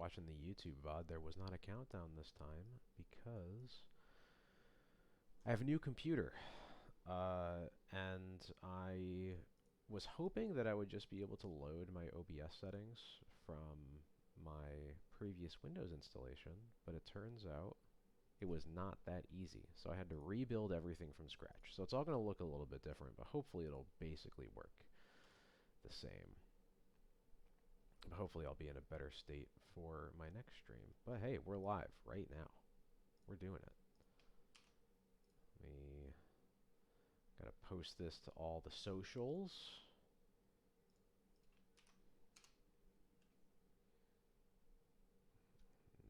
watching the YouTube VOD, there was not a countdown this time because I have a new computer. And I was hoping that I would just be able to load my OBS settings from my previous Windows installation, but it turns out it was not that easy. So I had to rebuild everything from scratch. So it's all going to look a little bit different, but hopefully it'll basically work the same. But hopefully I'll be in a better state for my next stream. But hey, we're live right now. We're doing it. We gotta post this to all the socials.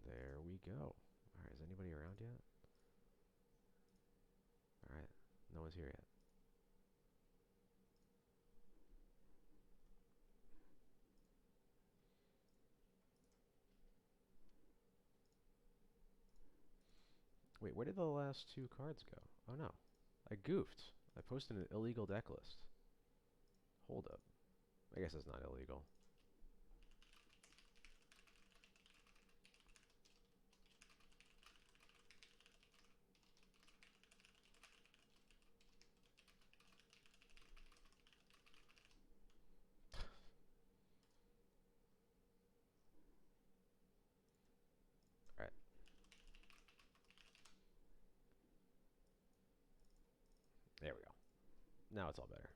There we go. Alright, is anybody around yet? Alright, no one's here yet. Wait, where did the last two cards go? Oh no, I goofed. I posted an illegal deck list. Hold up. I guess it's not illegal. Alright. There we go. Now it's all better.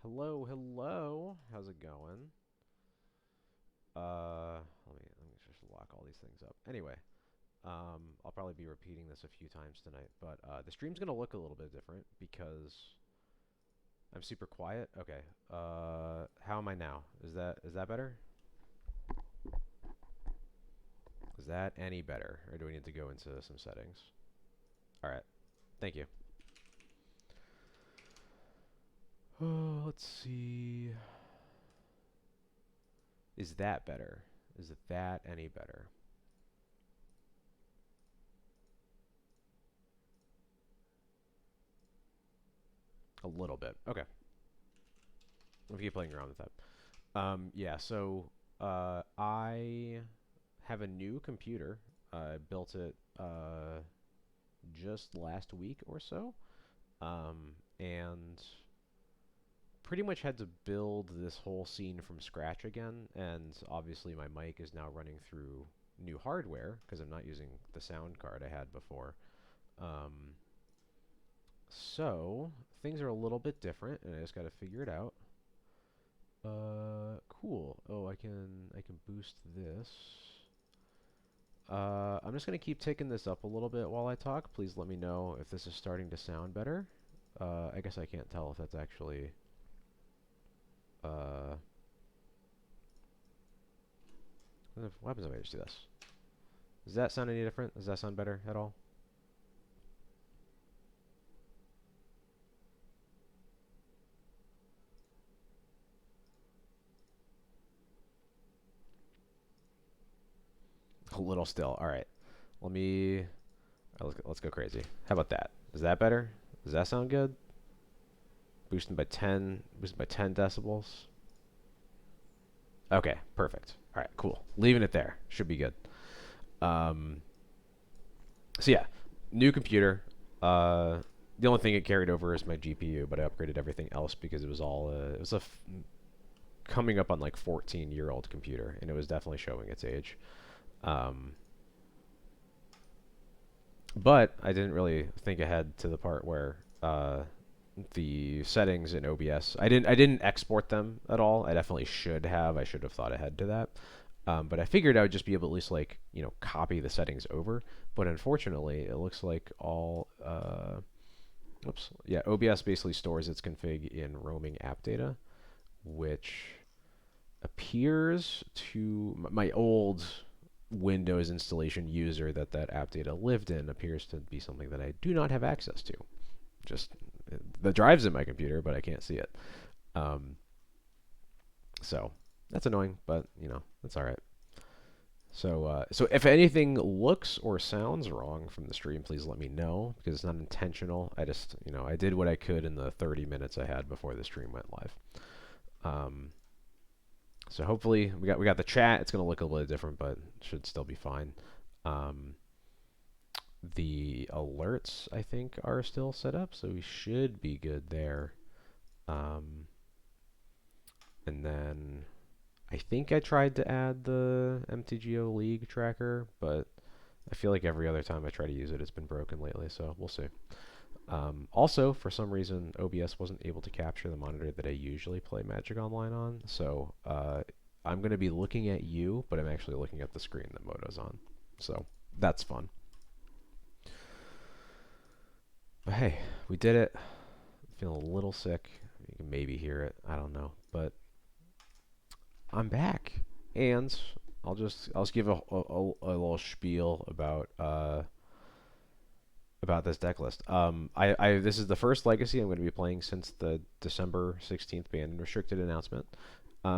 Hello, hello. How's it going? Let me just lock all these things up. Anyway, I'll probably be repeating this a few times tonight, but the stream's gonna look a little bit different because I'm super quiet. Okay. How am I now? Is that better? Is that any better, or do we need to go into some settings? All right. Thank you. Oh, let's see. Is that better? Is that any better? A little bit. Okay. We'll keep playing around with that. Yeah, so I have a new computer. I built it just last week or so. And pretty much had to build this whole scene from scratch again. And obviously my mic is now running through new hardware because I'm not using the sound card I had before. So things are a little bit different, and I just got to figure it out. Cool. Oh, I can boost this. I'm just gonna keep taking this up a little bit while I talk. Please let me know if this is starting to sound better. I guess I can't tell if that's actually. What happens if I just do this? Does that sound any different? Does that sound better at all? A little still. All right. Let me. Let's go crazy. How about that? Is that better? Does that sound good? Boosting by 10. Boosting by 10 decibels. Okay, perfect. All right, cool. Leaving it there. Should be good. So yeah, new computer. The only thing it carried over is my GPU, but I upgraded everything else because it was all it was coming up on like 14-year-old computer, and it was definitely showing its age. But I didn't really think ahead to the part where the settings in OBS. I didn't export them at all. I definitely should have. I should have thought ahead to that. But I figured I would just be able to at least like copy the settings over. But unfortunately, it looks like all oops, yeah, OBS basically stores its config in roaming app data, which appears to my old Windows installation user that that app data lived in appears to be something that I do not have access to. Just the drive's in my computer, but I can't see it. Um, so that's annoying, but you know, that's all right. So if anything looks or sounds wrong from the stream, please let me know because it's not intentional. I just, you know, I did what I could in the 30 minutes I had before the stream went live. Um, so hopefully we got the chat. It's gonna look a little different, but should still be fine. Um, the alerts I think are still set up, so we should be good there. Um, and then I think I tried to add the MTGO League tracker, but I feel like every other time I try to use it, it's been broken lately, so we'll see. Also, for some reason, OBS wasn't able to capture the monitor that I usually play Magic Online on, so I'm going to be looking at you, but I'm actually looking at the screen that Moto's on. So that's fun. But hey, we did it. Feeling a little sick. You can maybe hear it. I don't know, but I'm back, and I'll just give a little spiel about this deck list. This is the first Legacy I'm going to be playing since the December 16th ban and restricted announcement.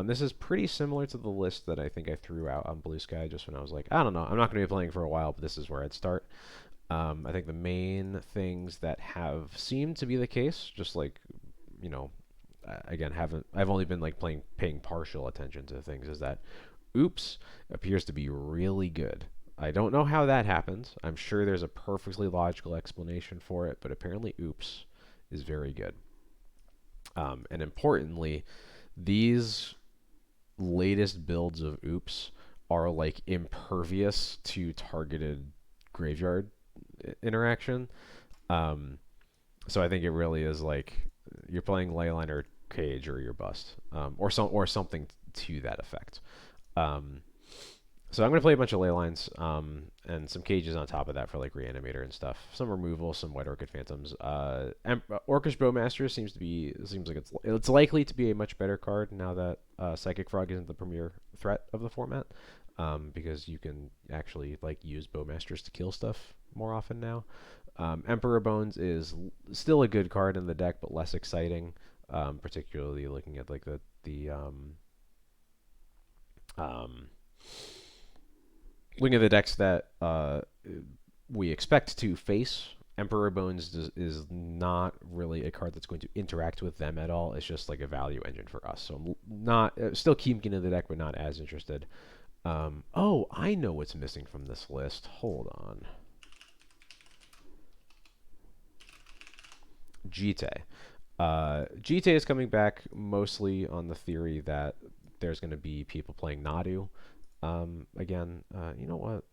This is pretty similar to the list that I think I threw out on Blue Sky just when I was like, I don't know, I'm not going to be playing for a while, but this is where I'd start. I think the main things that have seemed to be the case, just like, you know, again, I've only been like paying partial attention to things, is that Oops appears to be really good. I don't know how that happens. I'm sure there's a perfectly logical explanation for it, but apparently Oops is very good. And importantly, these latest builds of Oops are like impervious to targeted graveyard interaction. So I think it really is like you're playing Leyline or Cage or you're bust, or something to that effect. So I'm going to play a bunch of Leylines and some Cages on top of that for like Reanimator and stuff. Some removal, some White Orchid Phantoms. Orcish Bowmaster seems like it's likely to be a much better card now that Psychic Frog isn't the premier threat of the format, because you can actually like use Bowmasters to kill stuff more often now. Emperor Bones is still a good card in the deck, but less exciting, particularly looking at like looking at the decks that we expect to face. Emperor Bones is not really a card that's going to interact with them at all. It's just like a value engine for us. So I'm not still keeping in the deck, but not as interested. Oh, I know what's missing from this list. Hold on. Jite. Jite is coming back mostly on the theory that there's going to be people playing Nadu. Again, you know what?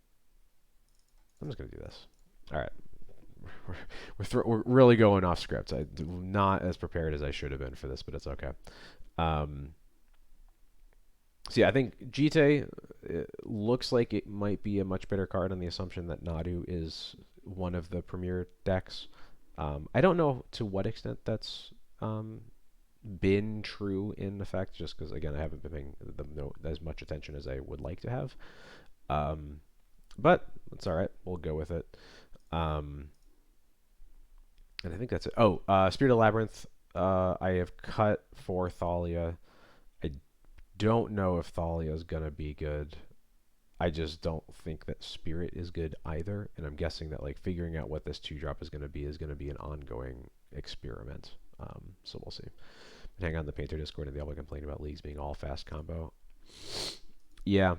I'm just going to do this. All right. We're really going off script. I'm not as prepared as I should have been for this, but it's okay. So yeah, I think Jite looks like it might be a much better card on the assumption that Nadu is one of the premier decks. I don't know to what extent that's been true in effect, just because again I haven't been paying them as much attention as I would like to have. But it's all right. We'll go with it. And I think that's it. Oh, Spirit of Labyrinth. I have cut for Thalia. I don't know if Thalia is gonna be good. I just don't think that Spirit is good either, and I'm guessing that like figuring out what this 2-drop is gonna be an ongoing experiment. So we'll see. But hang on, the Painter Discord and the Elbow complain about leagues being all fast combo. Yeah.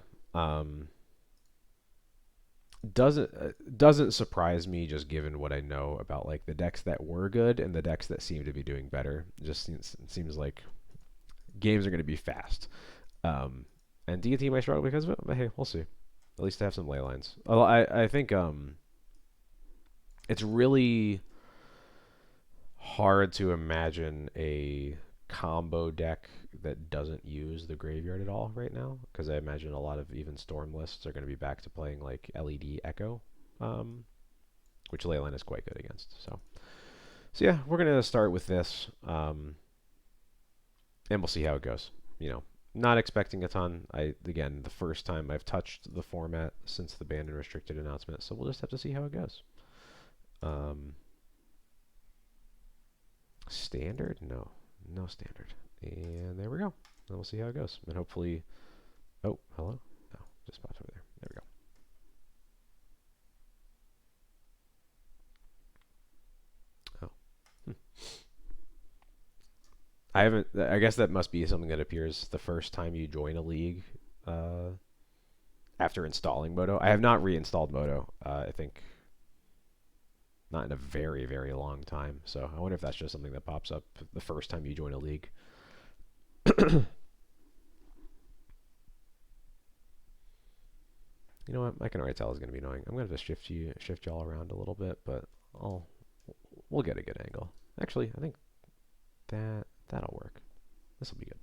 Doesn't surprise me just given what I know about like the decks that were good and the decks that seem to be doing better. It just seems like games are going to be fast. And DT might struggle because of it, but hey, we'll see. At least I have some ley lines. Although I think it's really hard to imagine a combo deck that doesn't use the graveyard at all right now, because I imagine a lot of even Storm lists are going to be back to playing like LED Echo, which Leyline is quite good against. So yeah, we're going to start with this, and we'll see how it goes. You know, Not expecting a ton. Again, the first time I've touched the format since the banned and restricted announcement, so we'll just have to see how it goes. Standard? No. No standard. And there we go. And we'll see how it goes. And hopefully... Oh, hello? No, just popped over there. There we go. I haven't. I guess that must be something that appears the first time you join a league after installing Moto. I have not reinstalled Moto. I think not in a very, very long time. So I wonder if that's just something that pops up the first time you join a league. You know what? I can already tell it's going to be annoying. I'm going to have to shift y'all around a little bit, but we'll get a good angle. Actually, I think that'll work. This will be good.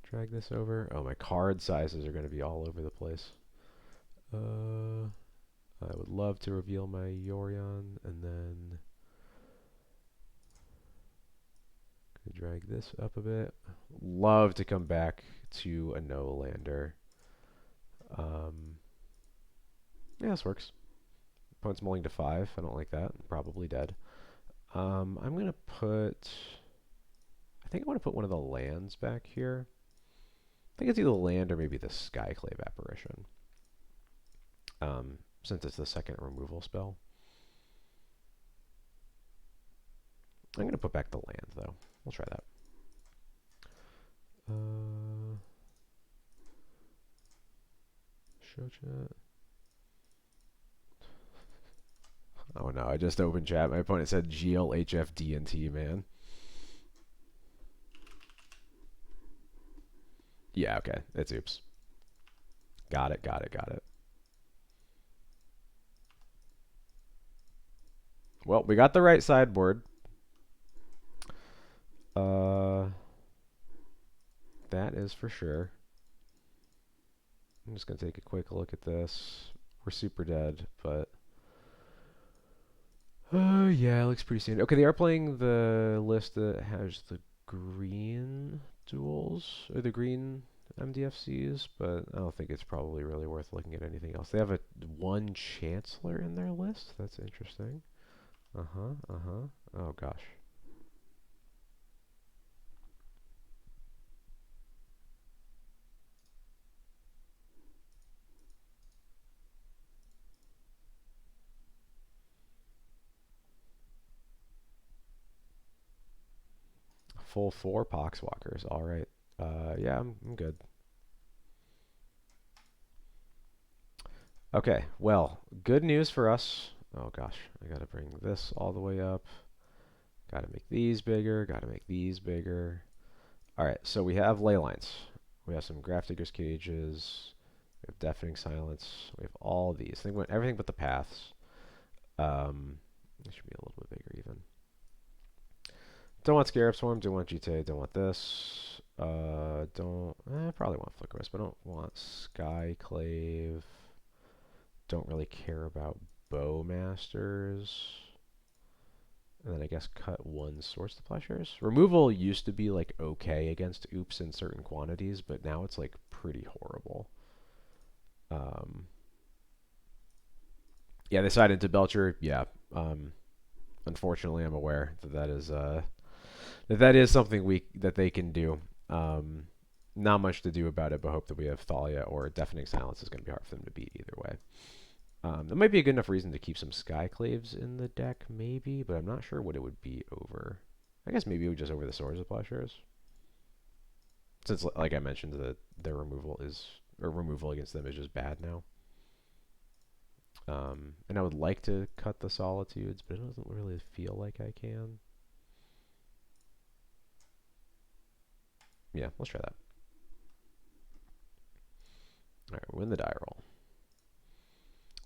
Drag this over. Oh, my card sizes are going to be all over the place. I would love to reveal my Yorion, and then drag this up a bit. Love to come back to a no lander. Yeah, this works. Opponent's mulling to 5. I don't like that. Probably dead. I'm gonna put. I think I want to put one of the lands back here. I think it's either land or maybe the Skyclave Apparition. Since it's the second removal spell. I'm gonna put back the land though. We'll try that. Show chat. Oh no, I just opened chat. My opponent said GLHFDNT, man. Yeah, okay. It's oops. Got it. Well, we got the right sideboard. That is for sure. I'm just going to take a quick look at this. We're super dead, but... yeah, it looks pretty standard. Okay, they are playing the list that has the green duels, or the green MDFCs, but I don't think it's probably really worth looking at anything else. They have one Chancellor in their list? That's interesting. Oh, gosh. Full 4 Poxwalkers. All right. Yeah, I'm good. Okay, well, good news for us. Oh gosh, I gotta bring this all the way up. Gotta make these bigger, gotta make these bigger. Alright, so we have ley lines. We have some Grafdigger's Cages. We have Deafening Silence. We have all these. I think everything but the paths. It should be a little bit bigger even. Don't want Scarab Swarm, don't want GTA, don't want this. Probably want Flickerous, but don't want Skyclave. Don't really care about Bowmasters. And then I guess cut 1 Source to Plowshares. Removal used to be like okay against oops in certain quantities, but now it's like pretty horrible. Yeah, they sided into Belcher. Yeah. Unfortunately, I'm aware that is something that they can do. Not much to do about it, but hope that we have Thalia or Deafening Silence is going to be hard for them to beat either way. That might be a good enough reason to keep some Skyclaves in the deck, maybe, but I'm not sure what it would be over. I guess maybe it would just over the Swords of Plowshares. Since, like I mentioned, their removal against them is just bad now. And I would like to cut the Solitudes, but it doesn't really feel like I can. Yeah, let's try that. Alright, we win the die roll.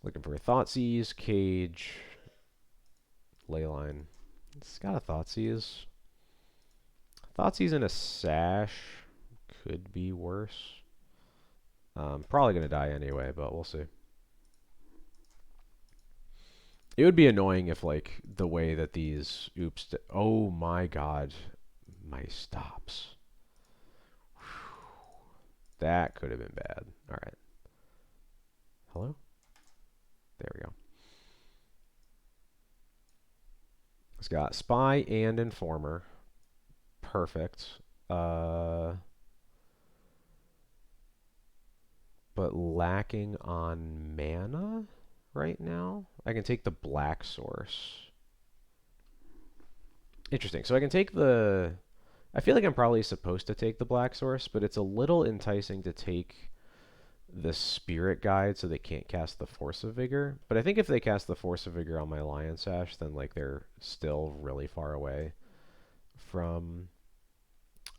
Looking for a Thoughtseize, Cage, Leyline. It's got a Thoughtseize. Thoughtseize and a Sash could be worse. Probably going to die anyway, but we'll see. It would be annoying if, like, the way that these oops. Oh my god. My stops. That could have been bad. Alright. Hello? There we go. It's got Spy and Informer. Perfect. But lacking on mana right now. I can take the black source. Interesting. So I can take the... I feel like I'm probably supposed to take the black source, but it's a little enticing to take the spirit guide so they can't cast the Force of Vigor. But I think if they cast the Force of Vigor on my Lion Sash, then like they're still really far away from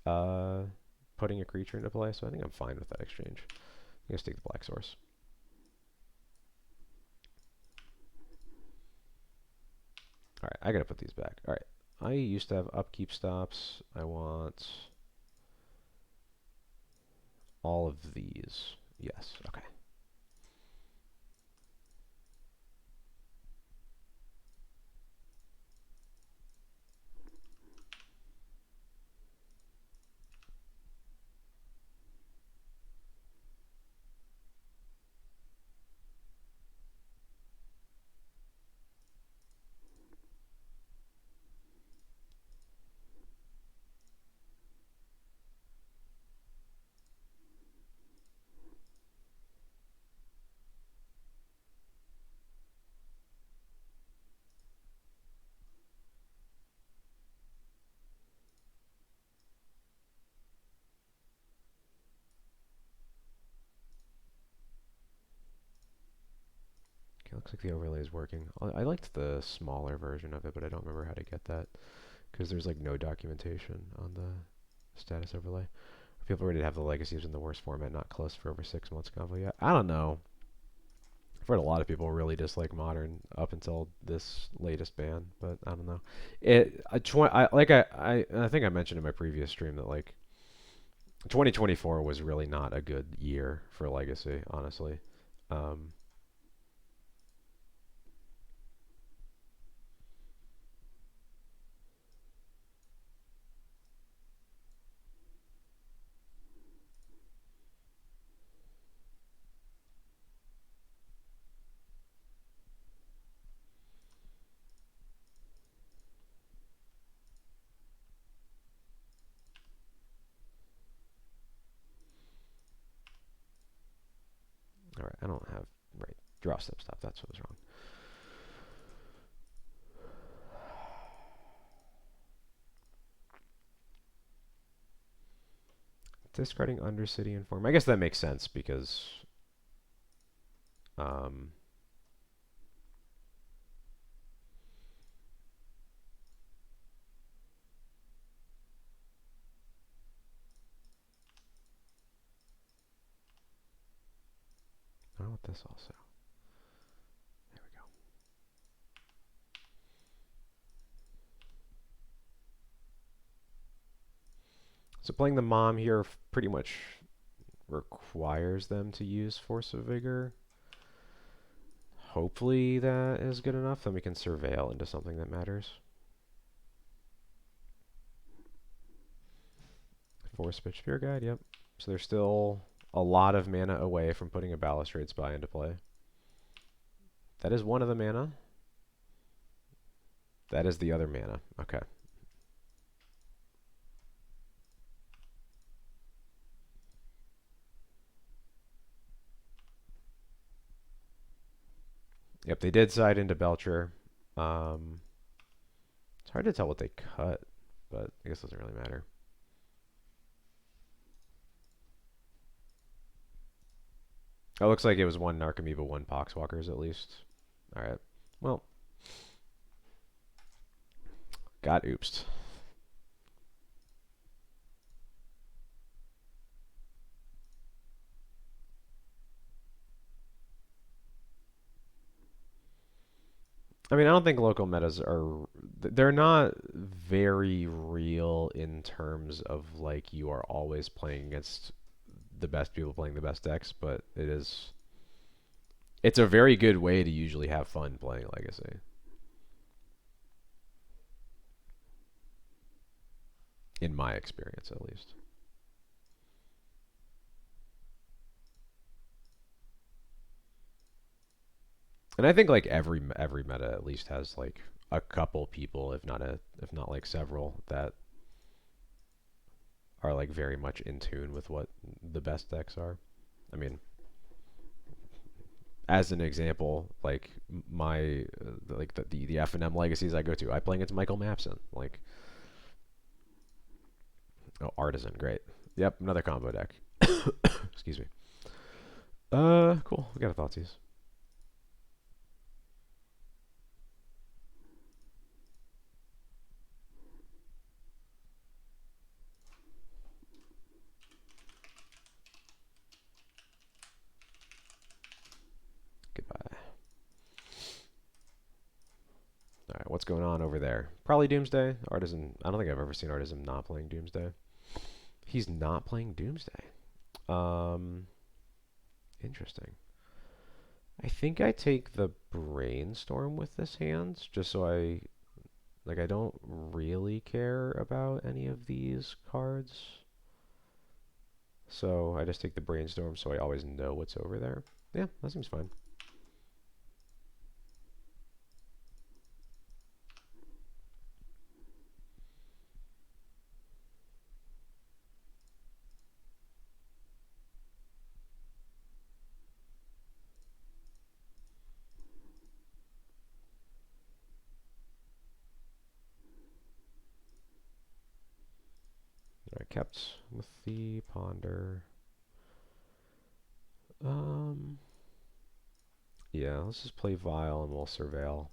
putting a creature into play. So I think I'm fine with that exchange. I'm going to take the black source. Alright, I gotta put these back. Alright, I used to have upkeep stops. I want all of these. Yes, okay. Okay, looks like the overlay is working. I liked the smaller version of it, but I don't remember how to get that because there's like no documentation on the status overlay. People already have the legacies in the worst format, not close for over 6 months convo yet. I don't know. I've heard a lot of people really dislike modern up until this latest ban, but I don't know. I think I mentioned in my previous stream that like 2024 was really not a good year for legacy, honestly. Um, all right, I don't have right draw step stop. That's what was wrong. Discarding Undercity Inform. I guess that makes sense because um, I want this also. There we go. So playing the mom here pretty much requires them to use Force of Vigor. Hopefully that is good enough. Then we can surveil into something that matters. Force Pitch Spear Guide, yep. So there's still a lot of mana away from putting a Balustrade Spy into play. That is one of the mana. That is the other mana. Okay. Yep, they did side into Belcher. It's hard to tell what they cut, but I guess it doesn't really matter. It looks like it was one Narcomoeba, one Poxwalkers at least. Alright. Well. Got oopsed. I mean, I don't think local metas are... They're not very real in terms of, like, you are always playing against the best people playing the best decks, but it is... It's a very good way to usually have fun playing Legacy. in my experience at least. And I think like every meta at least has like a couple people, if not like several, that are like very much in tune with what the best decks are. I mean, as an example, like my like the F&M legacies I go to, I play against Michael Mapson. Like, oh, Artisan, great. Yep, another combo deck. Excuse me. Cool. We got a Thoughtseize. Goodbye. All right, what's going on over there? Probably Doomsday. Artisan. I don't think I've ever seen Artisan not playing Doomsday. He's not playing Doomsday. Interesting. I think I take the Brainstorm with this hand, just so I don't really care about any of these cards. So I just take the Brainstorm so I always know what's over there. Yeah, that seems fine. Alright, kept with the Ponder. Yeah, let's just play Vile and we'll Surveil.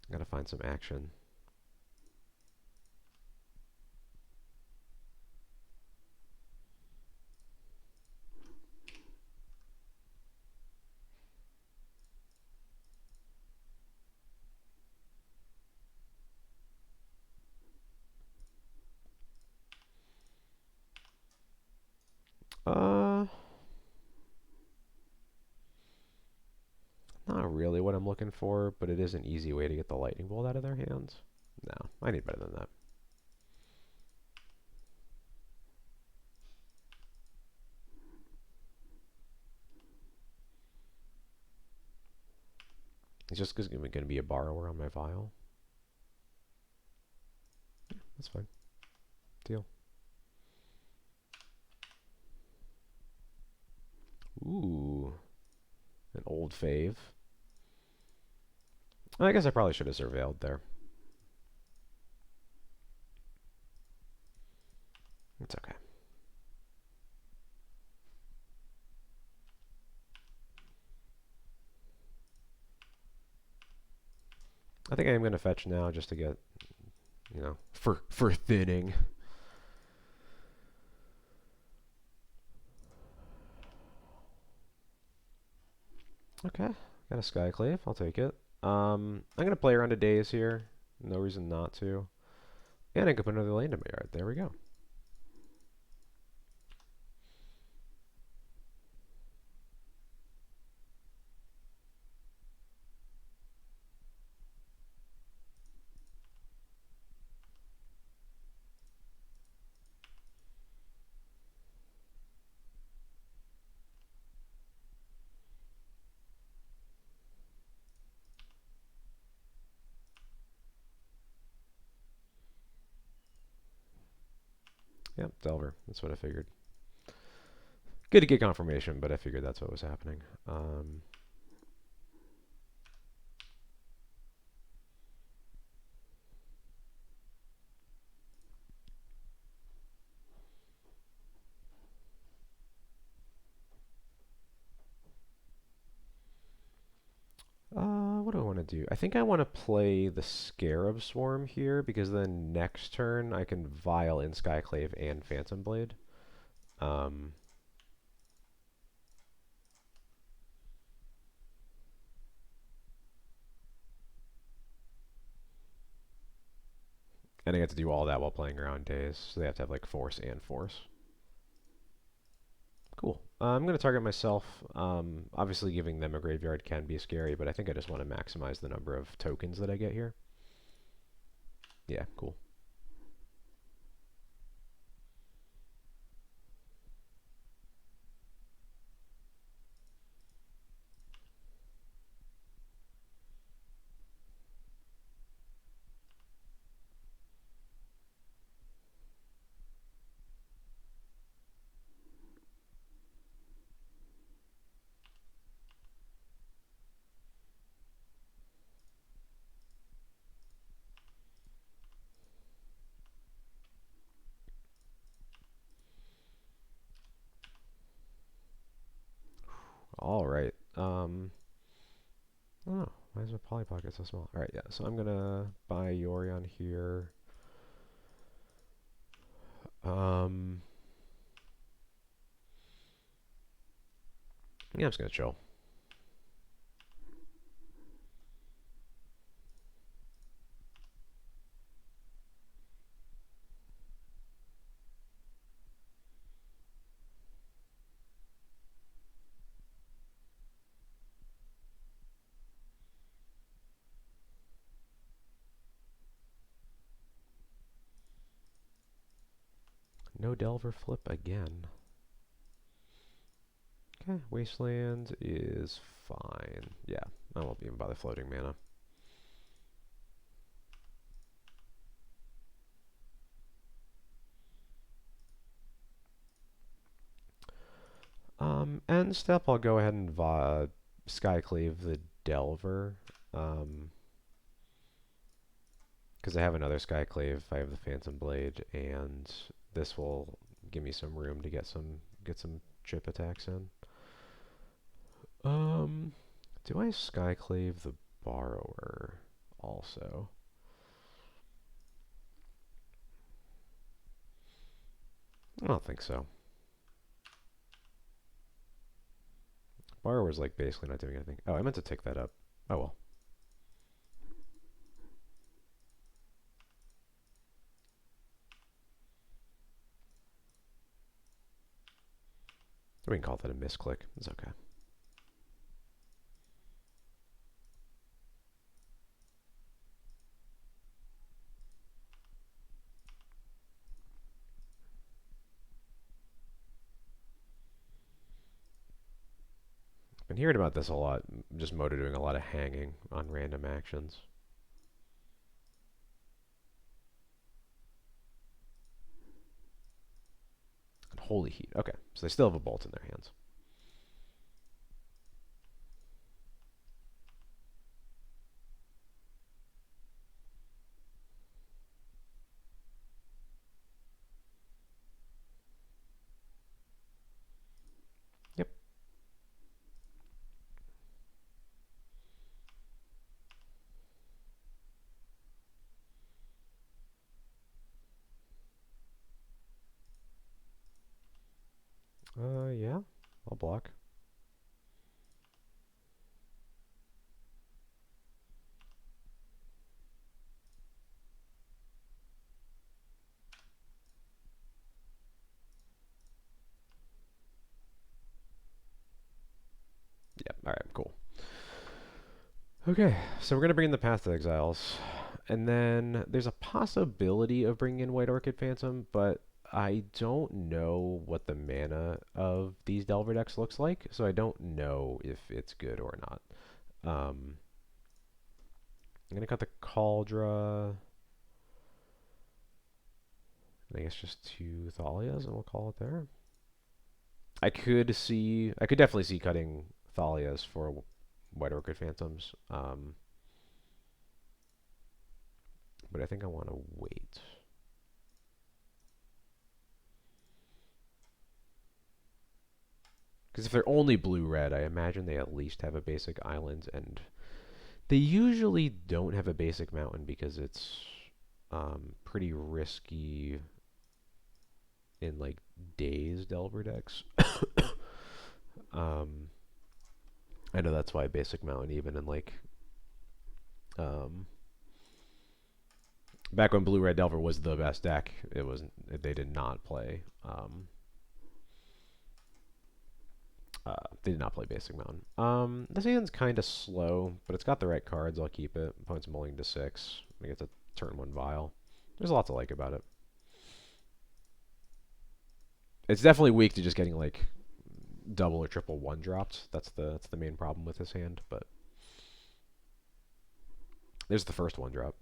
Gotta find some action. Not really what I'm looking for, but it is an easy way to get the Lightning Bolt out of their hands. No, I need better than that. It's just going to be a borrower on my Vile. Yeah, that's fine. Deal. Ooh, an old fave. I guess I probably should have surveilled there. It's okay. I think I am going to fetch now just to get, you know, for thinning. Okay, got a Skyclave. I'll take it. I'm going to play around a daze here. No reason not to. And I can put another land in my yard. There we go. Yep, Delver. That's what I figured. Good to get confirmation, but I figured that's what was happening. What do I want to do? I think I want to play the Scarab Swarm here, because then next turn I can Vile in Skyclave and Phantom Blade. And I get to do all that while playing around days, so they have to have like Force and Force. Cool. I'm going to target myself. Obviously giving them a graveyard can be scary, but I think I just want to maximize the number of tokens that I get here. Yeah, cool. All right. Oh, why is my Poly Pocket so small? All right, yeah. So I'm gonna buy Yorion here. Yeah, I'm just gonna chill. No Delver flip again. Okay, Wasteland is fine. Yeah, I won't even bother floating mana. End step, I'll go ahead and Skycleave the Delver. Because I have another Skyclave, I have the Phantom Blade, and this will give me some room to get some chip attacks in. Do I Skyclave the Borrower also? I don't think so. Borrower's like basically not doing anything. Oh, I meant to take that up. Oh well. We can call that a misclick. It's okay. Been hearing about this a lot. Just Moto doing a lot of hanging on random actions. And Holy Heat. Okay, so they still have a bolt in their hands. Yep. Yeah. I'll block. Yeah. All right. Cool. Okay, so we're going to bring in the Path to Exiles. And then there's a possibility of bringing in White Orchid Phantom, but I don't know what the mana of these Delver decks looks like, so I don't know if it's good or not. I'm going to cut the Cauldra. I guess just 2 Thalias, and we'll call it there. I could definitely see cutting Thalias for White Orchid Phantoms. But I think I want to wait. Because if they're only blue-red, I imagine they at least have a basic island, and they usually don't have a basic mountain because it's pretty risky in like Daze Delver decks. I know that's why basic mountain, even in like back when blue-red Delver was the best deck, it wasn't. They did not play. They did not play Basic Mountain. This hand's kind of slow, but it's got the right cards. I'll keep it. Opponent's mulling to 6. I get to turn 1 Vial. There's a lot to like about it. It's definitely weak to just getting like double or triple 1-dropped. That's the main problem with this hand. But there's the first 1-drop.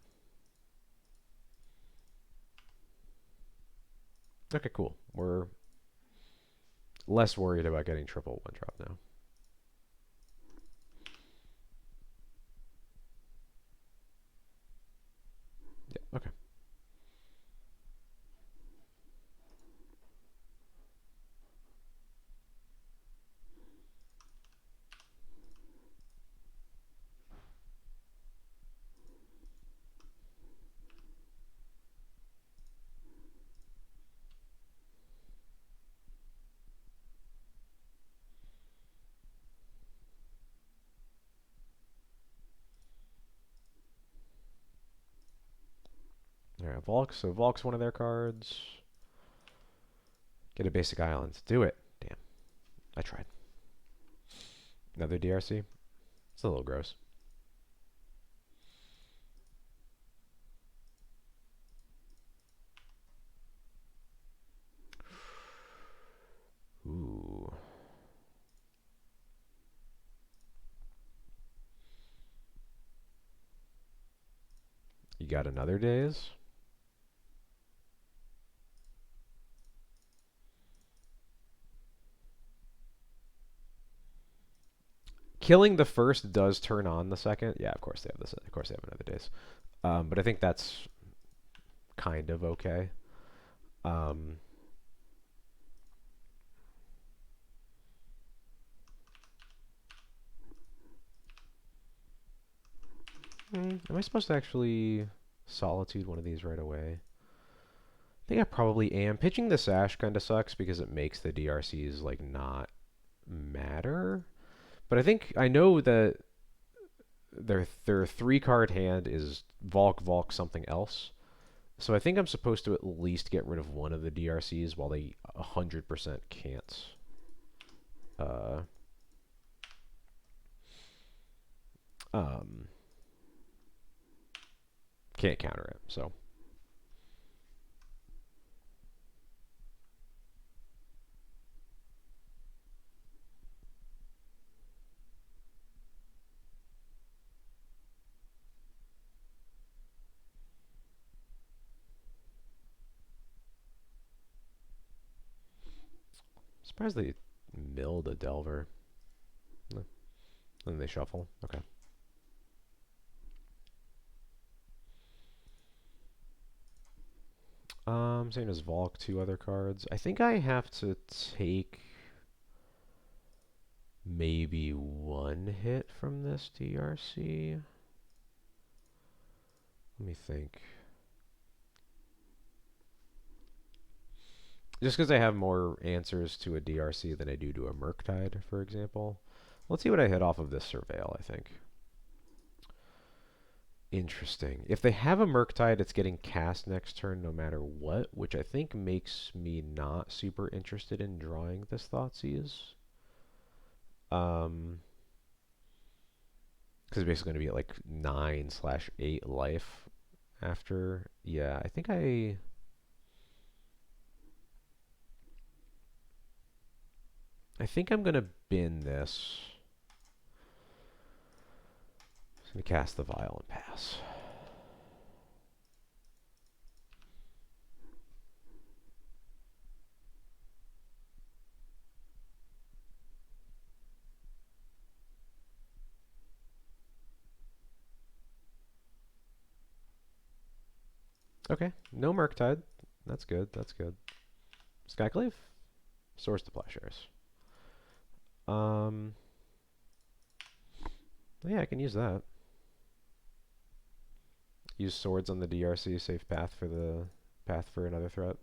Okay, cool. We're less worried about getting triple 1-drop now. Yeah, okay. Alright, Volk. So Volk's one of their cards. Get a basic island. Do it. Damn. I tried. Another DRC. It's a little gross. Ooh. You got another days? Killing the first does turn on the second. Yeah, of course they have this. Of course they have another days. But I think that's kind of okay. Am I supposed to actually Solitude one of these right away? I think I probably am. Pitching the Sash kind of sucks because it makes the DRCs like not matter. But I think I know that their 3-card hand is Volk Volk something else. So I think I'm supposed to at least get rid of one of the DRCs while they 100% can't. Can't counter it. So. Surprised they milled a Delver. No. And then they shuffle. Okay. Same as Volk, 2 other cards. I think I have to take maybe 1 hit from this DRC. Let me think. Just because I have more answers to a DRC than I do to a Murktide, for example. Let's see what I hit off of this Surveil, I think. Interesting. If they have a Murktide, it's getting cast next turn no matter what, which I think makes me not super interested in drawing this Thoughtseize. Because it's basically going to be at like 9/8 life after. Yeah, I think I'm going to bin this. Just going to cast the Vial and pass. Okay, no Murktide. That's good, that's good. Skyclave? Source to Plowshares. Yeah, I can use that. Use swords on the DRC, save path for another threat.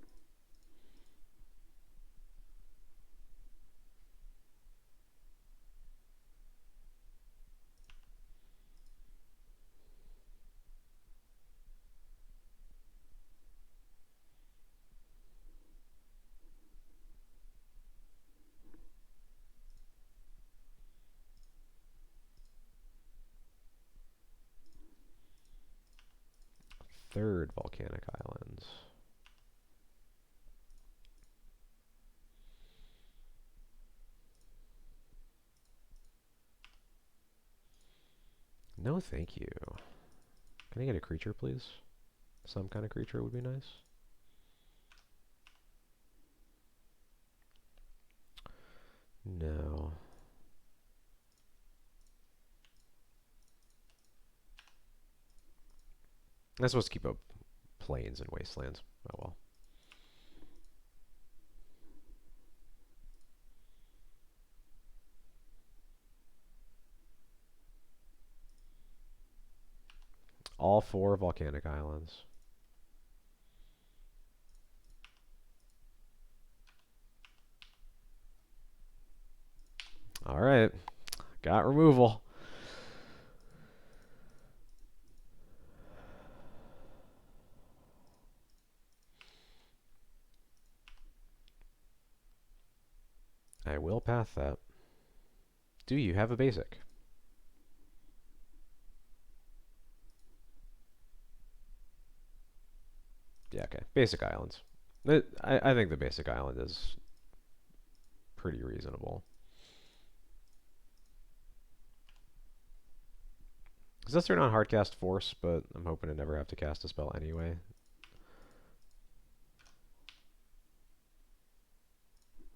Third Volcanic Islands. No, thank you. Can I get a creature, please? Some kind of creature would be nice. No. I'm supposed to keep up plains and wastelands. Oh well. All 4 volcanic islands. Alright. Got removal. path that. Do you have a basic? Yeah, okay. Basic islands. I think the basic island is pretty reasonable. It says turn on hardcast force, but I'm hoping to never have to cast a spell anyway.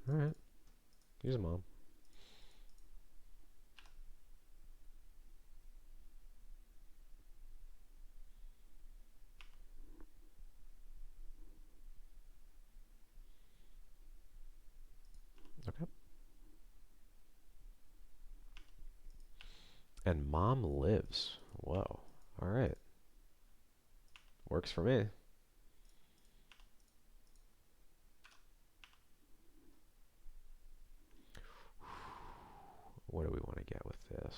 Alright. Use a mom. Okay. And mom lives. Whoa. Alright. Works for me. What do we want to get with this?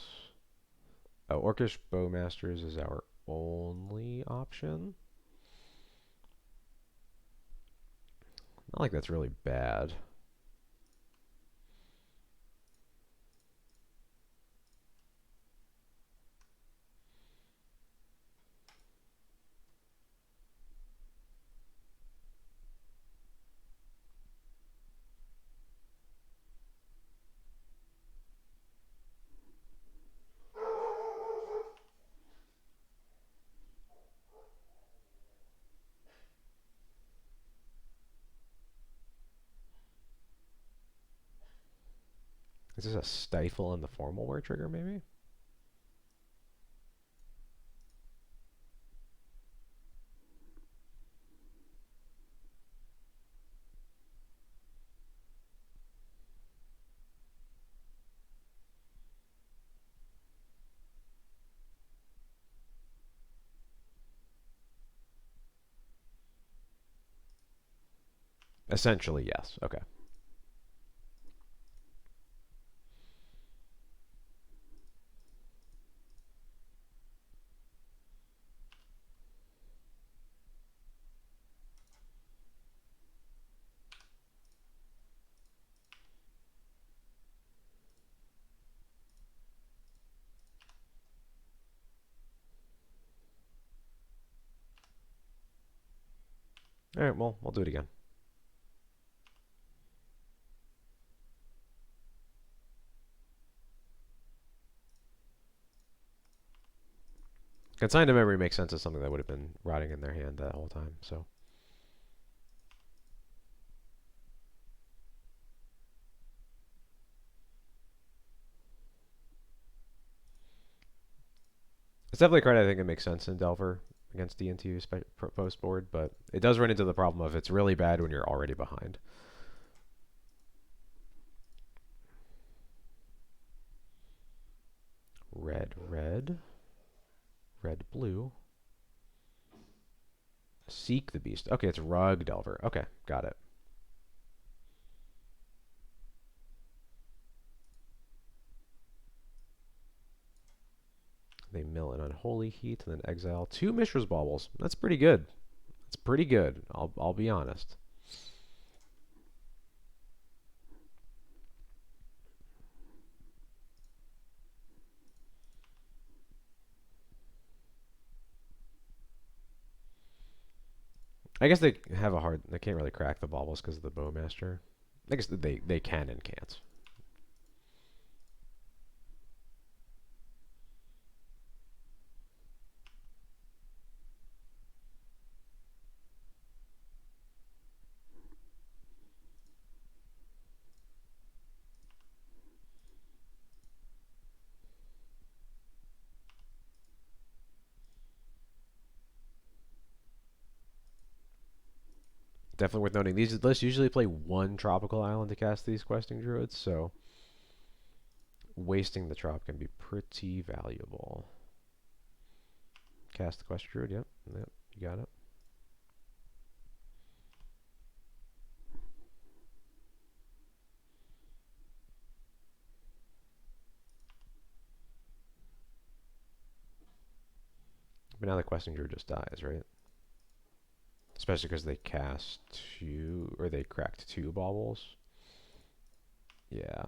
Oh, Orcish Bowmasters is our only option. Not like that's really bad. Is this a stifle on the formal word trigger, maybe? Essentially, yes. Okay. Alright, well, we'll do it again. Consigned to memory makes sense as something that would have been rotting in their hand that whole time, so. It's definitely a card I think it makes sense in Delver against DNTU post board, but it does run into the problem of it's really bad when you're already behind. Red, red. Red, blue. Seek the Beast. Okay, it's Rug Delver. Okay, got it. They mill an Unholy Heat and then exile 2 Mishra's Baubles. That's pretty good. That's pretty good. I'll be honest. I guess they have a hard. They can't really crack the baubles because of the Bowmaster. I guess they can and can't. Definitely worth noting. These lists usually play 1 tropical island to cast these questing druids, so wasting the trop can be pretty valuable. Cast the quest druid. Yep, yep, you got it. But now the questing druid just dies, right? Especially because they cast 2, or they cracked 2 baubles. Yeah.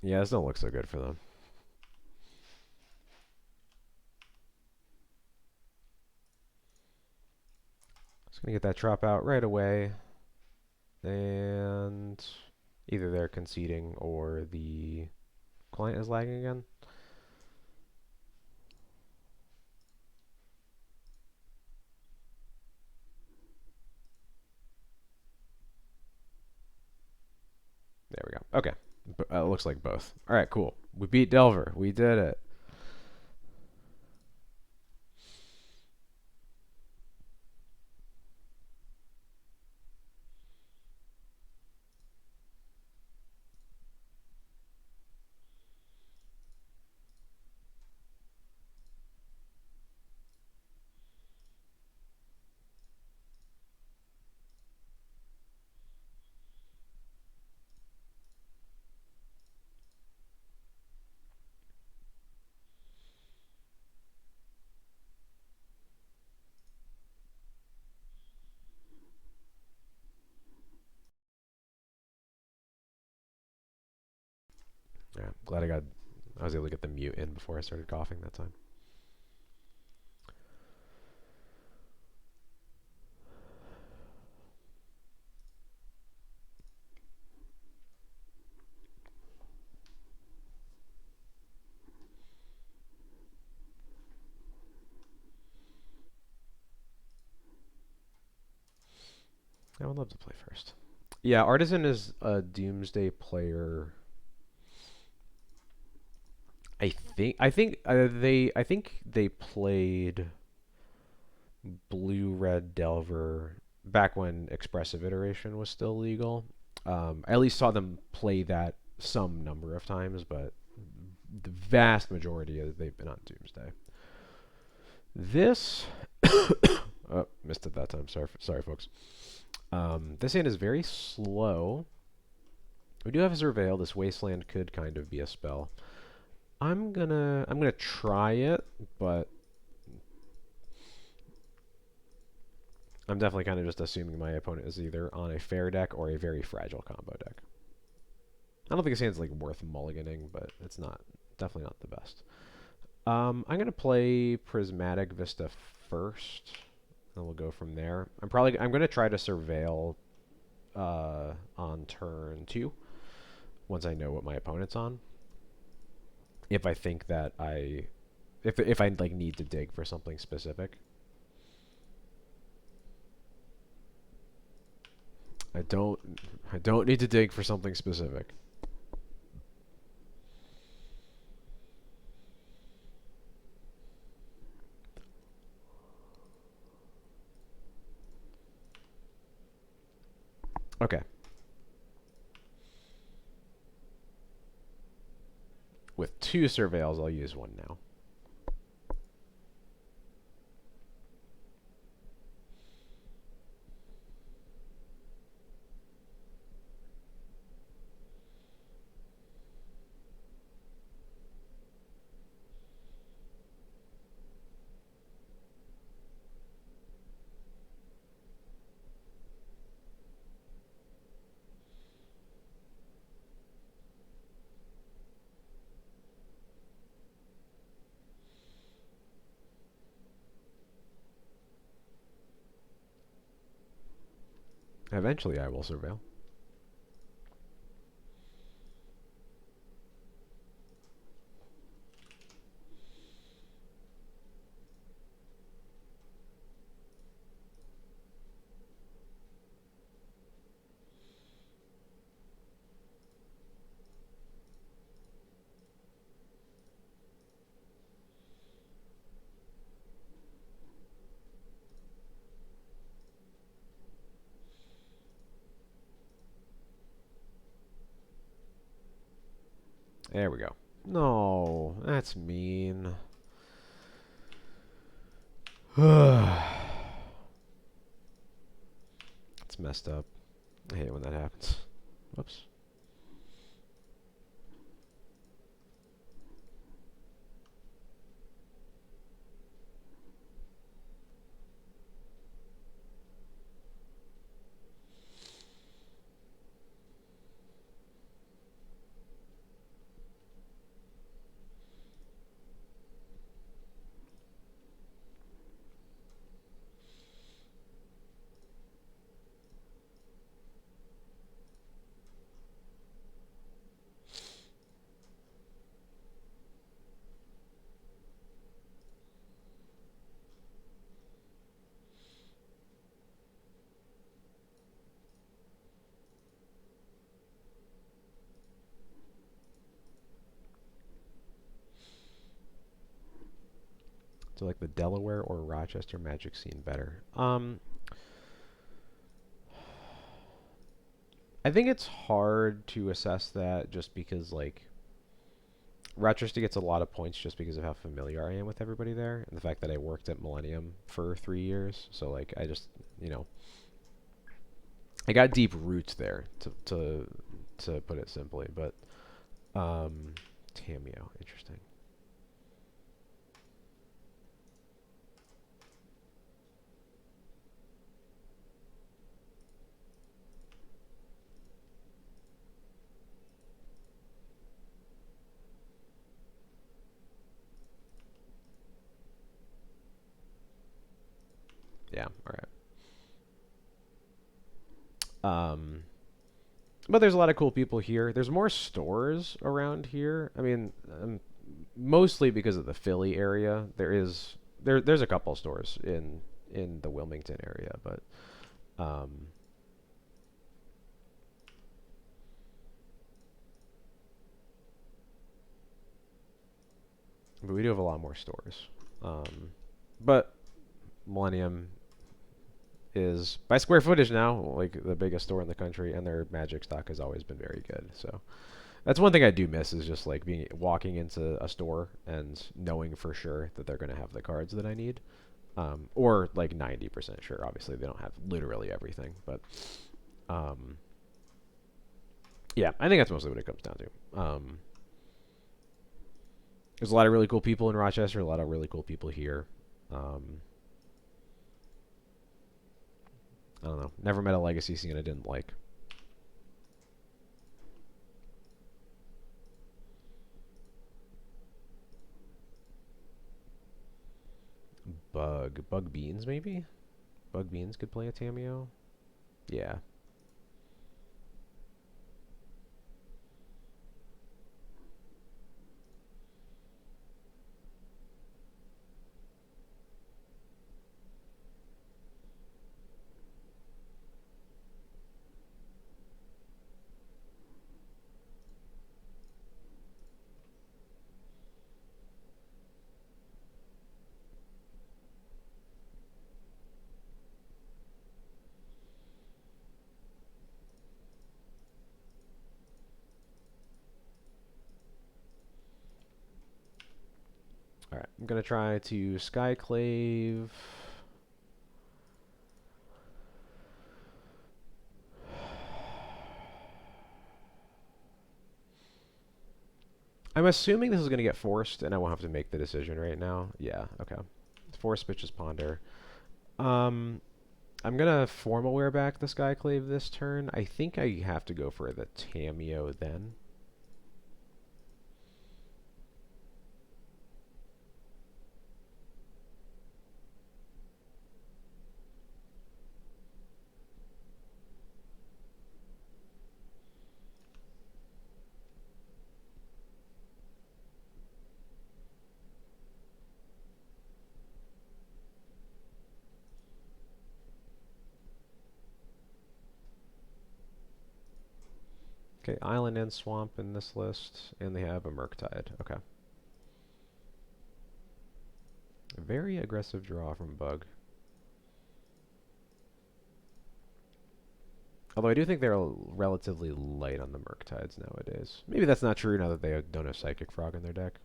Yeah, this don't look so good for them. Just gonna get that drop out right away. And either they're conceding or the client is lagging again. There we go. Okay. It looks like both. All right, cool. We beat Delver. We did it. Yeah, glad I was able to get the mute in before I started coughing that time. I would love to play first. Yeah, Artisan is a Doomsday player. I think they played Blue Red Delver back when expressive iteration was still legal. I at least saw them play that some number of times, but the vast majority of they've been on Doomsday. This oh, missed it that time. Sorry, folks. This hand is very slow. We do have a Surveil. This Wasteland could kind of be a spell. I'm gonna try it, but I'm definitely kind of just assuming my opponent is either on a fair deck or a very fragile combo deck. I don't think this hand's like worth mulliganing, but it's not definitely not the best. I'm gonna play Prismatic Vista first, and we'll go from there. I'm gonna try to Surveil on turn 2 once I know what my opponent's on. If I think that if I like need to dig for something specific. I don't I don't need to dig for something specific. Okay. With 2 Surveils, I'll use 1 now. Eventually, I will Surveil. There we go. No, that's mean. It's messed up. I hate when that happens. Whoops. So like the Delaware or Rochester Magic scene better? I think it's hard to assess that just because like Rochester gets a lot of points just because of how familiar I am with everybody there and the fact that I worked at Millennium for 3 years. So like I just, you know, I got deep roots there to put it simply. But Tamio, interesting. Yeah, all right. But there's a lot of cool people here. There's more stores around here. I mean, mostly because of the Philly area. There's a couple stores in the Wilmington area, um, but we do have a lot more stores. But Millennium is by square footage now like the biggest store in the country, and their Magic stock has always been very good. So that's one thing I do miss is just like being walking into a store and knowing for sure that they're going to have the cards that I need, or like 90% sure. Obviously, they don't have literally everything, but yeah, I think that's mostly what it comes down to. There's a lot of really cool people in Rochester, a lot of really cool people here. I don't know. Never met a Legacy scene I didn't like. Bug Beans, maybe? Bug Beans could play a Tamio? Yeah. Alright, I'm going to try to Skyclave. I'm assuming this is going to get forced, and I won't have to make the decision right now. Yeah, okay. Force Bitches Ponder. I'm going to Formal Wear back the Skyclave this turn. I think I have to go for the Tamio then. Okay, Island and Swamp in this list, and they have a Murktide. Okay. Very aggressive draw from Bug. Although I do think they're relatively light on the Murktides nowadays. Maybe that's not true now that they don't have Psychic Frog in their deck.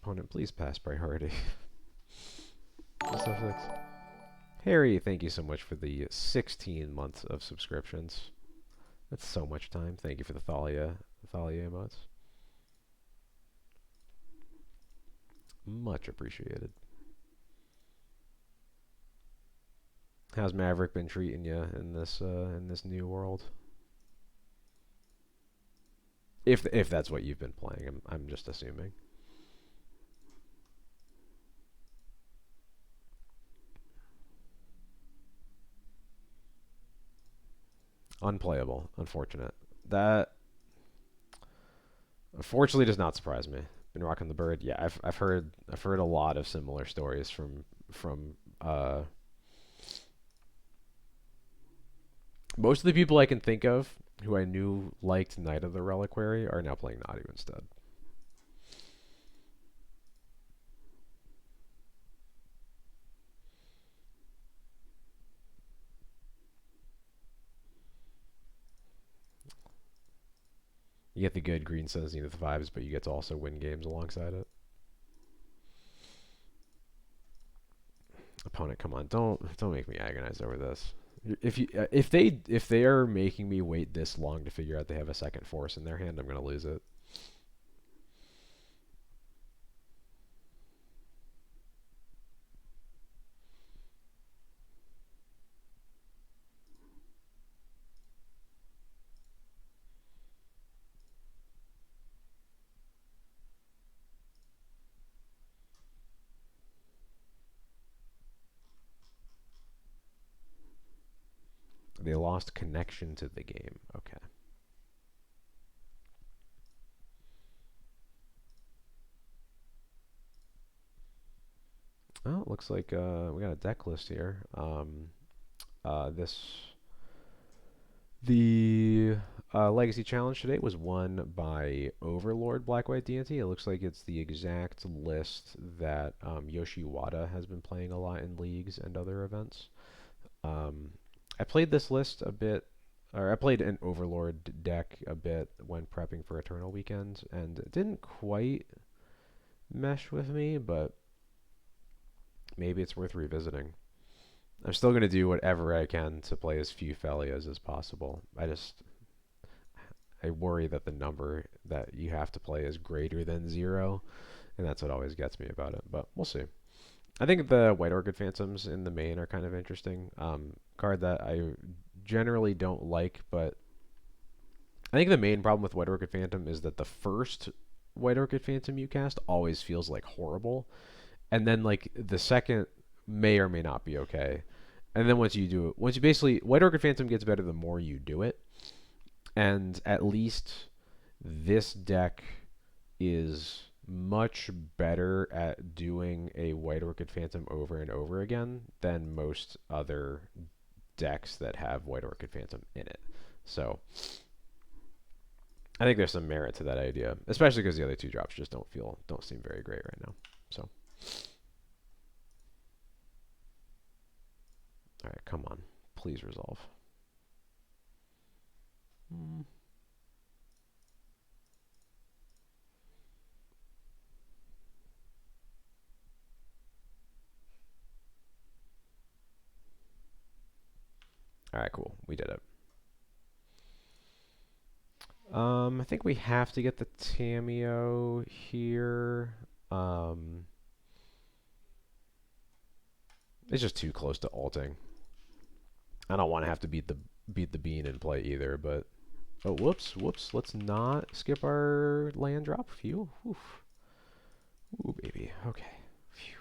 Opponent, please pass priority. Harry, thank you so much for the 16 months of subscriptions. That's so much time. Thank you for the Thalia emotes. Much appreciated. How's Maverick been treating you in this new world? If that's what you've been playing, I'm just assuming. Unplayable, unfortunate. That unfortunately does not surprise me. Been rocking the bird. Yeah, I've heard a lot of similar stories from most of the people I can think of who I knew liked Knight of the Reliquary are now playing Nadu instead. You get the good green says you know the vibes, but you get to also win games alongside it. Opponent, come on, don't make me agonize over this. If they are making me wait this long to figure out they have a second force in their hand, I'm gonna lose it. They lost connection to the game. Okay. Oh, it looks like we got a deck list here. The Legacy Challenge today was won by Overlord Black White D&T. It looks like it's the exact list that Yoshi Wada has been playing a lot in leagues and other events. I played this list a bit, or I played an Overlord deck a bit when prepping for Eternal Weekend, and it didn't quite mesh with me, but maybe it's worth revisiting. I'm still going to do whatever I can to play as few Felias as possible. I worry that the number that you have to play is greater than 0, and that's what always gets me about it, but we'll see. I think the White Orchid Phantoms in the main are kind of interesting. Card that I generally don't like, but I think the main problem with White Orchid Phantom is that the first White Orchid Phantom you cast always feels like horrible, and then like the second may or may not be okay. And then once you basically, White Orchid Phantom gets better the more you do it, and at least this deck is much better at doing a White Orchid Phantom over and over again than most other decks that have White Orchid Phantom in it. So I think there's some merit to that idea, especially because the other two drops just don't seem very great right now. So all right, come on, please resolve. All right, cool. We did it. I think we have to get the Tameo here. It's just too close to ulting. I don't want to have to beat the bean in play either, but oh, whoops. Let's not skip our land drop. Phew. Oof. Ooh, baby. Okay. Phew.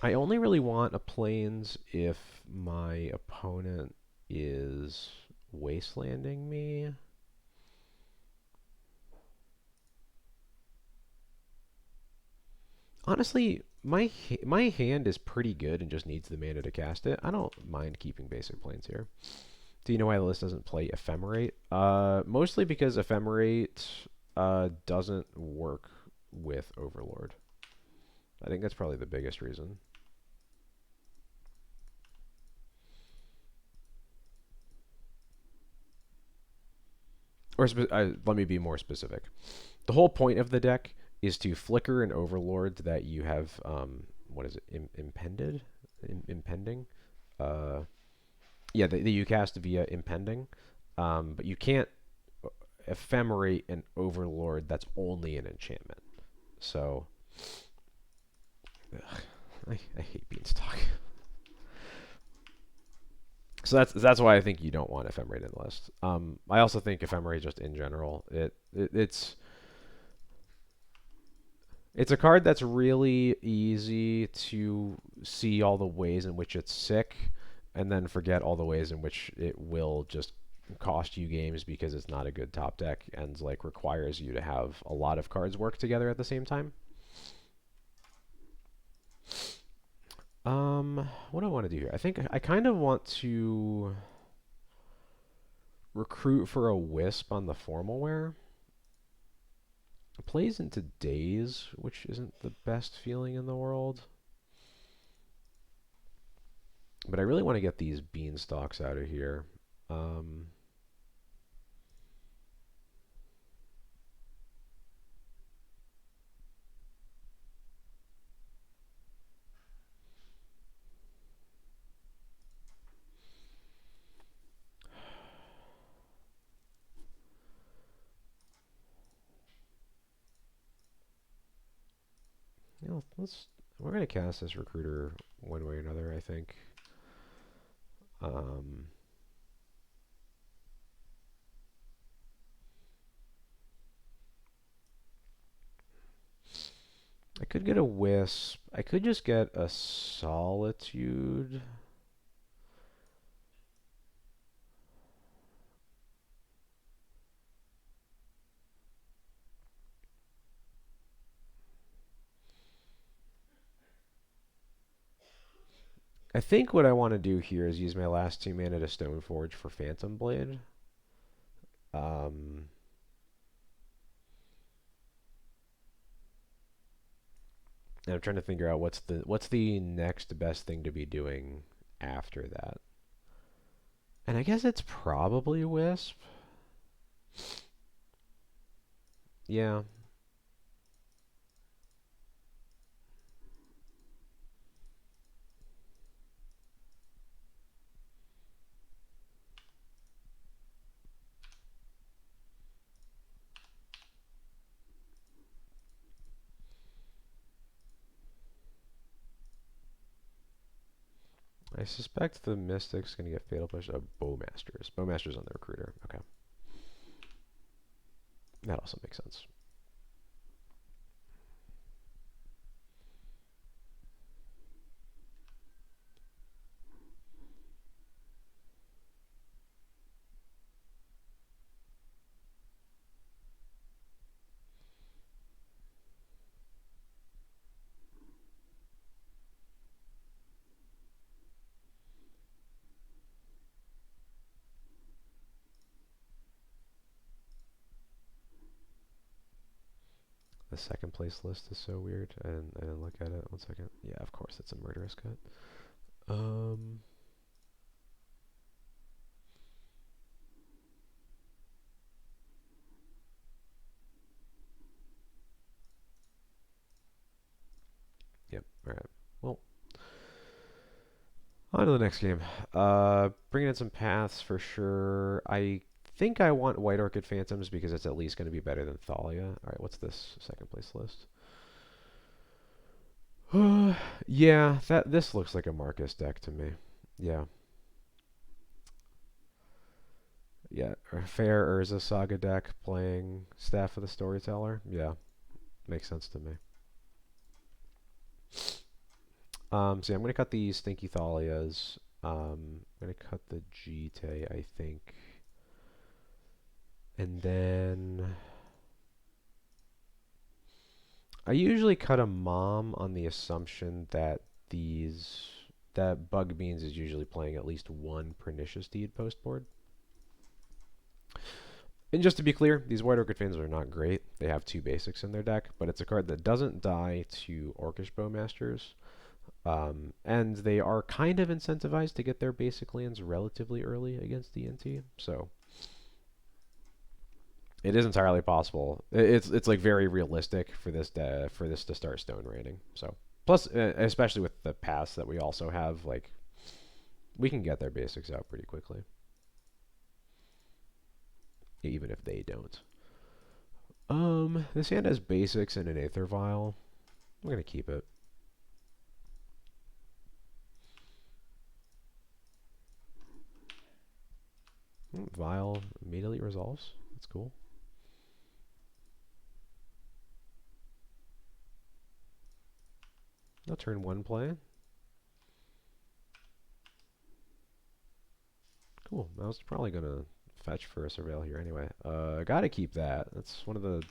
I only really want a plains if my opponent is wastelanding me. Honestly, my hand is pretty good and just needs the mana to cast it. I don't mind keeping basic plains here. Do you know why the list doesn't play Ephemerate? Mostly because Ephemerate doesn't work with Overlord. I think that's probably the biggest reason. let me be more specific. The whole point of the deck is to flicker an overlord that you have, what is it, impending? Uh, yeah, that you cast via impending, but you can't ephemerate an overlord that's only an enchantment. So, ugh, I hate Beanstalk. So that's why I think you don't want ephemerate in the list. I also think ephemerate just in general, it's a card that's really easy to see all the ways in which it's sick, and then forget all the ways in which it will just cost you games because it's not a good top deck and like requires you to have a lot of cards work together at the same time. What do I want to do here? I think I kind of want to recruit for a Wisp on the formal wear. It plays into Daze, which isn't the best feeling in the world. But I really want to get these Beanstalks out of here. You know, we're gonna cast this recruiter one way or another, I think. I could get a Wisp. I could just get a Solitude. I think what I want to do here is use my last 2 mana to Stoneforge for Phantom Blade. And I'm trying to figure out what's the next best thing to be doing after that. And I guess it's probably Wisp. Yeah. I suspect the Mystic's going to get Fatal Push. Oh, Bowmasters. Bowmasters on the Recruiter. Okay. That also makes sense. The second place list is so weird. I didn't look at it. 1 second. Yeah, of course, it's a Murderous Cut. Yep. All right. Well, on to the next game. Bringing in some paths for sure. I think I want White Orchid Phantoms because it's at least going to be better than Thalia. All right, what's this second place list? Yeah, this looks like a Marcus deck to me. Yeah. Yeah, Fair Urza Saga deck playing Staff of the Storyteller. Yeah, makes sense to me. So yeah, I'm going to cut these Stinky Thalias. I'm going to cut the Jite, I think. And then I usually cut a Mom on the assumption that that Bug Beans is usually playing at least one Pernicious Deed post board. And just to be clear, these White Orchid Phantoms are not great. They have 2 basics in their deck, but it's a card that doesn't die to Orcish Bowmasters. And they are kind of incentivized to get their basic lands relatively early against DNT. So It is entirely possible. It's like very realistic for this to start stone raining. So plus, especially with the pass that we also have, like we can get their basics out pretty quickly, even if they don't. This hand has basics and an Aether Vial. I'm gonna keep it. Vial immediately resolves. That's cool. No turn one play. Cool. I was probably gonna fetch for a Surveil here anyway. I gotta keep that. That's one of the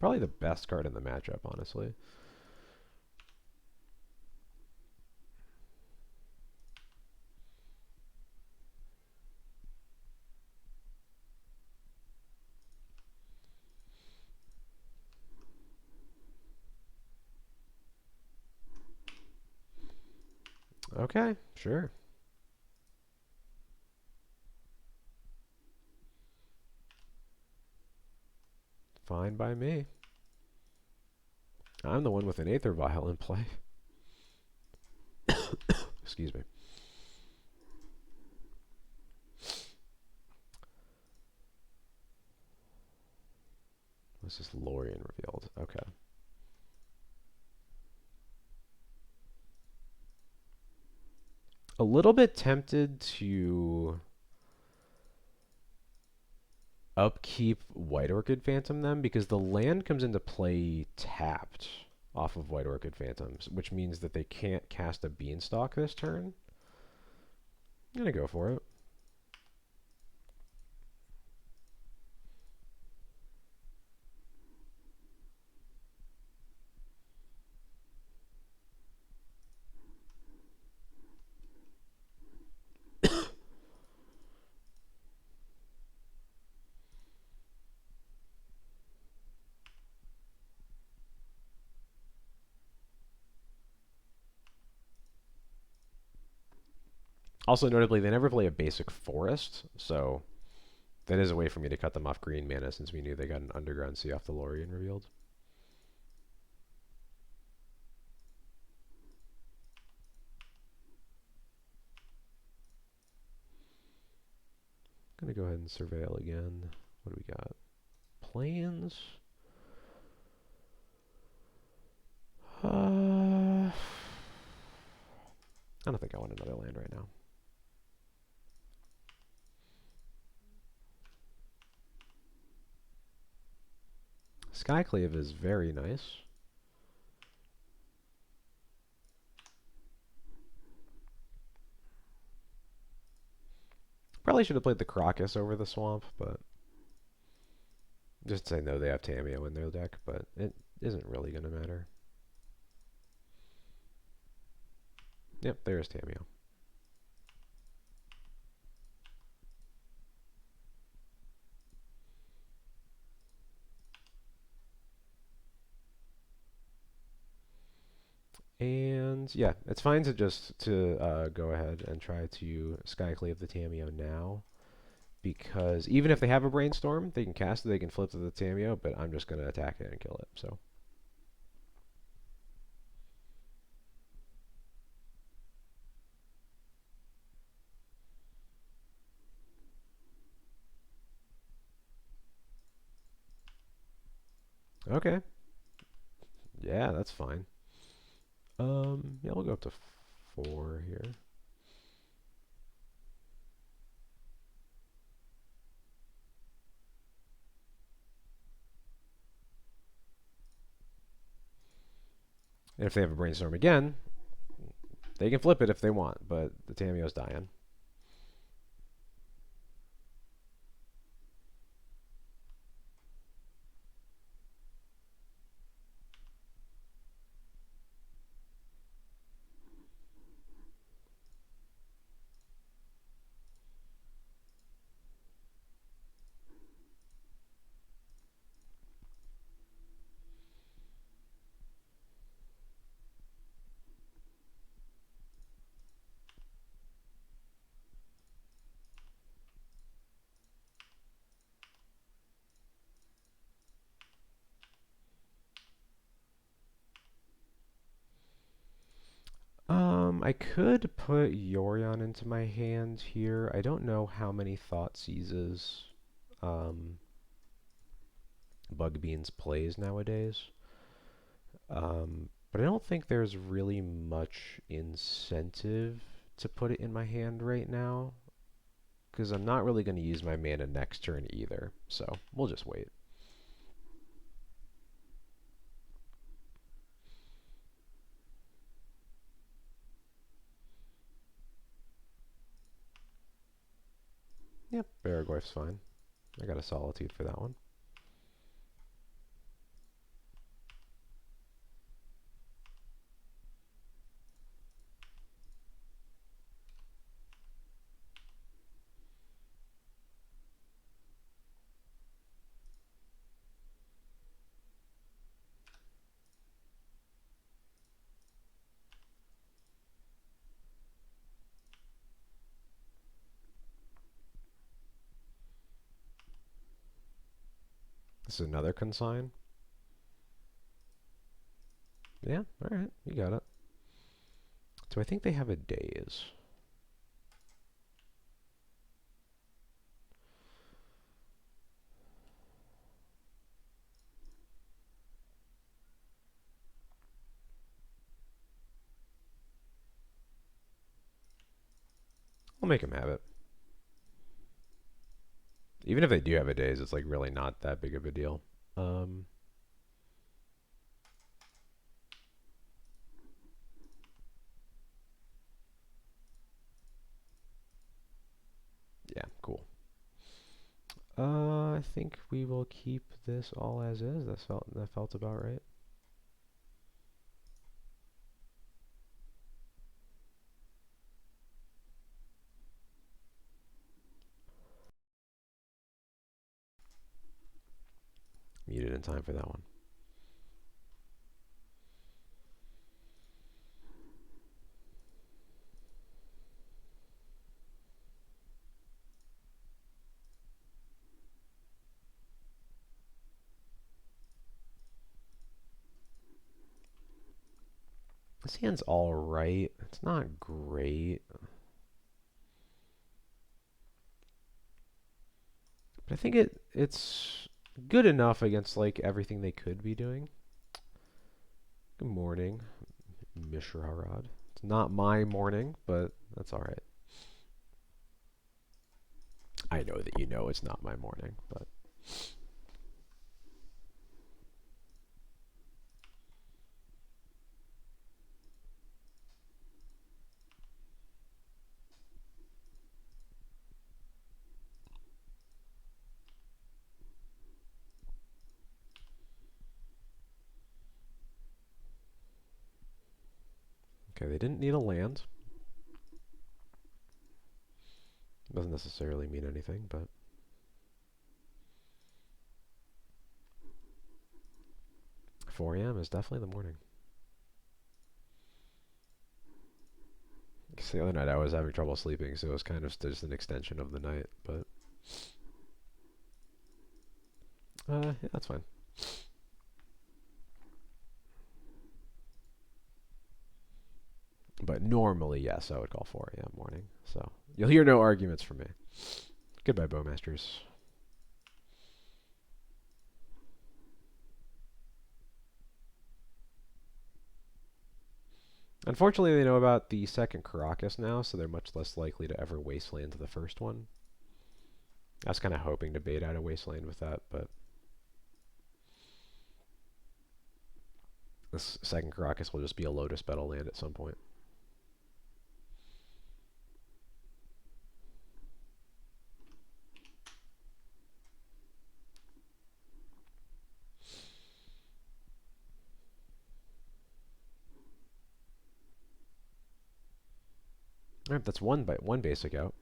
probably the best card in the matchup, honestly. Okay, sure. Fine by me. I'm the one with an Aether Vial in play. Excuse me. This is Lorien revealed. Okay. A little bit tempted to upkeep White Orchid Phantom them because the land comes into play tapped off of White Orchid Phantoms, which means that they can't cast a Beanstalk this turn. I'm gonna go for it. Also, notably, they never play a basic forest, so that is a way for me to cut them off green mana since we knew they got an Underground Sea off the Lorien revealed. I'm gonna go ahead and Surveil again. What do we got? Plans? I don't think I want another land right now. Skyclave is very nice. Probably should have played the Crocus over the Swamp, but just say no, they have Tamiyo in their deck, but it isn't really going to matter. Yep, there's Tamiyo. And yeah, it's fine to just go ahead and try to Skyclave the Tamiyo now, because even if they have a Brainstorm, they can cast it, they can flip to the Tamiyo, but I'm just going to attack it and kill it. So okay, yeah, that's fine. Yeah, we'll go up to 4 here. And if they have a Brainstorm again, they can flip it if they want, but the Tamiyo's dying. I could put Yorion into my hand here. I don't know how many Thoughtseizes Bugbeans plays nowadays. But I don't think there's really much incentive to put it in my hand right now, because I'm not really going to use my mana next turn either, so we'll just wait. Yep, Baragorf's fine. I got a Solitude for that one. This is another consign. Yeah, alright, you got it. So I think they have a daze. We'll make them have it. Even if they do have a daze, it's like really not that big of a deal. Yeah, cool. I think we will keep this all as is. That felt about right. Muted in time for that one. This hand's alright. It's not great. But I think it's good enough against like everything they could be doing. Good morning, Mishra. It's not my morning, but that's alright. I know that you know it's not my morning, but... Okay, they didn't need a land. Doesn't necessarily mean anything, but... 4 a.m. is definitely the morning. Because the other night I was having trouble sleeping, so it was kind of just an extension of the night, but... yeah, that's fine. But normally, yes, I would call 4 a.m. morning. So you'll hear no arguments from me. Goodbye, Bowmasters. Unfortunately, they know about the second Caracas now, so they're much less likely to ever Wasteland the first one. I was kind of hoping to bait out a Wasteland with that, but... this second Caracas will just be a Lotus Petal land at some point. Alright, that's one basic out.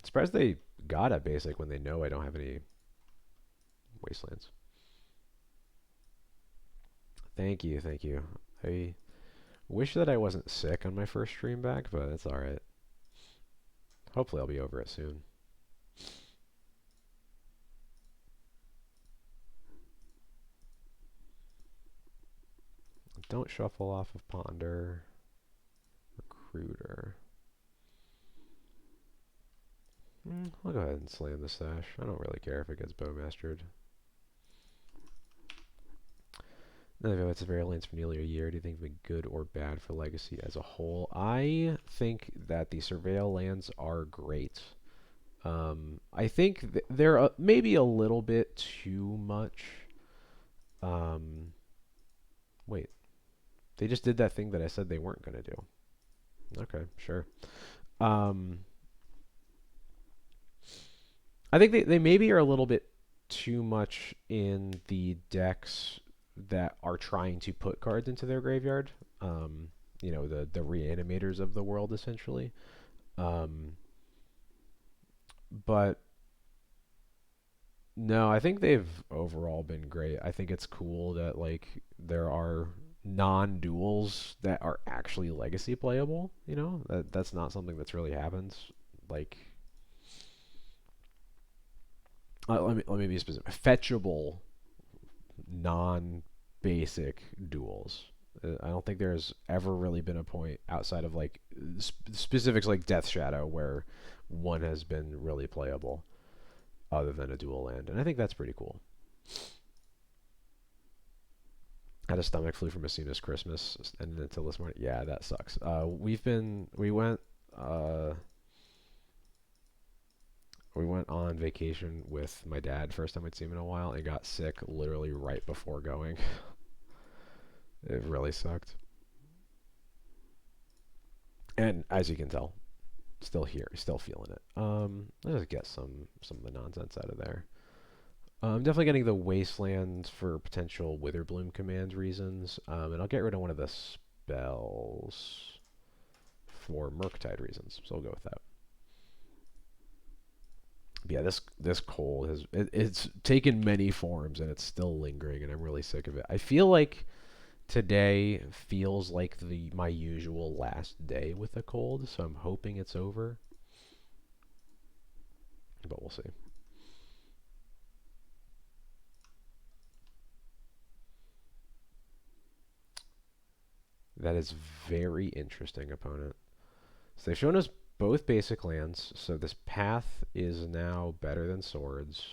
Surprised they got a basic when they know I don't have any Wastelands. Thank you, thank you. I wish that I wasn't sick on my first stream back, but it's alright. Hopefully I'll be over it soon. Don't shuffle off of Ponder. Recruiter. I'll go ahead and slam the stash. I don't really care if it gets bowmastered. None of it's variants for nearly a year. Do you think it's been good or bad for Legacy as a whole? I think that the Surveil lands are great. I think they're maybe a little bit too much. Wait. They just did that thing that I said they weren't going to do. Okay, sure. I think they maybe are a little bit too much in the decks that are trying to put cards into their graveyard. You know, the Reanimators of the world, essentially. But no, I think they've overall been great. I think it's cool that like there are non-duels that are actually legacy playable. You know, that's not something that's really happened. Like, let me be specific. Fetchable non-basic duels. I don't think there's ever really been a point outside of like specifics like Death Shadow where one has been really playable other than a dual land, and I think that's pretty cool. Had a stomach flu from Messina's Christmas and until this morning. Yeah, that sucks. We went on vacation with my dad, first time I'd seen him in a while, and got sick literally right before going. It really sucked. And as you can tell, still here, still feeling it. Let's just get some of the nonsense out of there. I'm definitely getting the Wasteland for potential Witherbloom command reasons, and I'll get rid of one of the spells for Murktide reasons, so I'll go with that. But yeah, this cold it's taken many forms, and it's still lingering, and I'm really sick of it. I feel like today feels like my usual last day with the cold, so I'm hoping it's over, but we'll see. That is very interesting, opponent. So they've shown us both basic lands, so this path is now better than swords.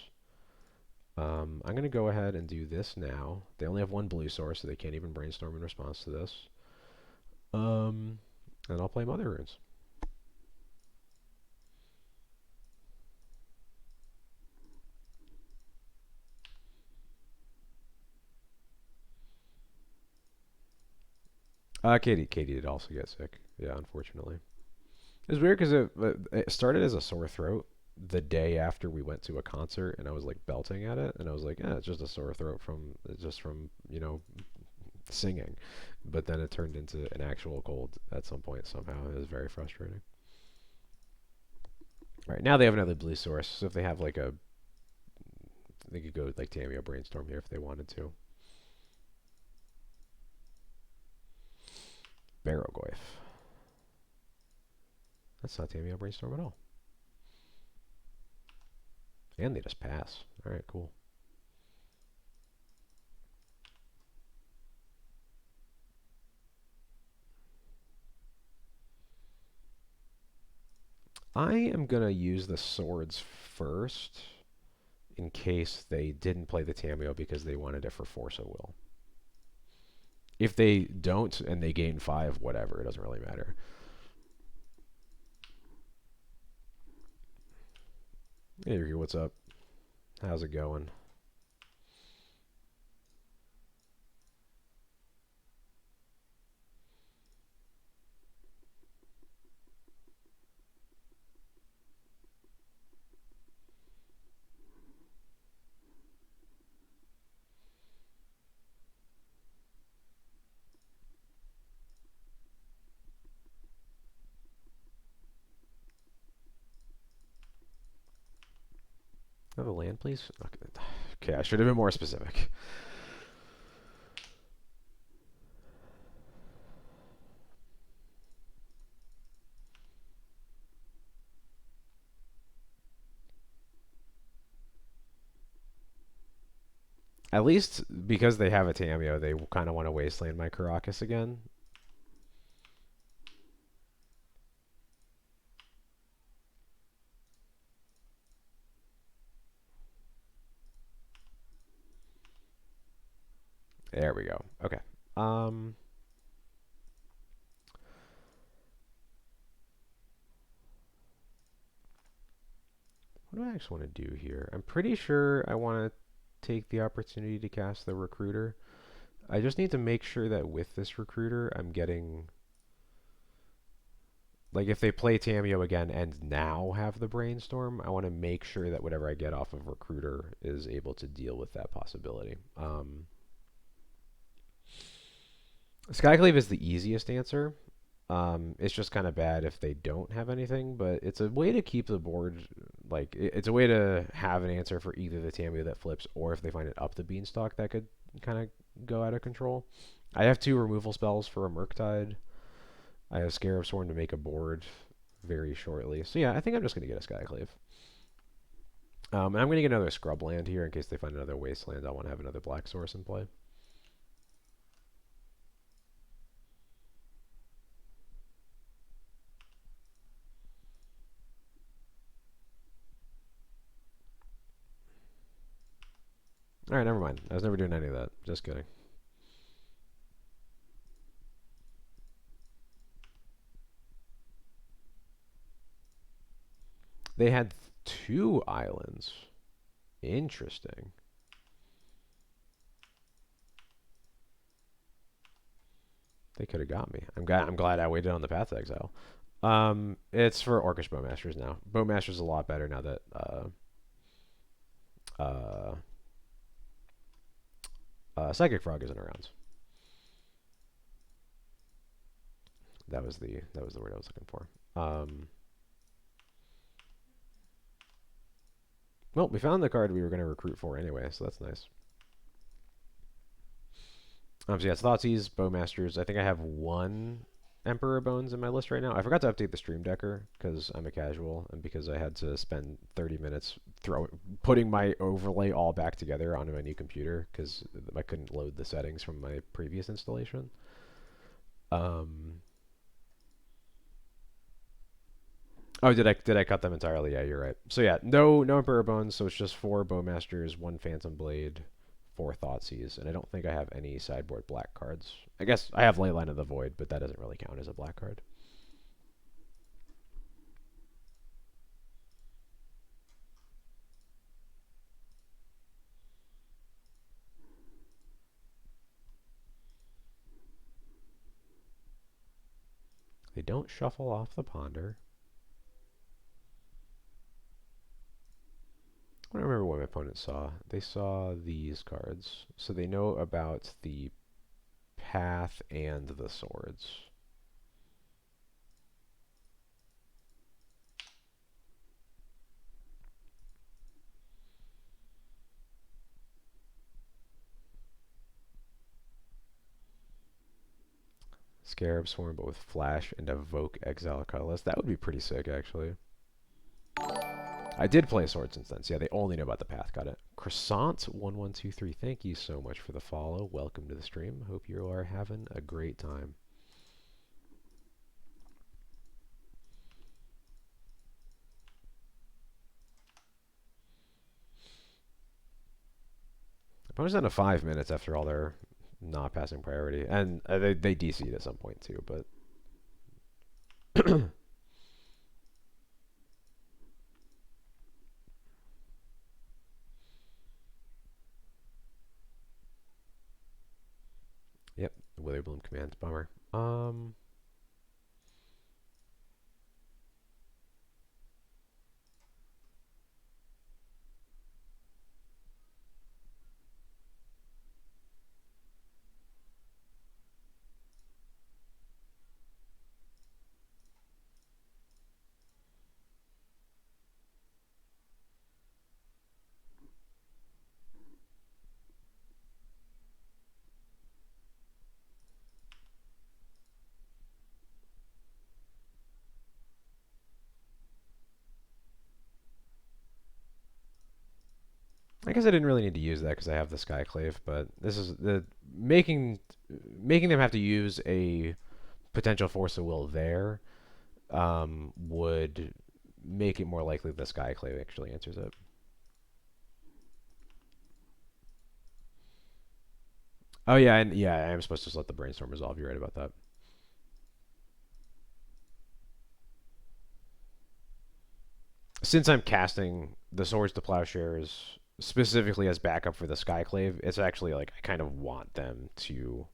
I'm going to go ahead and do this now. They only have one blue source, so they can't even brainstorm in response to this. And I'll play Mother Runes. Katie did also get sick. Yeah, unfortunately. It was weird because it started as a sore throat the day after we went to a concert, and I was like belting at it, and I was like, it's just a sore throat from singing. But then it turned into an actual cold at some point somehow. It was very frustrating. All right, now they have another blue source, so if they have like they could go like Tamiyo Brainstorm here if they wanted to. Barrogoyf. That's not Tamiyo Brainstorm at all. And they just pass. All right, cool. I am going to use the swords first in case they didn't play the Tamiyo because they wanted it for Force of Will. If they don't and they gain 5, whatever, it doesn't really matter. Hey, Yuki, what's up? How's it going? Have a land, please? Okay, I should have been more specific. At least because they have a Tameo, they kind of want to wasteland my Karakas again. There we go. Okay. Um, what do I actually want to do here? I'm pretty sure I want to take the opportunity to cast the Recruiter. I just need to make sure that with this Recruiter, I'm getting... Like, if they play Tameo again and now have the Brainstorm, I want to make sure that whatever I get off of Recruiter is able to deal with that possibility. Skyclave is the easiest answer. It's just kind of bad if they don't have anything, but it's a way to keep the board, like, it's a way to have an answer for either the Tameo that flips or if they find it up the Beanstalk that could kind of go out of control. I have 2 removal spells for a Murktide. I have Scarab Sworn to make a board very shortly. So yeah, I think I'm just going to get a Skyclave. And I'm going to get another Scrubland here in case they find another Wasteland. I want to have another Black Source in play. Alright, never mind. I was never doing any of that. Just kidding. They had 2 islands. Interesting. They could have got me. I'm glad I waited on the Path to Exile. It's for Orcish Bowmasters now. Bowmasters a lot better now that Psychic Frog isn't around. That was the word I was looking for. Well, we found the card we were going to recruit for anyway, so that's nice. So yeah, it's Thoughtseize, Bowmasters. I think I have 1 Emperor Bones in my list right now. I forgot to update the Stream Decker because I'm a casual and because I had to spend 30 minutes putting my overlay all back together onto my new computer because I couldn't load the settings from my previous installation. Oh, did I cut them entirely? Yeah, you're right. So yeah, no Emperor Bones, so it's just 4 Bowmasters, 1 Phantom Blade, 4 Thoughtseize, and I don't think I have any sideboard black cards. I guess I have Leyline of the Void, but that doesn't really count as a black card. They don't shuffle off the Ponder. I don't remember what my opponent saw. They saw these cards, so they know about the Path and the Swords. Scarab Swarm, but with Flash and Evoke Exile Colorless. That would be pretty sick, actually. I did play Swords Instance. Yeah, they only know about the Path. Got it. Croissant1123, thank you so much for the follow. Welcome to the stream. Hope you are having a great time. Opponent's down to 5 minutes after all their not passing priority. And they DC'd at some point too, but... Yep, Witherbloom command. Bummer. I guess I didn't really need to use that because I have the Skyclave, but this is the making them have to use a potential force of will there would make it more likely the Skyclave actually answers it. Oh yeah, and yeah, I am supposed to just let the brainstorm resolve. You're right about that. Since I'm casting the Swords to Plowshares specifically as backup for the Skyclave, it's actually like I kind of want them to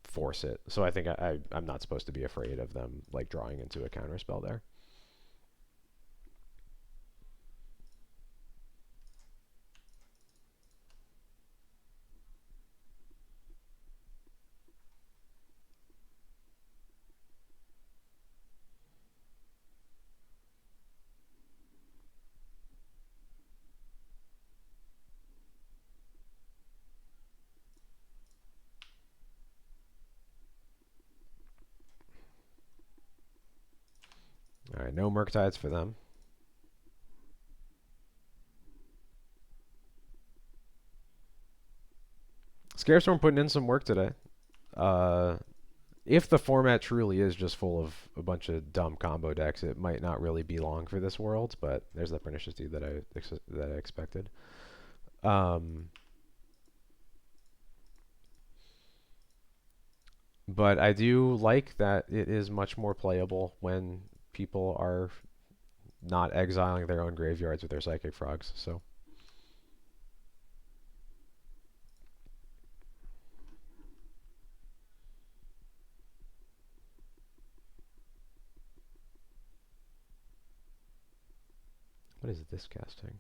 force it. So I think I'm not supposed to be afraid of them like drawing into a counterspell there. All right, no Murktides for them. Scarestorm putting in some work today. If the format truly is just full of a bunch of dumb combo decks, it might not really be long for this world. But there's that pernicious dude that I expected. But I do like that it is much more playable when people are not exiling their own graveyards with their Psychic Frogs. So. What is this casting?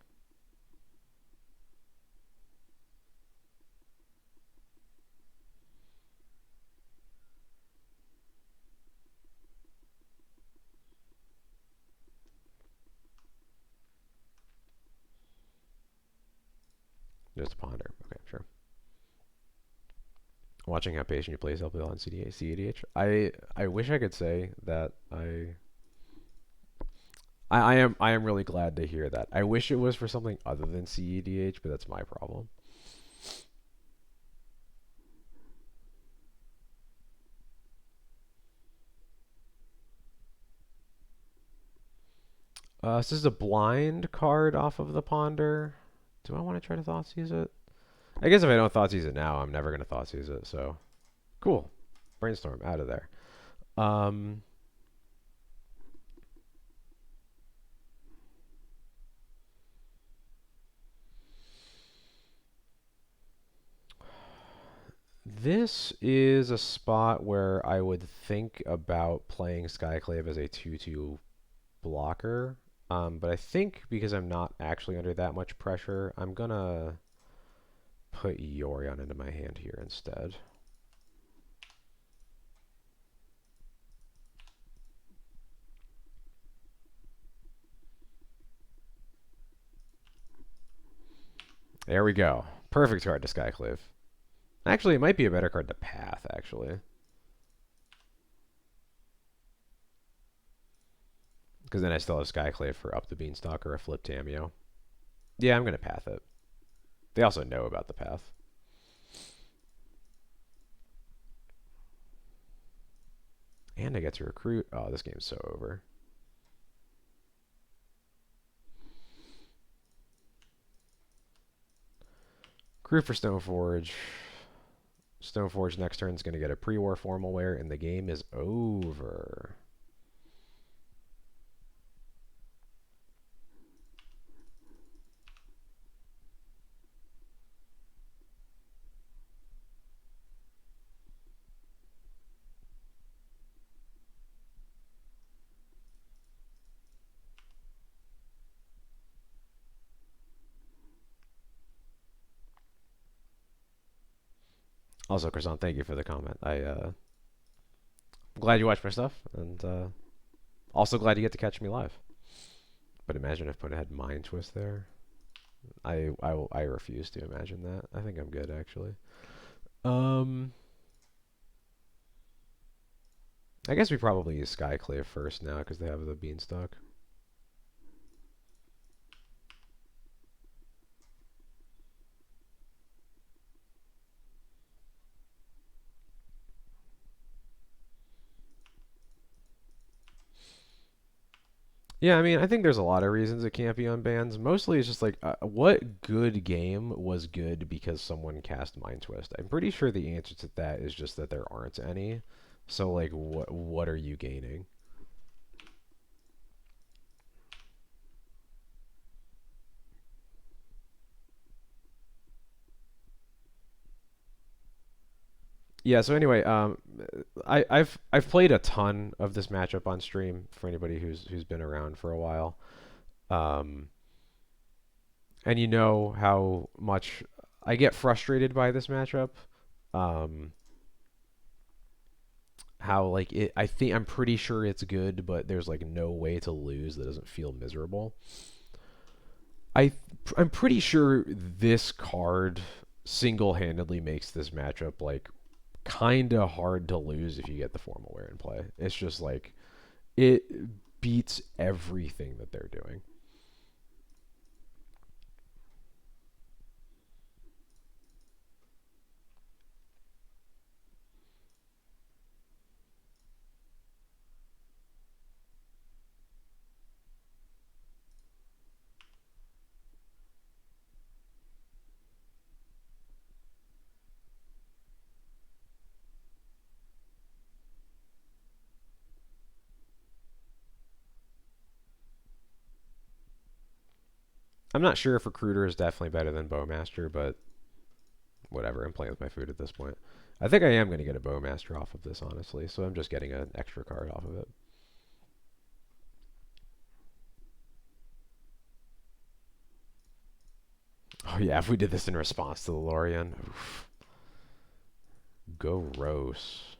Just a ponder. Okay, sure. Watching how patient you play is helpful on CEDH. I wish I could say that I am really glad to hear that. I wish it was for something other than CEDH, but that's my problem. This is a blind card off of the ponder. Do I want to try to Thoughtseize it? I guess if I don't Thoughtseize it now, I'm never going to Thoughtseize it, so. Cool. Brainstorm, out of there. This is a spot where I would think about playing Skyclave as a 2/2 blocker. But I think because I'm not actually under that much pressure, I'm going to put Yorion into my hand here instead. There we go. Perfect card to Skyclave. Actually, it might be a better card to Path, actually. Because then I still have Skyclave for up the Beanstalk or a flip Tameo. Yeah, I'm going to Path it. They also know about the Path. And I get to recruit. Oh, this game's so over. Crew for Stoneforge. Stoneforge next turn is going to get a pre-war formal wear, and the game is over. Also, Croissant, thank you for the comment. I'm glad you watched my stuff, and also glad you get to catch me live. But imagine if I had Mind Twist there. I refuse to imagine that. I think I'm good, actually. I guess we probably use Skyclave first now because they have the Beanstalk. Yeah, I mean, I think there's a lot of reasons it can't be on bans. Mostly it's just like, what good game was good because someone cast Mind Twist? I'm pretty sure the answer to that is just that there aren't any. So, like, what are you gaining? Yeah. So anyway, I've played a ton of this matchup on stream for anybody who's been around for a while. Um, and you know how much I get frustrated by this matchup. Um, how like it I'm pretty sure it's good, but there's like no way to lose that doesn't feel miserable. I I'm pretty sure this card single-handedly makes this matchup like kind of hard to lose if you get the formal wear in play. It's just like it beats everything that they're doing. I'm not sure if Recruiter is definitely better than Bowmaster, but whatever. I'm playing with my food at this point. I think I am going to get a Bowmaster off of this, honestly, so I'm just getting an extra card off of it. Oh yeah, if we did this in response to the Lorien, oof. Go Rose.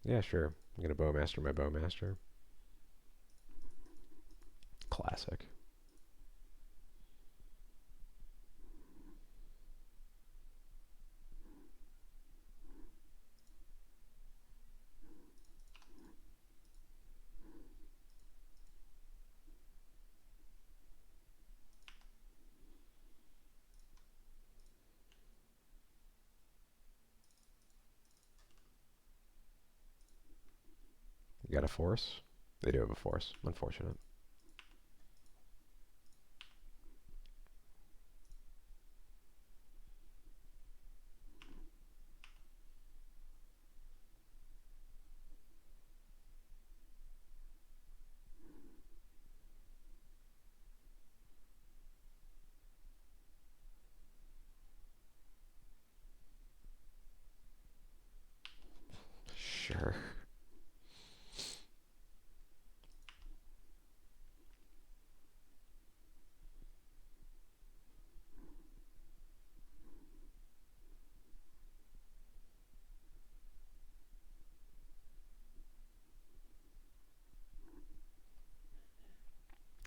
Yeah, sure. I'm gonna Bowmaster my Bowmaster. Classic. You got a force? They do have a force. Unfortunate. Sure.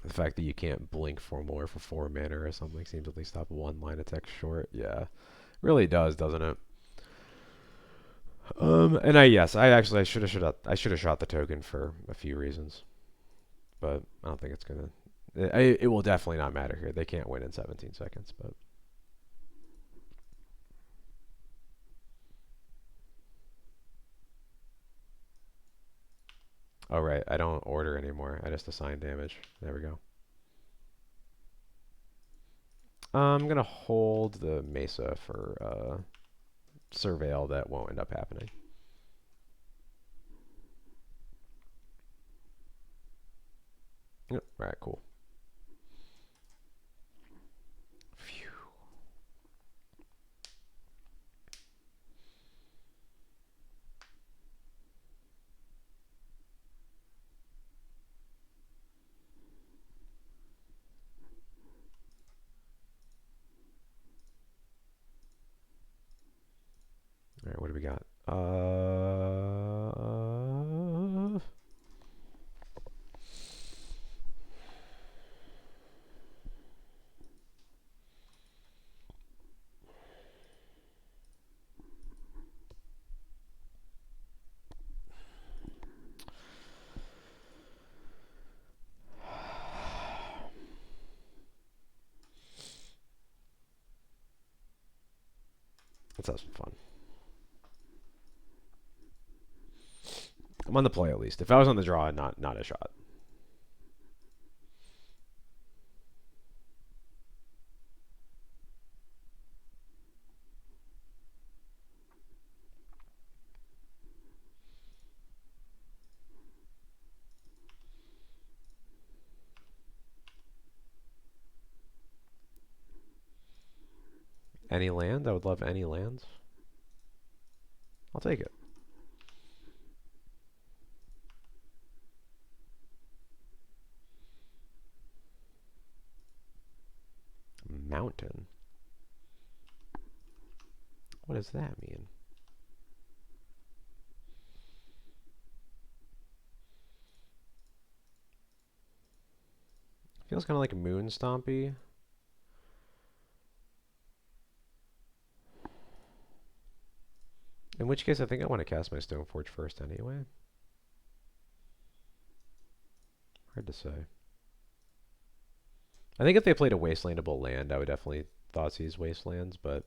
The fact that you can't blink for more for 4 mana or something seems at least stop one line of text short. Yeah, really does, doesn't it? And I should have shot the token for a few reasons, but I don't think it's gonna. It will definitely not matter here. They can't win in 17 seconds, but. Oh right, I don't order anymore. I just assign damage. There we go. I'm gonna hold the Mesa for Surveil that won't end up happening. Yep. All right, cool. Phew. All right, what do we got? Let's have some fun. I'm on the play at least. If I was on the draw, not a shot. Any land? I would love any lands. I'll take it. Mountain. What does that mean? Feels kind of like Moon Stompy. In which case, I think I want to cast my Stoneforge first anyway. Hard to say. I think if they played a wastelandable land, I would definitely Thoughtseize Wastelands, but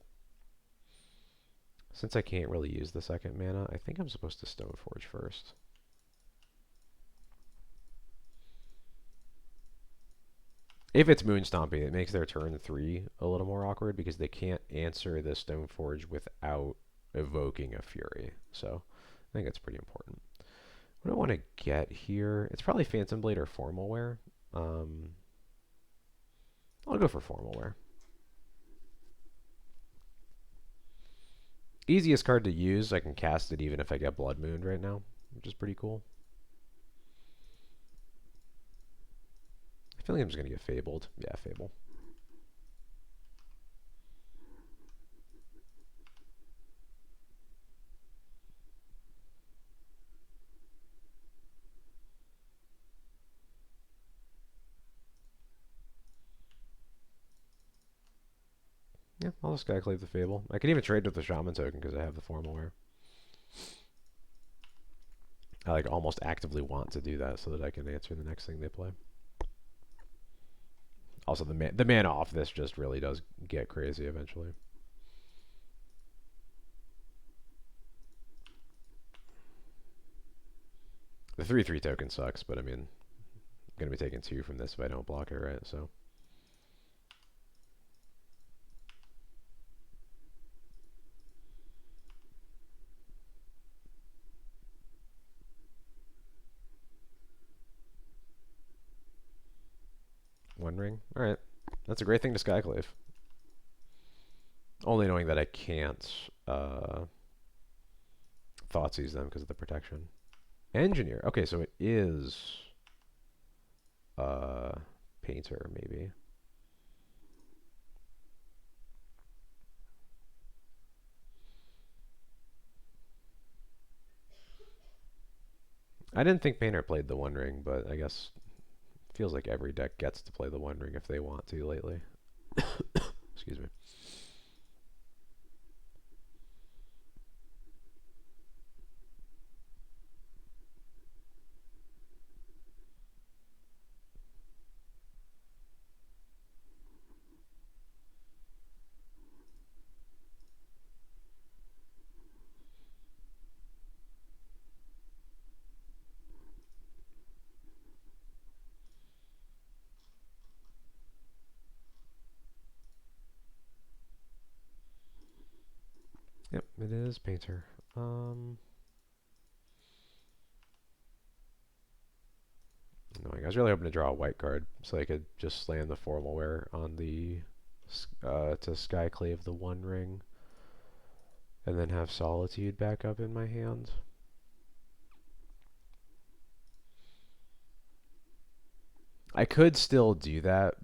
since I can't really use the second mana, I think I'm supposed to Stoneforge first. If it's Moon Stomping, it makes their turn 3 a little more awkward because they can't answer the Stoneforge without evoking a Fury. So I think that's pretty important. What do I want to get here? It's probably Phantom Blade or Formal Wear. I'll go for Formal Wear. Easiest card to use. I can cast it even if I get Blood Moon right now, which is pretty cool. I feel like I'm just going to get Fabled. Yeah, Fable. Yeah, I'll just Skyclave the Fable. I can even trade with the Shaman token because I have the Formal Wear. I like almost actively want to do that so that I can answer the next thing they play. Also, the mana off this just really does get crazy eventually. The 3/3 token sucks, but I mean, I'm going to be taking 2 from this if I don't block it, right? So. One ring? Alright. That's a great thing to Skyclave. Only knowing that I can't Thoughtseize them because of the protection. Engineer. Okay, so it is Painter, maybe. I didn't think Painter played the One Ring, but I guess it feels like every deck gets to play the One Ring if they want to lately. Excuse me. Yep, it is Painter. Annoying. I was really hoping to draw a white card so I could just slam the Formal Wear on the to Skyclave the One Ring, and then have Solitude back up in my hand. I could still do that.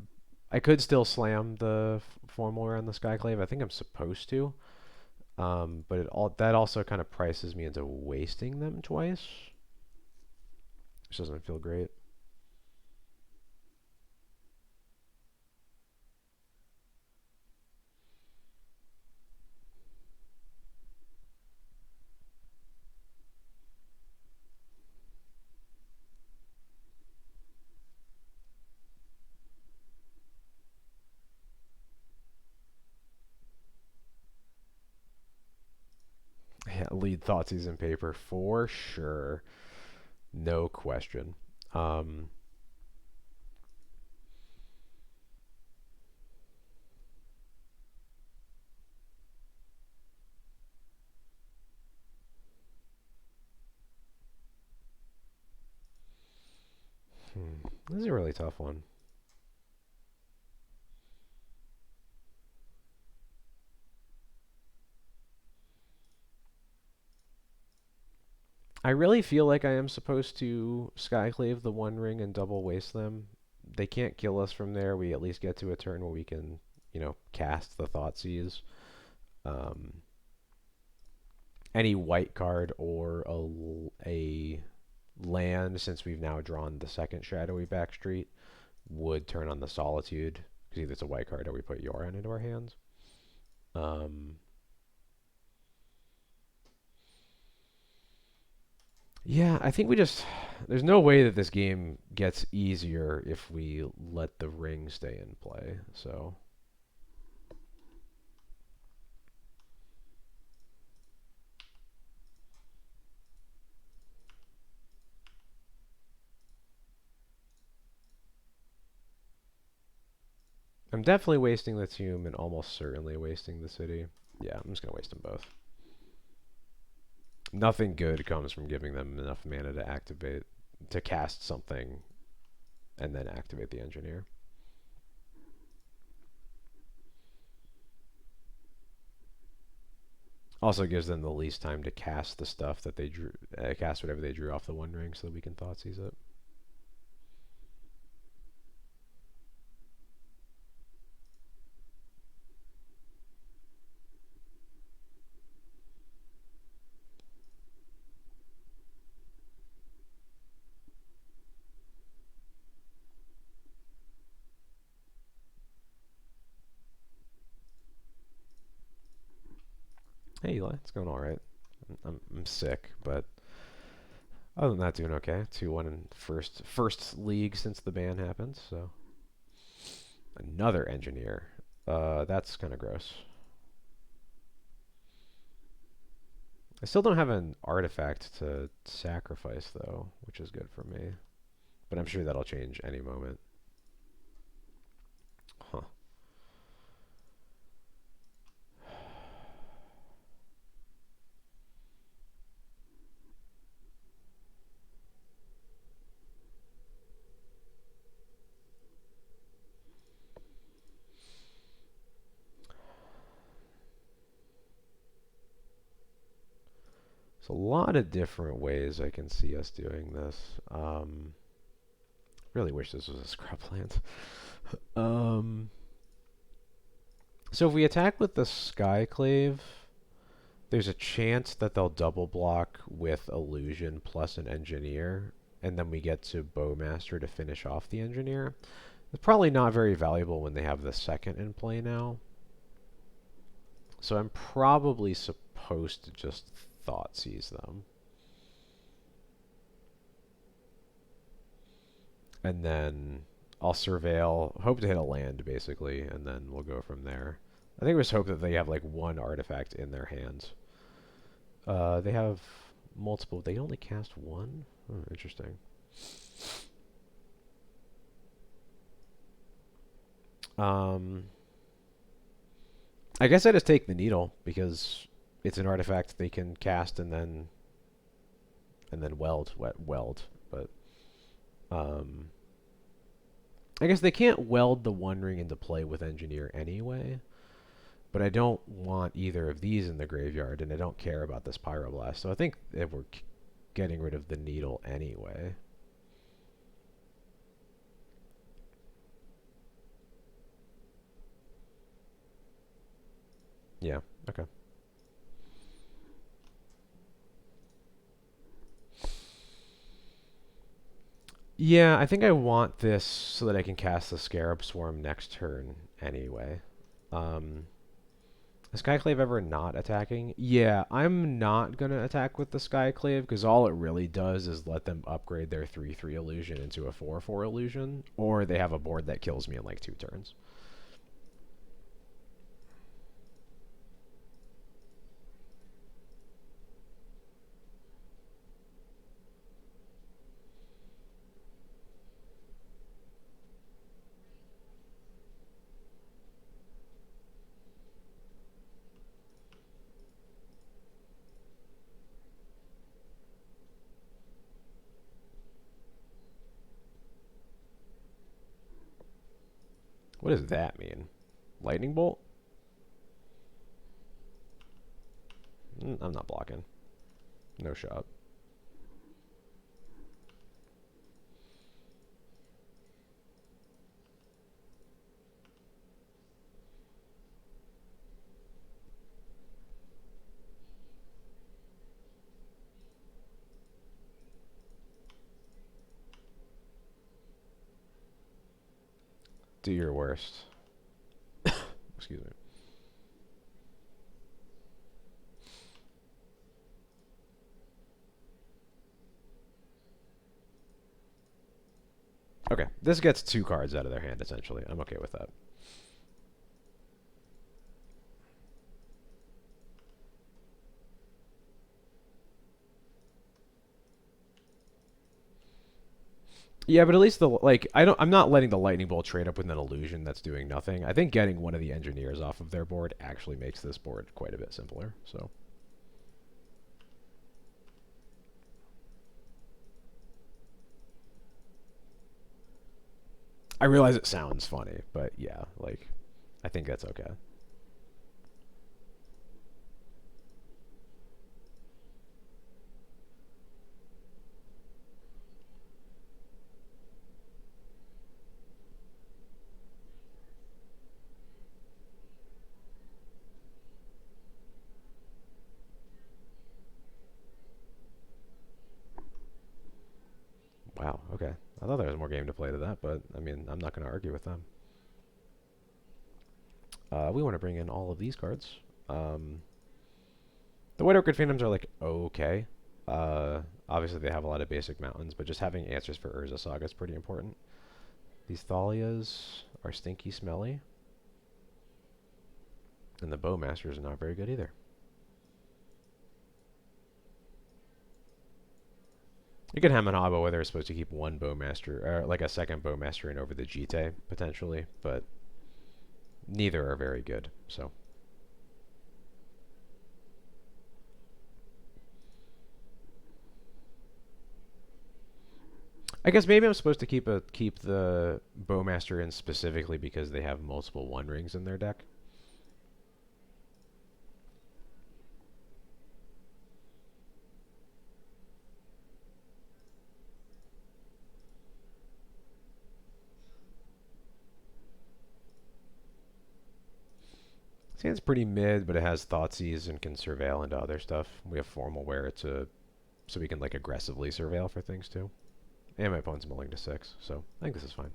I could still slam the Formal Wear on the Skyclave. I think I'm supposed to. But that also kind of prices me into wasting them twice, which doesn't feel great. lead Thoughtseize in paper for sure. No question. This is a really tough one. I really feel like I am supposed to Skyclave the One Ring and double waste them. They can't kill us from there. We at least get to a turn where we can, cast the Thoughtseize. Any white card or a land, since we've now drawn the second Shadowy Backstreet, would turn on the Solitude, because either it's a white card or we put Yoran into our hands. Yeah, I think we just... There's no way that this game gets easier if we let the ring stay in play, so... I'm definitely wasting the tomb and almost certainly wasting the city. Yeah, I'm just going to waste them both. Nothing good comes from giving them enough mana to activate, to cast something, and then activate the engineer. Also gives them the least time to cast the stuff that they drew, cast whatever they drew off the One Ring, so that we can Thoughtseize it. Hey Eli, it's going all right. I'm sick, but other than that, doing okay. 2-1 in first league since the ban happened. So another engineer. That's kind of gross. I still don't have an artifact to sacrifice though, which is good for me. But I'm sure that'll change any moment. Huh. There's a lot of different ways I can see us doing this. Really wish this was a scrubland. So if we attack with the Skyclave, there's a chance that they'll double block with Illusion plus an Engineer, and then we get to Bowmaster to finish off the Engineer. It's probably not very valuable when they have the second in play now. So I'm probably supposed to just Thoughtseize them. And then I'll Surveil, hope to hit a land, basically, and then we'll go from there. I think we just hope that they have, like, one artifact in their hands. They have multiple. They only cast one? Oh, interesting. I guess I just take the Needle, because it's an artifact they can cast and then weld. But I guess they can't weld the One Ring into play with Engineer anyway. But I don't want either of these in the graveyard, and I don't care about this Pyroblast. So I think if we're getting rid of the Needle anyway. Yeah, okay. Yeah, I think I want this so that I can cast the Scarab Swarm next turn anyway. Is Skyclave ever not attacking? Yeah, I'm not going to attack with the Skyclave because all it really does is let them upgrade their 3/3 illusion into a 4/4 illusion, or they have a board that kills me in like 2 turns. What does that mean? Lightning bolt? I'm not blocking. No shot. Do your worst. Excuse me. Okay, this gets 2 cards out of their hand, essentially. I'm okay with that. Yeah, but at least I'm not letting the lightning bolt trade up with an illusion that's doing nothing. I think getting one of the engineers off of their board actually makes this board quite a bit simpler. So I realize it sounds funny, but yeah, like I think that's okay. Wow, okay. I thought there was more game to play to that, but I mean, I'm not going to argue with them. We want to bring in all of these cards. The White Orchid Phantoms are like okay. Obviously, they have a lot of basic mountains, but just having answers for Urza Saga is pretty important. These Thalias are stinky smelly. And the Bowmasters are not very good either. You can ham and hobble whether it's supposed to keep one Bowmaster, or like a second Bowmaster in over the Jite, potentially, but neither are very good, so. I guess maybe I'm supposed to keep the Bowmaster in specifically because they have multiple One Rings in their deck. It's pretty mid, but it has Thoughtseize and can surveil into other stuff. We have Formal Wear so we can like aggressively surveil for things too. And my opponent's milling to 6, so I think this is fine.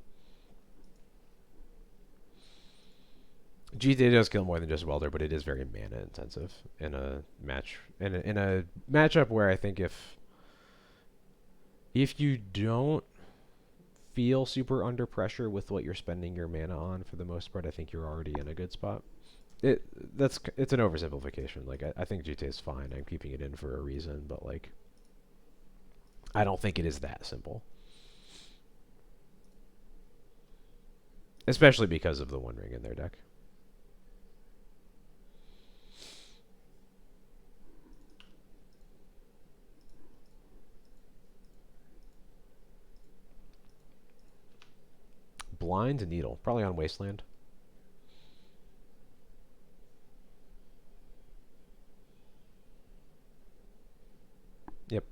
GTA does kill more than just Welder, but it is very mana intensive in a matchup where I think if you don't feel super under pressure with what you're spending your mana on for the most part, I think you're already in a good spot. It's an oversimplification. Like I think GTA is fine. I'm keeping it in for a reason, but like I don't think it is that simple. Especially because of the One Ring in their deck. Blind Needle, probably on Wasteland. Yep.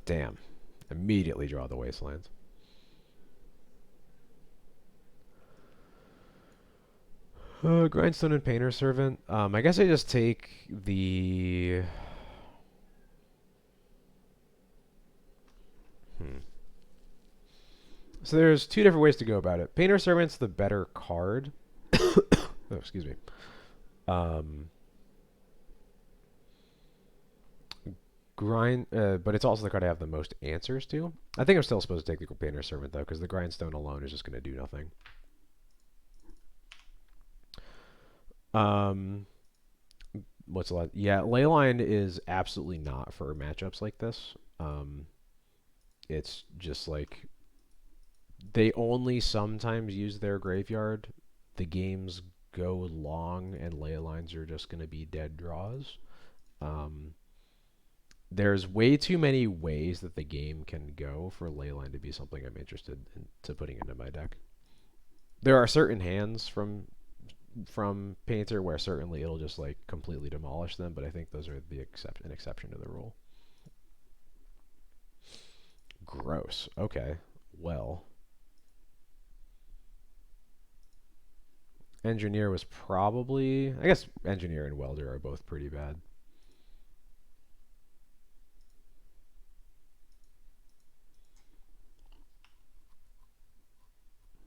Damn. Immediately draw the Wastelands. Grindstone and Painter Servant. I guess I just take the... So there's 2 different ways to go about it. Painter Servant's the better card. Oh, excuse me. But it's also the card I have the most answers to. I think I'm still supposed to take the Painter Servant, though, because the Grindstone alone is just going to do nothing. What's a lot? Yeah, Leyline is absolutely not for matchups like this. It's just like they only sometimes use their graveyard. The games go long, and Leylines are just going to be dead draws. there's way too many ways that the game can go for Leyline to be something I'm interested in to putting into my deck. There are certain hands from Painter where certainly it'll just like completely demolish them, but I think those are an exception to the rule. Gross. Okay. Well, Engineer was probably, I guess Engineer and Welder are both pretty bad.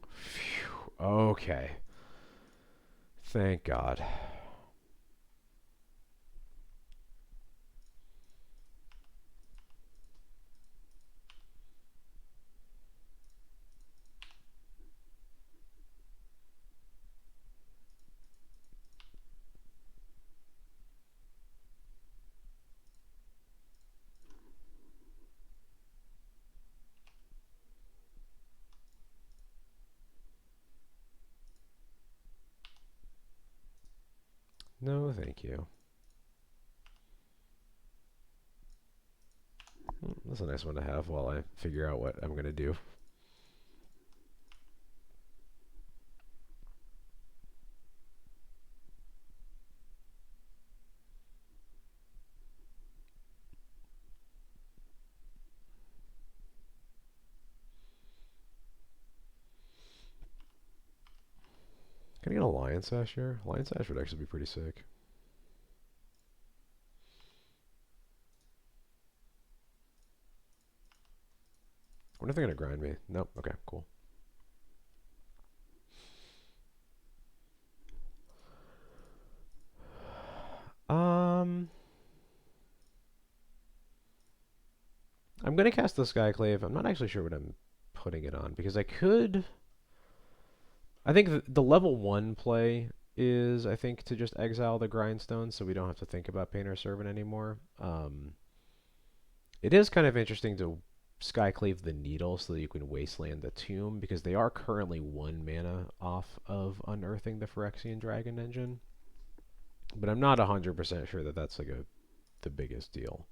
Phew. Okay. Thank God. No, thank you. That's a nice one to have while I figure out what I'm going to do. Can I get a Lion Sash here? Lion Sash would actually be pretty sick. I wonder if they're going to grind me. Nope. Okay, cool. I'm going to cast the Skyclave. I'm not actually sure what I'm putting it on because I could... I think the level 1 play is, I think, to just exile the Grindstone so we don't have to think about Painter Servant anymore. It is kind of interesting to Skyclave the Needle so that you can Wasteland the Tomb because they are currently 1 mana off of unearthing the Phyrexian Dragon Engine. But I'm not 100% sure that that's like the biggest deal.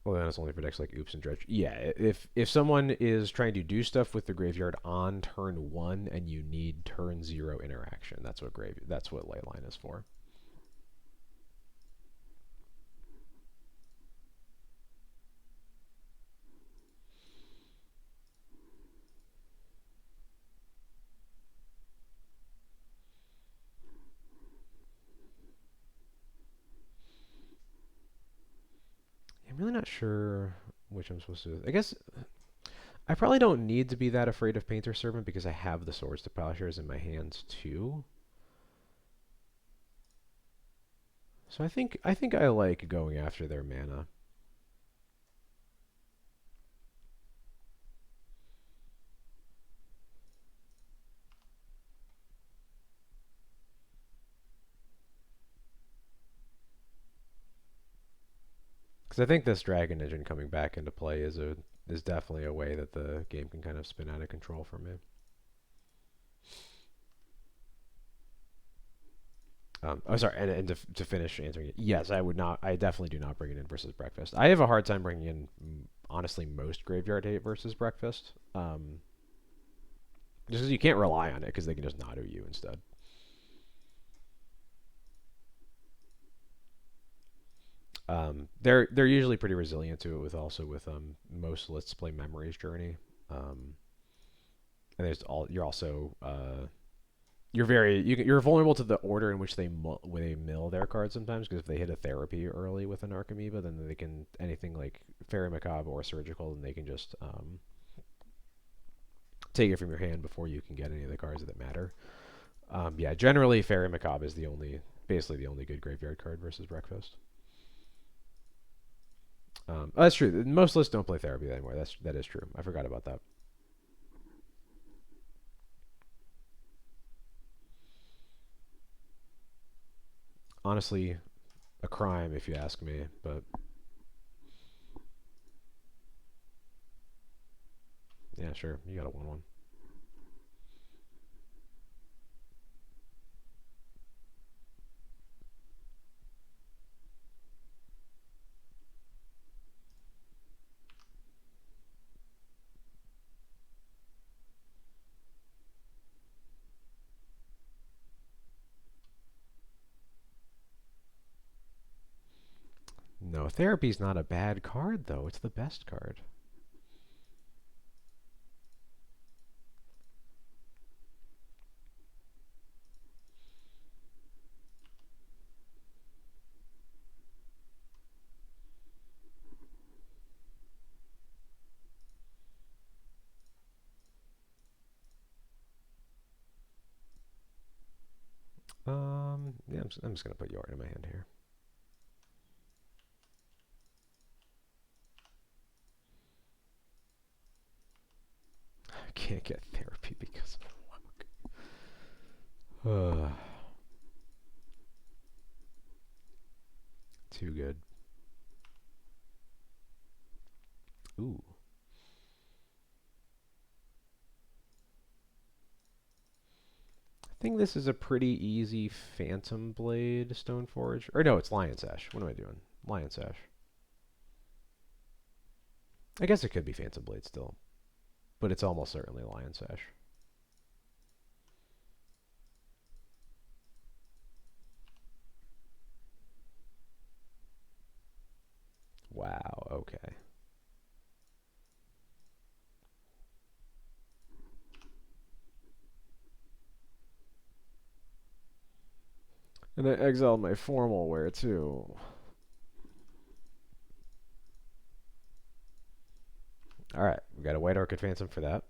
Well, then it's only for decks like Oops and Dredge. Yeah, if someone is trying to do stuff with the graveyard on turn 1 and you need turn 0 interaction, that's what Leyline is for. I'm really not sure which I'm supposed to do. I guess I probably don't need to be that afraid of Painter Servant because I have the Swords to Plowshares in my hands too. So I think I like going after their mana. Because I think this Dragon Engine coming back into play is definitely a way that the game can kind of spin out of control for me. Oh, sorry, and to finish answering it, yes, I would not. I definitely do not bring it in versus Breakfast. I have a hard time bringing in, honestly, most Graveyard Hate versus Breakfast. Just because you can't rely on it because they can just Nadu you instead. They're usually pretty resilient to it with most lists play Memory's Journey. And you're also you're vulnerable to the order in which they mill their cards sometimes because if they hit a Therapy early with an Archimedes, then they can anything like Fairy Macabre or Surgical, and they can just take it from your hand before you can get any of the cards that matter. Yeah, generally Fairy Macabre is basically the only good graveyard card versus Breakfast. That's true. Most lists don't play Therapy anymore. That is true. I forgot about that. Honestly, a crime if you ask me, but yeah, sure. You got a 1/1. Chemotherapy's not a bad card, though. It's the best card. Yeah, I'm just gonna put Yord in my hand here. I can't get therapy because of luck. Too good. Ooh. I think this is a pretty easy Phantom Blade Stoneforge. Or no, it's Lion Sash. What am I doing? Lion Sash. I guess it could be Phantom Blade still. But it's almost certainly Lion Sash. Wow, okay. And I exiled my formal wear too. Alright, we got a White Orchid Phantom for that.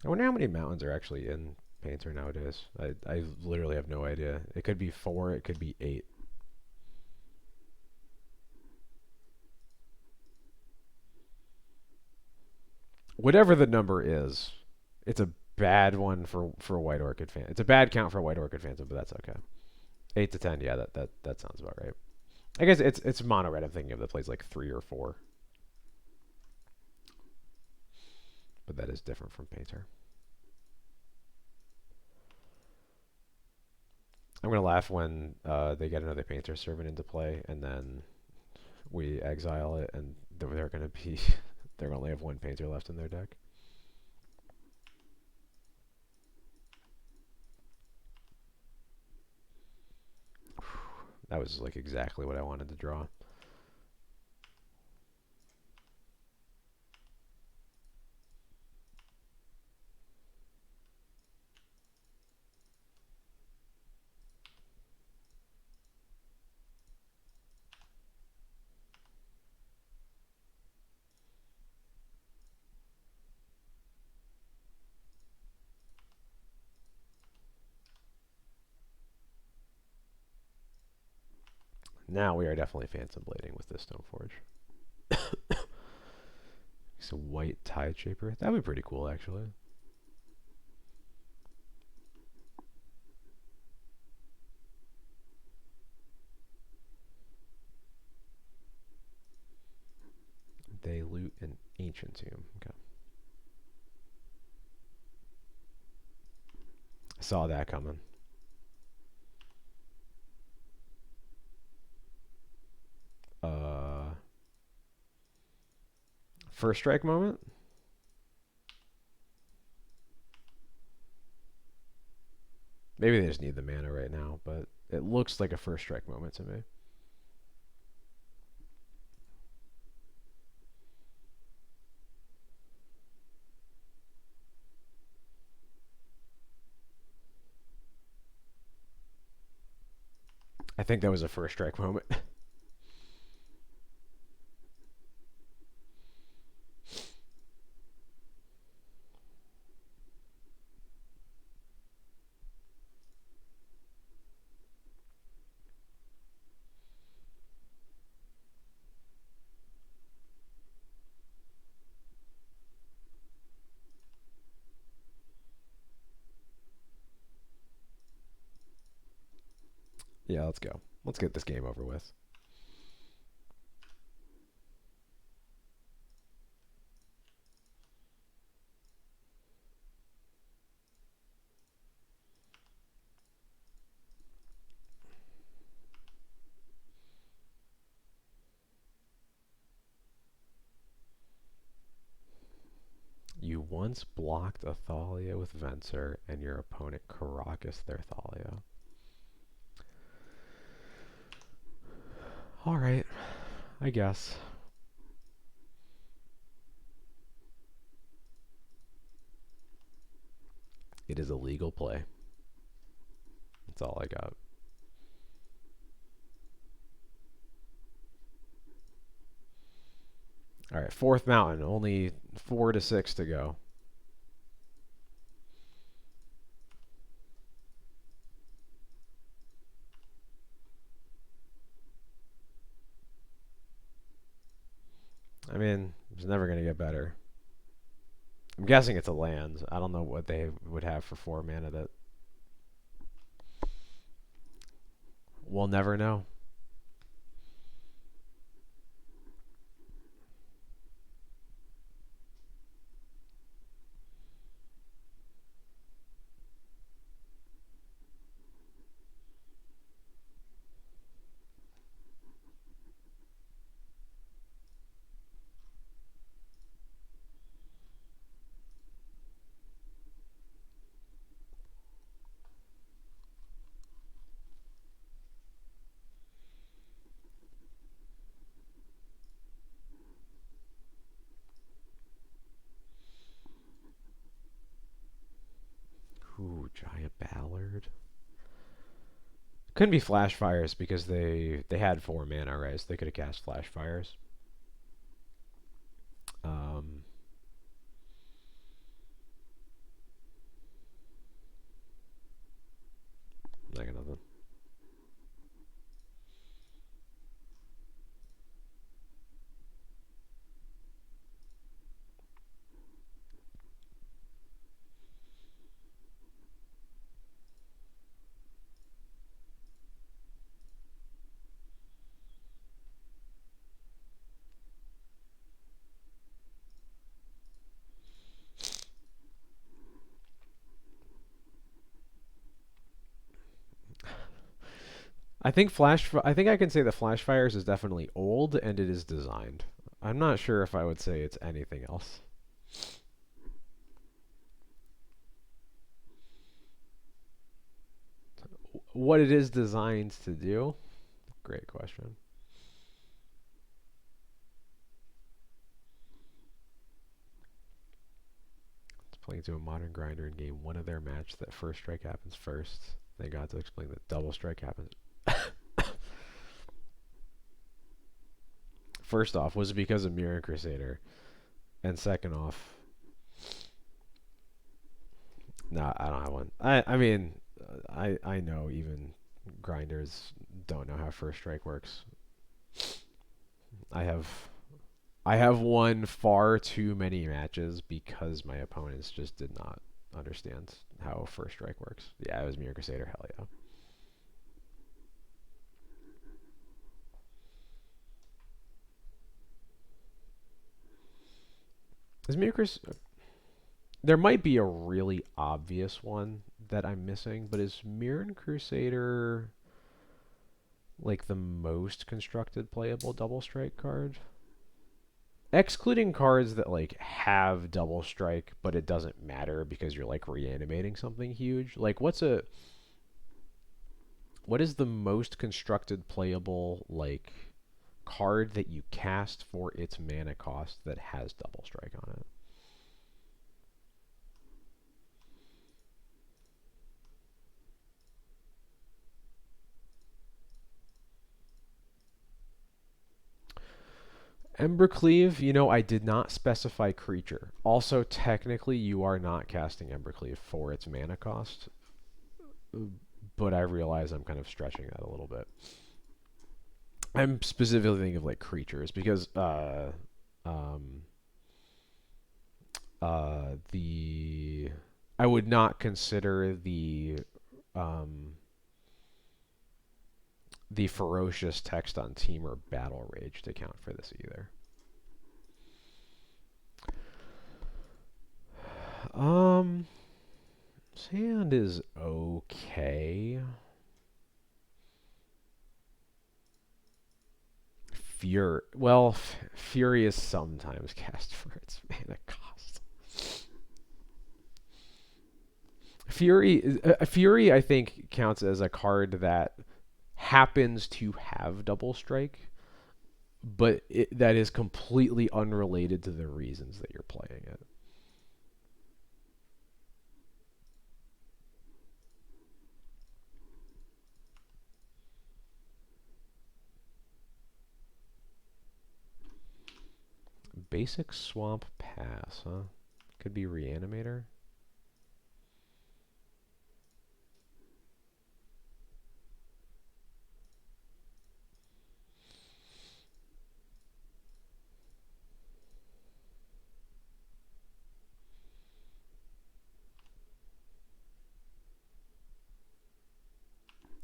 I wonder how many mountains are actually in Painter nowadays. I literally have no idea. It could be 4, it could be 8. Whatever the number is, it's a bad one for a White Orchid Phantom. It's a bad count for a White Orchid Phantom, but that's okay. 8 to 10, yeah, that sounds about right. I guess it's mono red I'm thinking of that plays like 3 or 4. But that is different from Painter. I'm going to laugh when they get another Painter Servant into play, and then we exile it, and they're going to be... they're going to only have 1 Painter left in their deck. That was like exactly what I wanted to draw. Now we are definitely Phantom Blading with this Stoneforge. It's a white Tide Shaper. That would be pretty cool, actually. They loot an Ancient Tomb. Okay. I saw that coming. First strike moment? Maybe they just need the mana right now, but it looks like a first strike moment to me. I think that was a first strike moment. Yeah, let's go. Let's get this game over with. once blocked a Thalia with Venser, and your opponent Karakas their Thalia. Alright, I guess. It is a legal play. That's all I got. Alright, fourth mountain. Only 4 to 6 to go. I mean, it's never going to get better. I'm guessing it's a land. I don't know what they would have for 4 mana that... We'll never know. Ooh, Giant Ballard. Couldn't be Flash Fires because they had 4 mana, right? So they could have cast Flash Fires. I got nothing. I think I think I can say that Flash Fires is definitely old and it is designed. I'm not sure if I would say it's anything else. What it is designed to do? Great question. It's playing to a modern grinder in game 1 of their match. That first strike happens first. They got to explain that double strike happens. First off, was it because of Mirror Crusader? And second off, nah, I don't have one. I mean, I know even grinders don't know how first strike works. I have won far too many matches because my opponents just did not understand how first strike works. Yeah, it was Mirror Crusader, hell yeah. Is Mirror Crusader... There might be a really obvious one that I'm missing, but is Mirror Crusader like the most constructed playable double strike card? Excluding cards that like have double strike, but it doesn't matter because you're like reanimating something huge. Like what is the most constructed playable like card that you cast for its mana cost that has double strike on it? Embercleave, you know, I did not specify creature. Also, technically, you are not casting Embercleave for its mana cost. But I realize I'm kind of stretching that a little bit. I'm specifically thinking of like creatures because I would not consider the ferocious text on Team or Battle Rage to count for this either. Sand is okay. Fury is sometimes cast for its mana cost. Fury, I think counts as a card that happens to have double strike, but that is completely unrelated to the reasons that you're playing it. Basic swamp pass, huh? Could be Reanimator.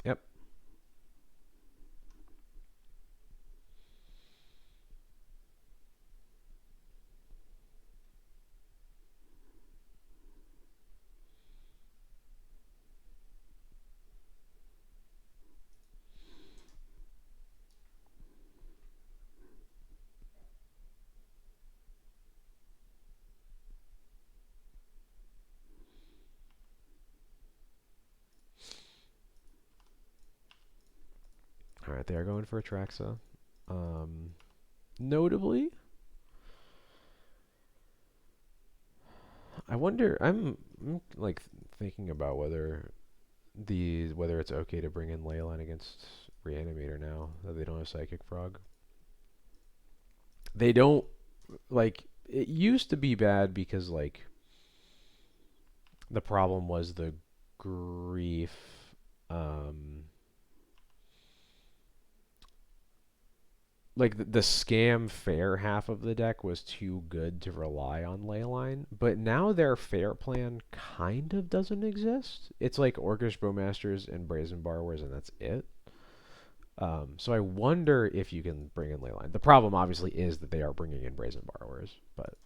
Yep. All right, they are going for Atraxa. Notably, I wonder. I'm like thinking about whether it's okay to bring in Leyline against Reanimator now that they don't have Psychic Frog. They don't like it used to be bad because like the problem was the grief. Um, like the scam fair half of the deck was too good to rely on Leyline, but now their fair plan kind of doesn't exist. It's like Orcish Bowmasters and Brazen Borrowers, and that's it. So I wonder if you can bring in Leyline. The problem obviously is that they are bringing in Brazen Borrowers, but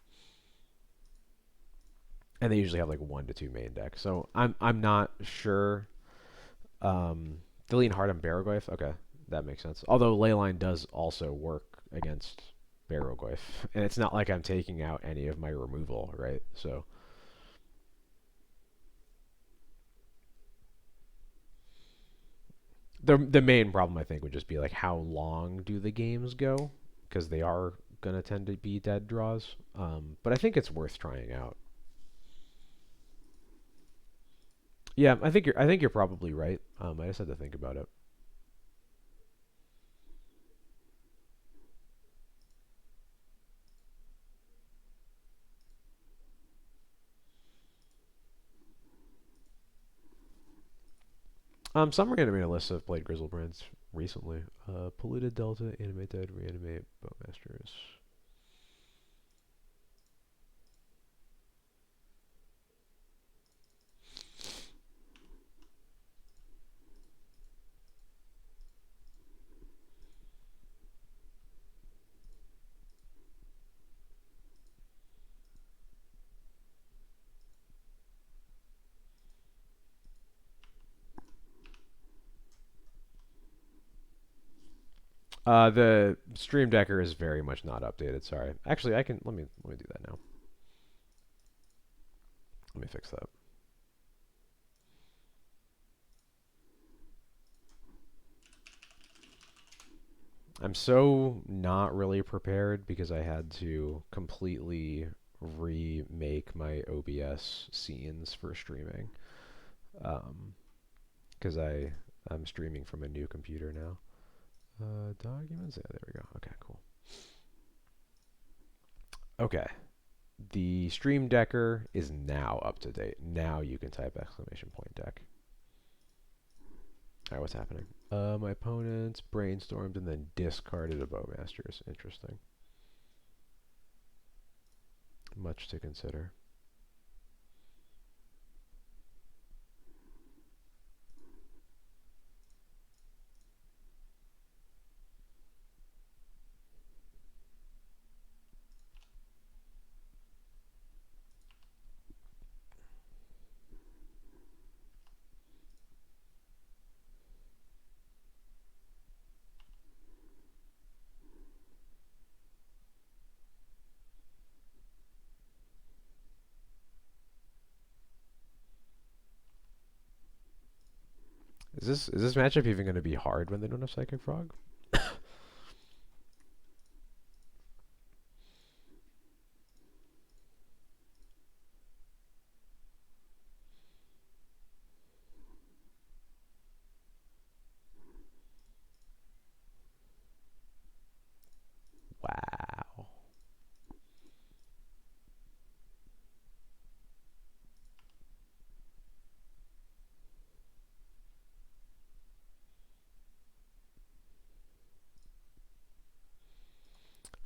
and they usually have like 1 to 2 main decks. So I'm not sure. Deleting Heart on Barrowglyph, okay, that makes sense. Although Leyline does also work against Barrowglyph, and it's not like I'm taking out any of my removal, right? So the main problem I think would just be like how long do the games go, because they are gonna tend to be dead draws. But I think it's worth trying out. Yeah, I think you're probably right. I just had to think about it. Some Reanimator lists have played Grizzlebrands recently. Polluted Delta, Animate Dead, Reanimate, Bowmasters. The Stream Decker is very much not updated. Sorry. Actually, I can let me do that now. Let me fix that. I'm so not really prepared because I had to completely remake my OBS scenes for streaming. Because I'm streaming from a new computer now. Documents. Yeah, there we go. Okay, cool. Okay. The Stream Decker is now up to date. Now you can type exclamation point deck. Alright, what's happening? My opponents brainstormed and then discarded a Bowmasters. Interesting. Much to consider. Is this matchup even going to be hard when they don't have Psychic Frog? Wow.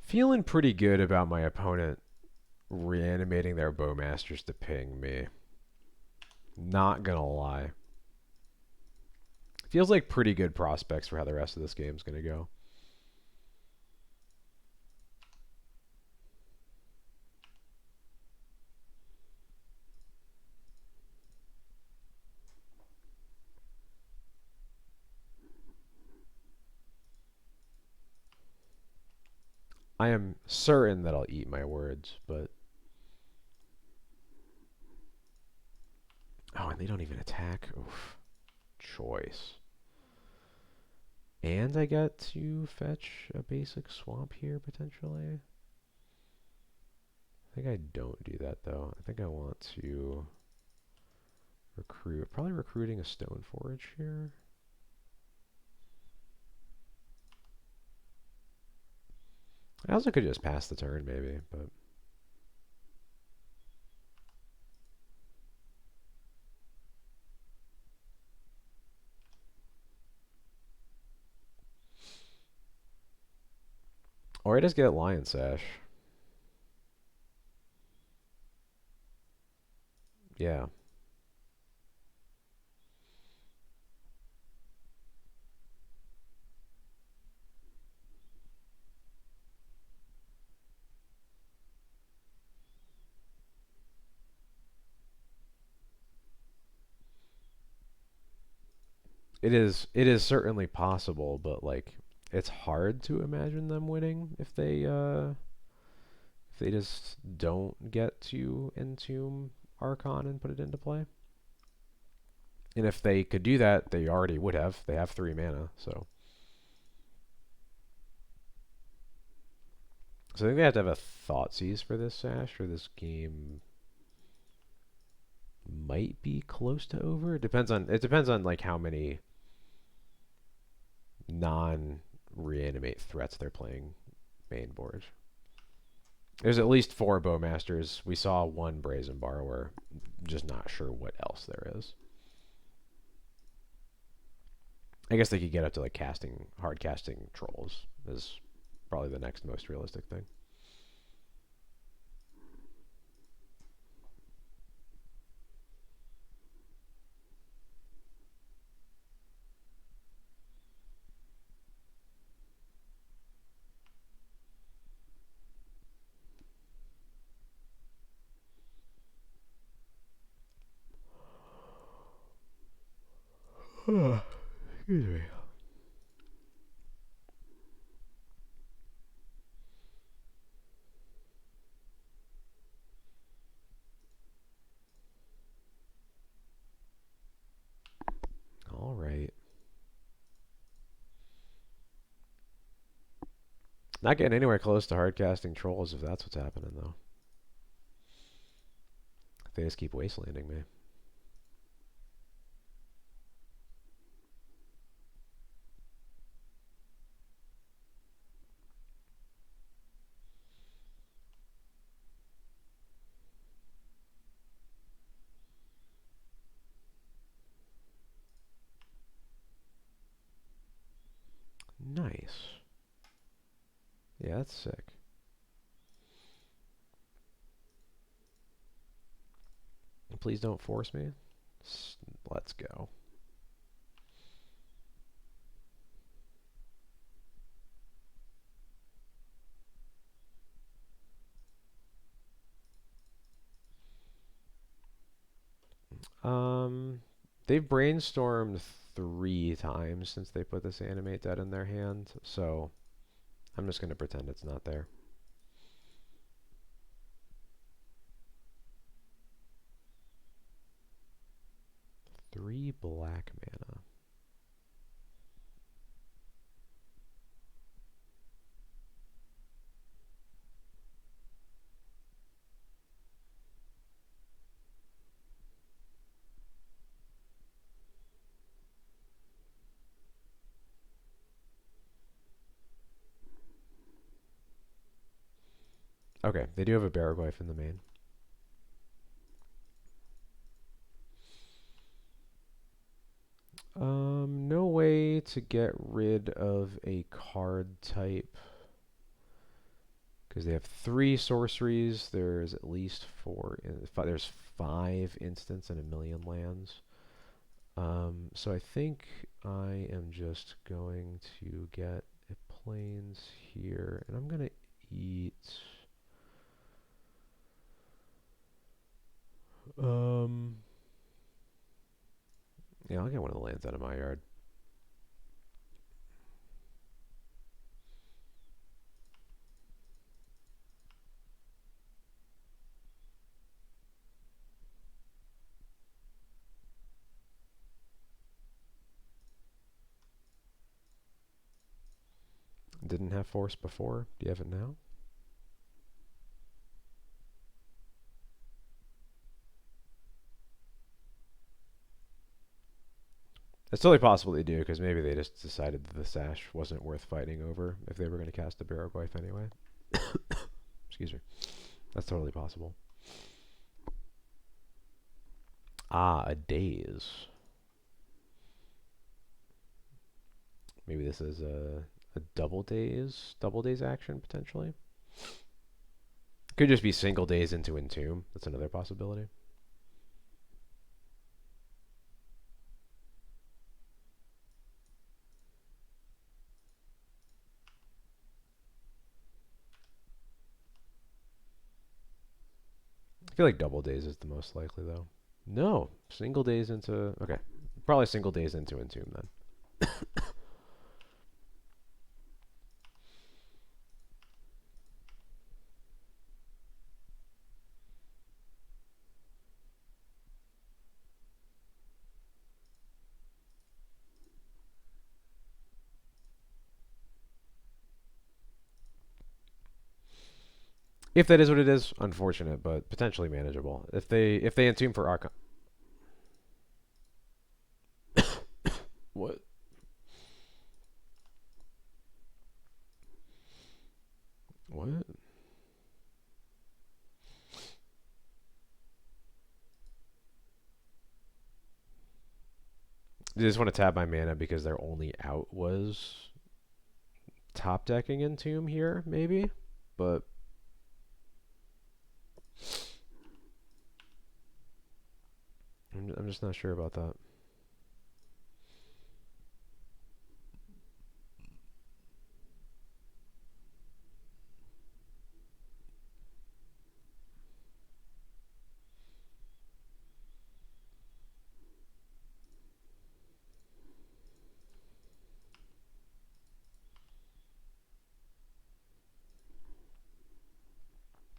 Feeling pretty good about my opponent reanimating their Bowmasters to ping me. Not gonna lie. Feels like pretty good prospects for how the rest of this game's gonna go. I am certain that I'll eat my words, but... Oh, and they don't even attack? Oof. Choice. And I get to fetch a basic swamp here, potentially? I think I don't do that, though. I think I want to recruit... Probably recruiting a Stone Forge here. I also could just pass the turn, maybe, but... Or I just get Lion Sash. Yeah. It is certainly possible, but like it's hard to imagine them winning if they just don't get to Entomb Archon and put it into play. And if they could do that, they already would have. They have 3 mana, so. So I think they have to have a Thoughtseize for this Sash, or this game might be close to over. It depends on like how many non-reanimate threats they're playing main board. There's at least 4 Bowmasters. We saw 1 Brazen Borrower. Just not sure what else there is. I guess they could get up to like hard casting trolls is probably the next most realistic thing. Excuse me. All right. Not getting anywhere close to hard casting trolls if that's what's happening though. They just keep wastelanding me. Nice. Yeah, that's sick. Please don't force me. Let's go. They've brainstormed 3 times since they put this animate dead in their hand, so I'm just going to pretend it's not there. 3 black mana. Okay, they do have a Baraglyph in the main. No way to get rid of a card type. Because they have 3 sorceries. There's at least 4. There's 5 instants and 1,000,000 lands. So I think I am just going to get a plains here, and I'm gonna eat. Yeah, I'll get one of the lands out of my yard. Didn't have force before. Do you have it now? It's totally possible they do, because maybe they just decided that the sash wasn't worth fighting over if they were going to cast a Baraglyph anyway. Excuse me. That's totally possible. Ah, a daze. Maybe this is a double daze action, potentially. Could just be single daze into Entomb. That's another possibility. I feel like double daze is the most likely, though. No, single daze into... Okay, probably single daze into Entomb, then. If that is what it is, unfortunate, but potentially manageable. If they Entomb for Archon... What? What? They just want to tap my mana because their only out was top decking Entomb here, maybe? But... I'm just not sure about that.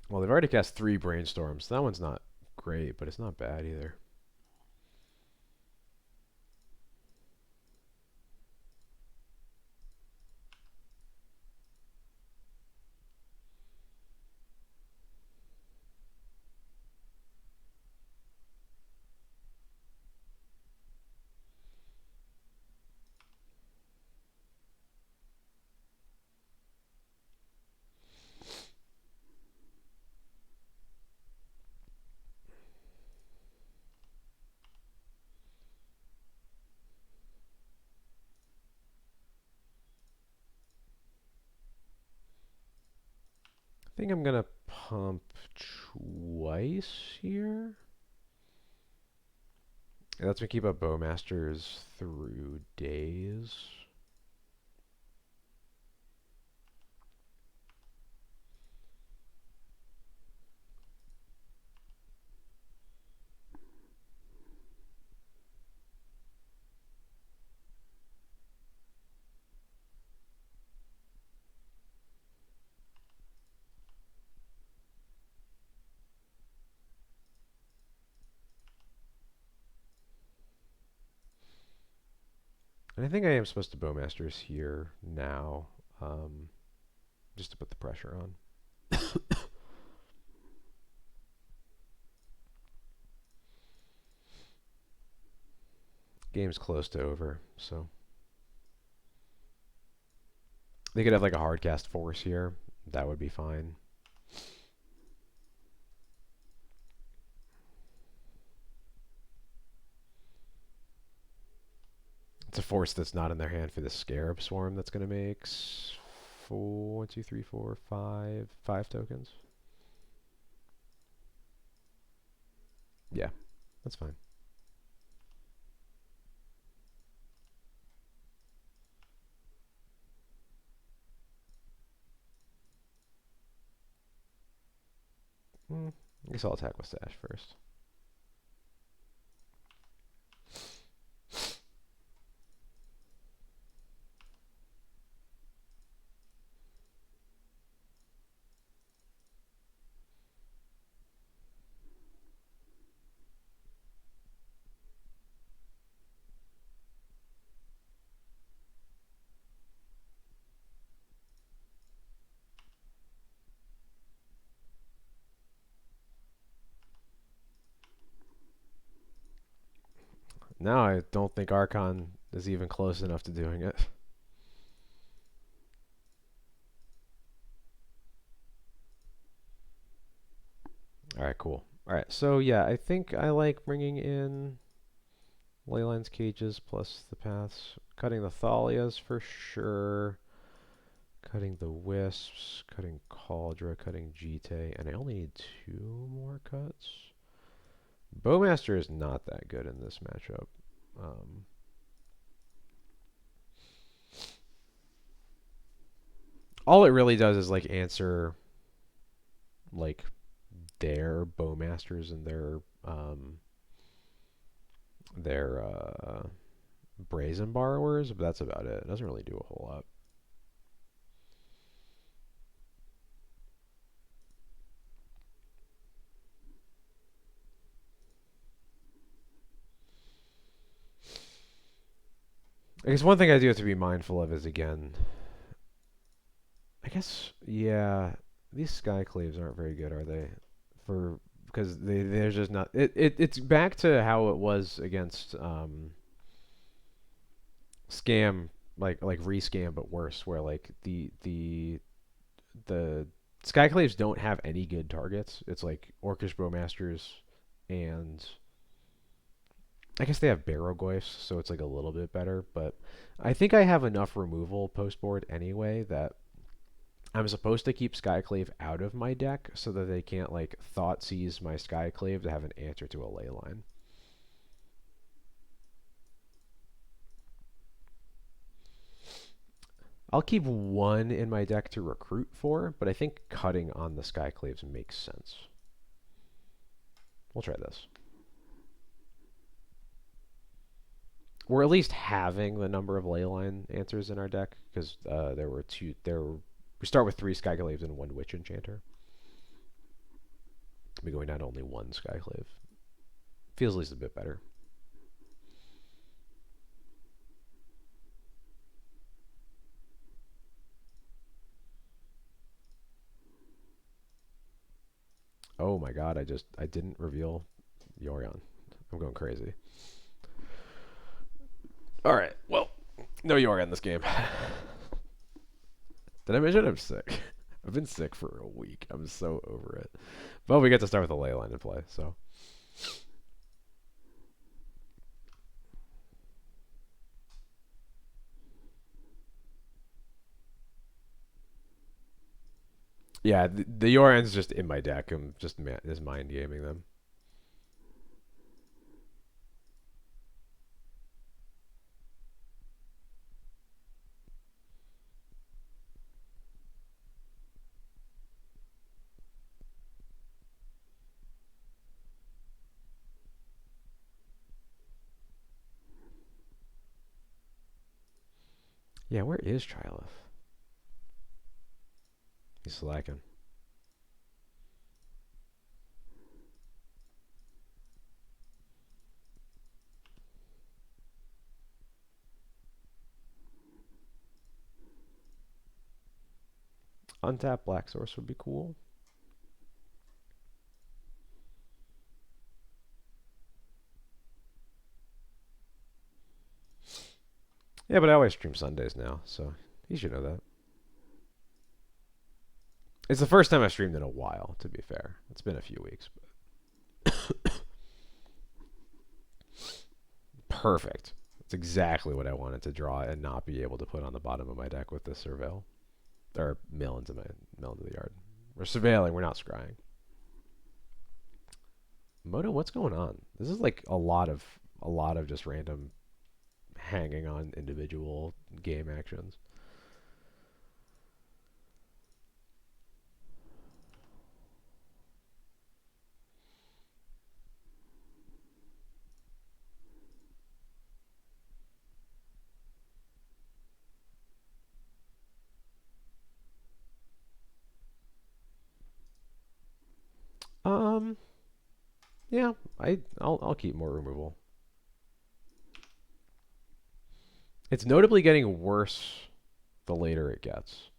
Well, they've already cast 3 Brainstorms. That one's not great, but it's not bad either. I think I'm going to pump twice here. It lets me keep up Bowmasters through days. And I think I am supposed to Bowmasters here now, just to put the pressure on. Game's close to over, so... They could have like a hard cast force here. That would be fine. It's a force that's not in their hand for the Scarab Swarm that's going to make 4, 1, 2, 3, 4, 5 tokens. Yeah, that's fine. I guess I'll attack with Sash first. Now I don't think Archon is even close enough to doing it. Alright, cool. Alright, so yeah, I think I like bringing in Leyline's Cages plus the Paths. Cutting the Thalias for sure. Cutting the Wisps. Cutting Cauldra. Cutting Jite. And I only need 2 more cuts. Bowmaster is not that good in this matchup. All it really does is like answer like their Bowmasters and their Brazen Borrowers, but that's about it. It doesn't really do a whole lot. I guess one thing I do have to be mindful of is, again, I guess, yeah, these Skyclaves aren't very good, are they? Because they're just not. It's back to how it was against Scam, like rescam, but worse, where like the Skyclaves don't have any good targets. It's like Orcish Bowmasters, and I guess they have Barrowgoyfs, so it's like a little bit better. But I think I have enough removal post board anyway that I'm supposed to keep Skyclave out of my deck so that they can't like thought seize my Skyclave to have an answer to a Leyline. I'll keep 1 in my deck to recruit for, but I think cutting on the Skyclaves makes sense. We'll try this. We're at least having the number of Leyline answers in our deck, because we start with 3 Skyclaves and 1 Witch Enchanter. We're going down to only 1 Skyclave. Feels at least a bit better. Oh my god, I didn't reveal Yorion. I'm going crazy. Alright, well, no Yorion this game. Did I mention I'm sick? I've been sick for a week. I'm so over it. But we get to start with a Leyline in play, so. Yeah, the Yorion's just in my deck. I'm just mind gaming them. Yeah, where is Trilith? He's slacking. Untap Black Source would be cool. Yeah, but I always stream Sundays now, so you should know that. It's the first time I've streamed in a while, to be fair. It's been a few weeks. But perfect. It's exactly what I wanted to draw and not be able to put on the bottom of my deck with this surveil. Or mill into the yard. We're surveilling, we're not scrying. Moto, what's going on? This is like a lot of just random hanging on individual game actions. Yeah, I'll keep more removal. It's notably getting worse the later it gets.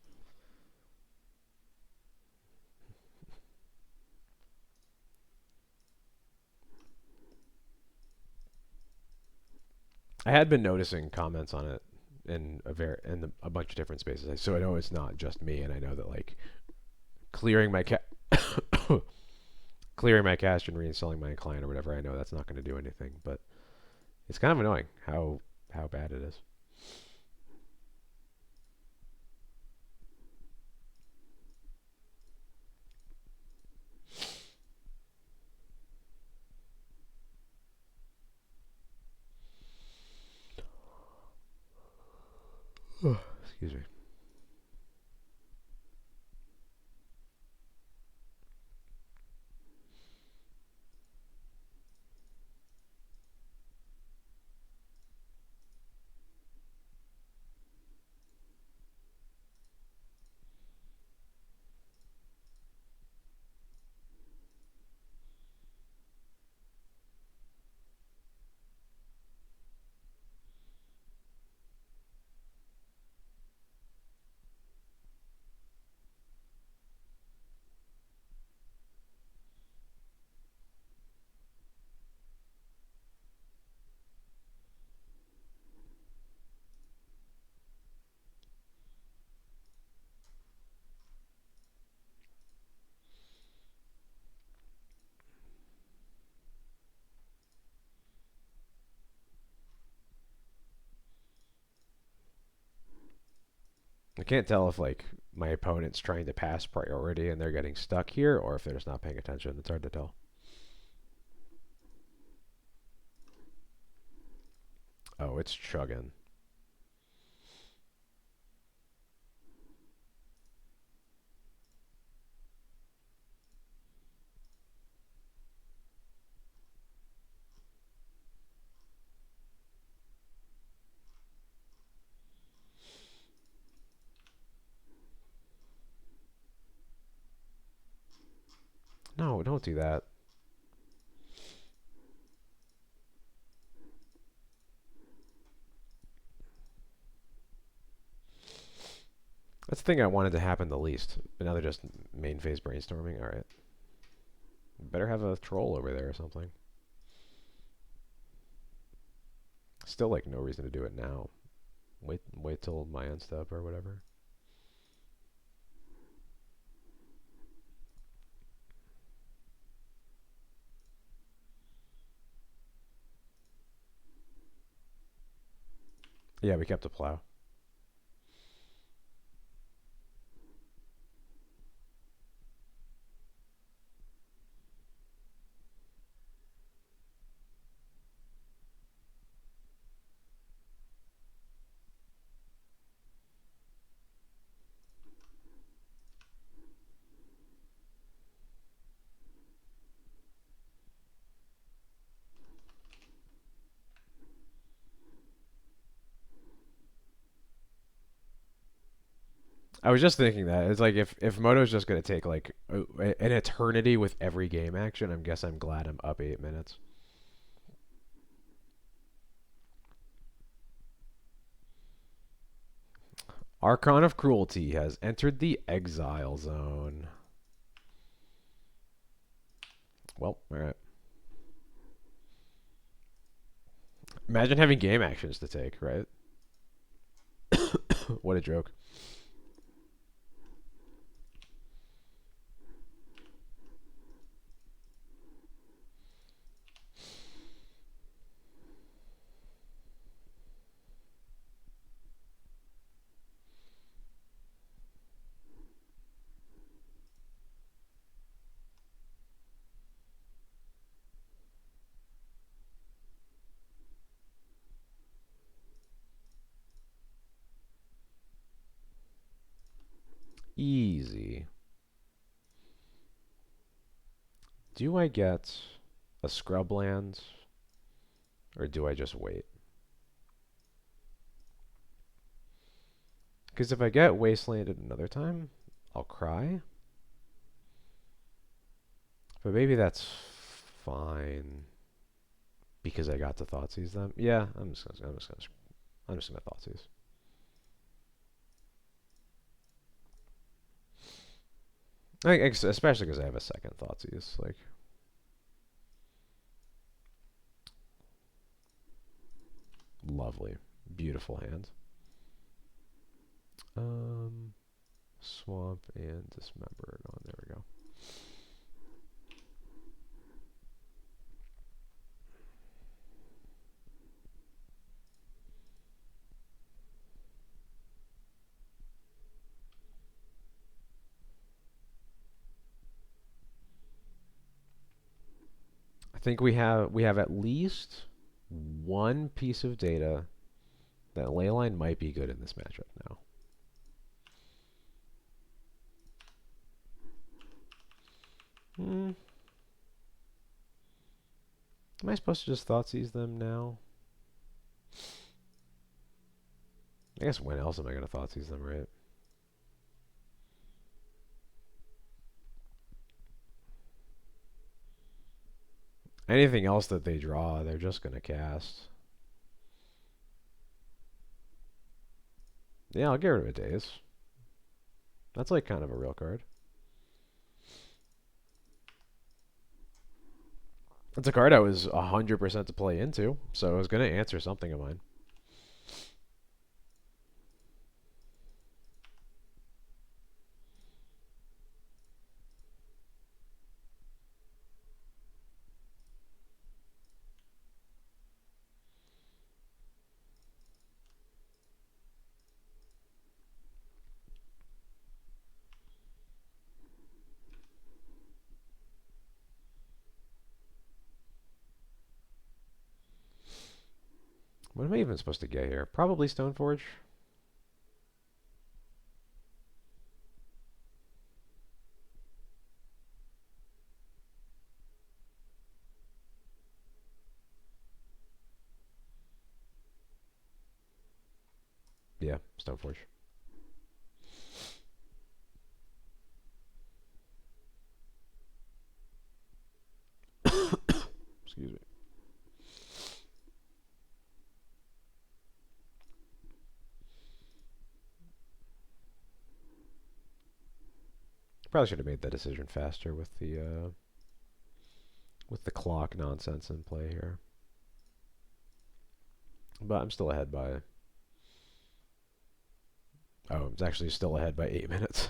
I had been noticing comments on it in a bunch of different spaces, so I know it's not just me, and I know that like clearing my clearing my cache and reinstalling my client or whatever, I know that's not going to do anything, but it's kind of annoying how bad it is. Excuse me. I can't tell if like my opponent's trying to pass priority and they're getting stuck here, or if they're just not paying attention. It's hard to tell. Oh, it's chugging. No, don't do that. That's the thing I wanted to happen the least. But now they're just main phase brainstorming. Alright. Better have a troll over there or something. Still like no reason to do it now. Wait till my end step or whatever. Yeah, we kept a plow. I was just thinking that. It's like if Moto's just going to take like an eternity with every game action, I'm glad I'm up 8 minutes. Archon of Cruelty has entered the exile zone. Well, alright. Imagine having game actions to take, right? What a joke. Easy. Do I get a scrub land, or do I just wait? Because if I get wastelanded another time, I'll cry. But maybe that's fine because I got to Thoughtseize them. Yeah, I'm just gonna Thoughtseize. Especially because I have a second Thoughtseize. Like, lovely, beautiful hand. Swamp and Dismember. Oh, there we go. I think we have at least one piece of data that Leyline might be good in this matchup now. Am I supposed to just Thoughtseize them now? I guess when else am I going to Thoughtseize them, right? Anything else that they draw, they're just going to cast. Yeah, I'll get rid of a Daze. That's like kind of a real card. It's a card I was 100% to play into, so I was going to answer something of mine. What am I even supposed to get here? Probably Stoneforge. Yeah, Stoneforge. Excuse me. Probably should have made that decision faster with the clock nonsense in play here. But I'm still ahead by... Oh, I'm actually still ahead by 8 minutes.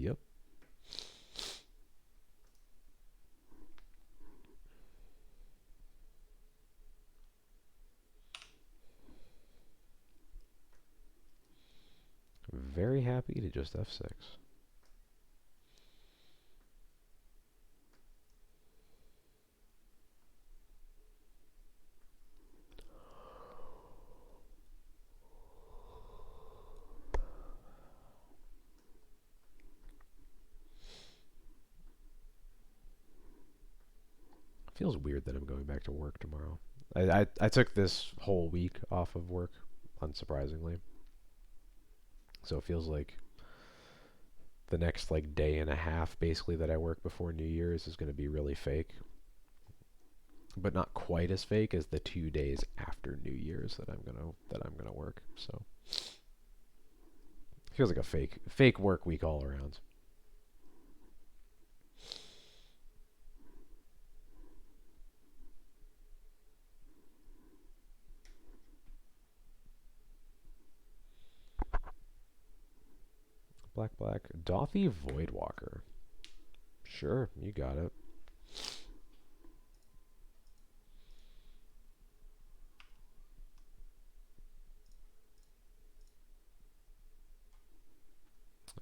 Yep. Very happy to just F6. Feels weird that I'm going back to work tomorrow. I took this whole week off of work, unsurprisingly. So it feels like the next like day and a half basically that I work before New Year's is going to be really fake. But not quite as fake as the 2 days after New Year's that I'm gonna work. So feels like a fake work week all around. black, black. Dothy Voidwalker. Sure, you got it.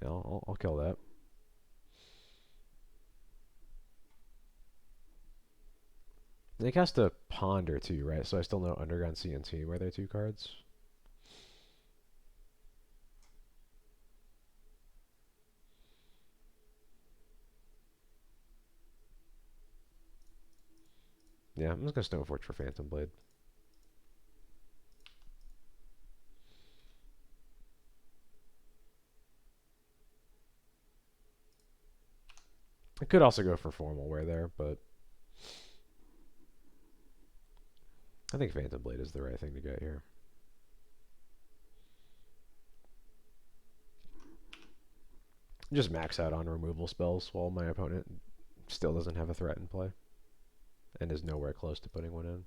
Yeah, I'll kill that. Nick has to ponder too, right? So I still know Underground CNT where they're 2 cards. Yeah, I'm just gonna Stoneforge for Phantom Blade. I could also go for Formal Wear there, but I think Phantom Blade is the right thing to get here. Just max out on removal spells while my opponent still doesn't have a threat in play and is nowhere close to putting one in.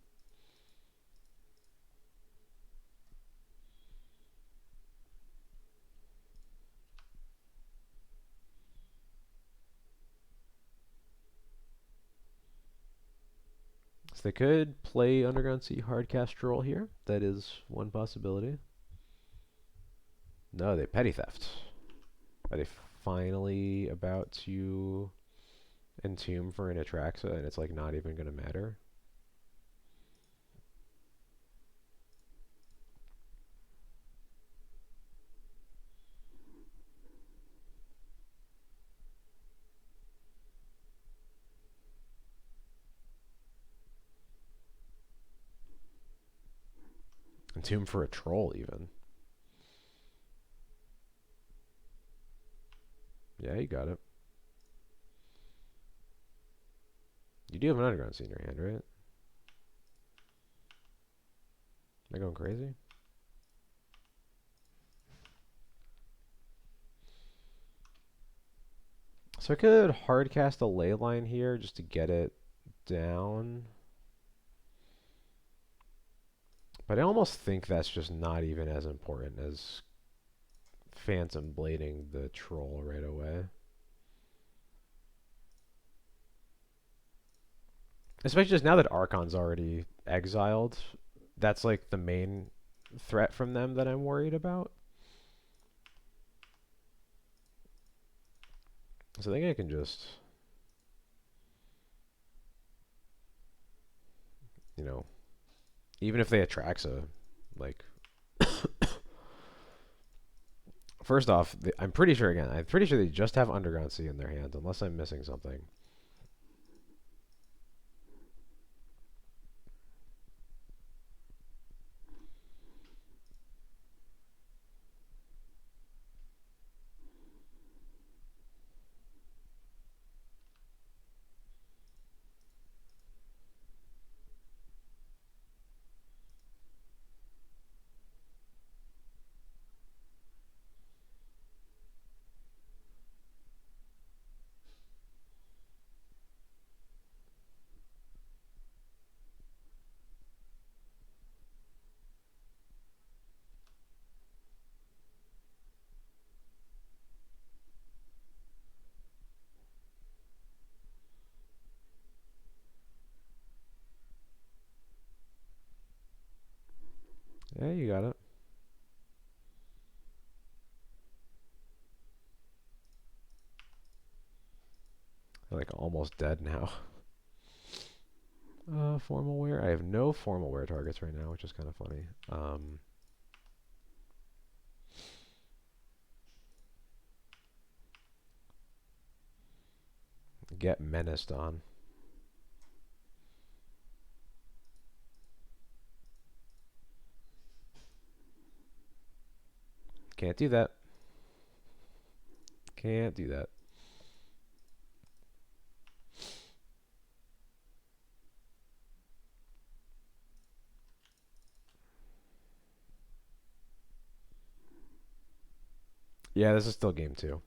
So they could play Underground Sea Hardcast Troll here. That is one possibility. No, they Petty Theft. Are they finally about to Entomb for an Atraxa and it's like not even going to matter? Entomb for a Troll even. Yeah, you got it. You do have an Underground Sea in your hand, right? Am I going crazy? So I could hardcast a Leyline here just to get it down. But I almost think that's just not even as important as Phantom Blading the Troll right away. Especially just now that Archon's already exiled. That's like the main threat from them that I'm worried about. So I think I can just, you know, even if they Atraxa, like, first off, I'm pretty sure they just have Underground Sea in their hand, unless I'm missing something. Yeah, you got it. I'm like almost dead now. Formal wear. I have no formal wear targets right now, which is kind of funny. Get menaced on. Can't do that. Can't do that. Yeah, this is still game 2.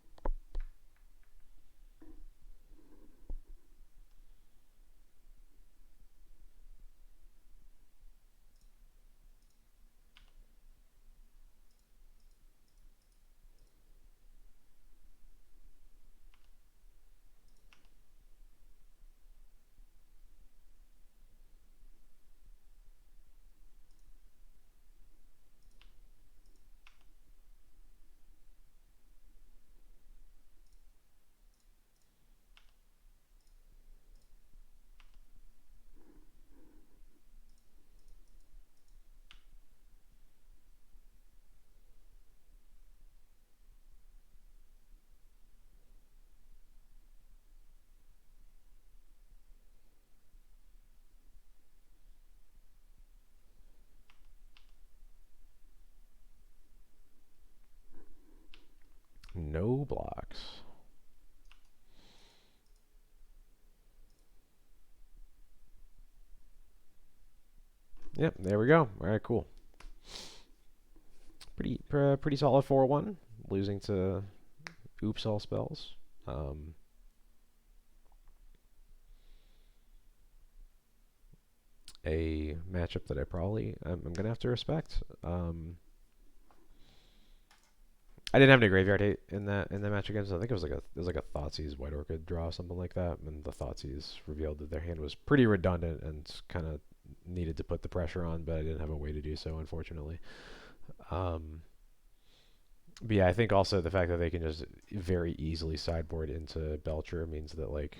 blocks. Yep, there we go. All right, cool. Pretty solid 4-1. Losing to Oops All Spells. A matchup that I'm gonna have to respect. I didn't have any graveyard hate in that match again, so I think it was like a Thoughtseize White Orchid draw, something like that, and the Thoughtseize revealed that their hand was pretty redundant and kind of needed to put the pressure on, but I didn't have a way to do so, unfortunately. But yeah, I think also the fact that they can just very easily sideboard into Belcher means that like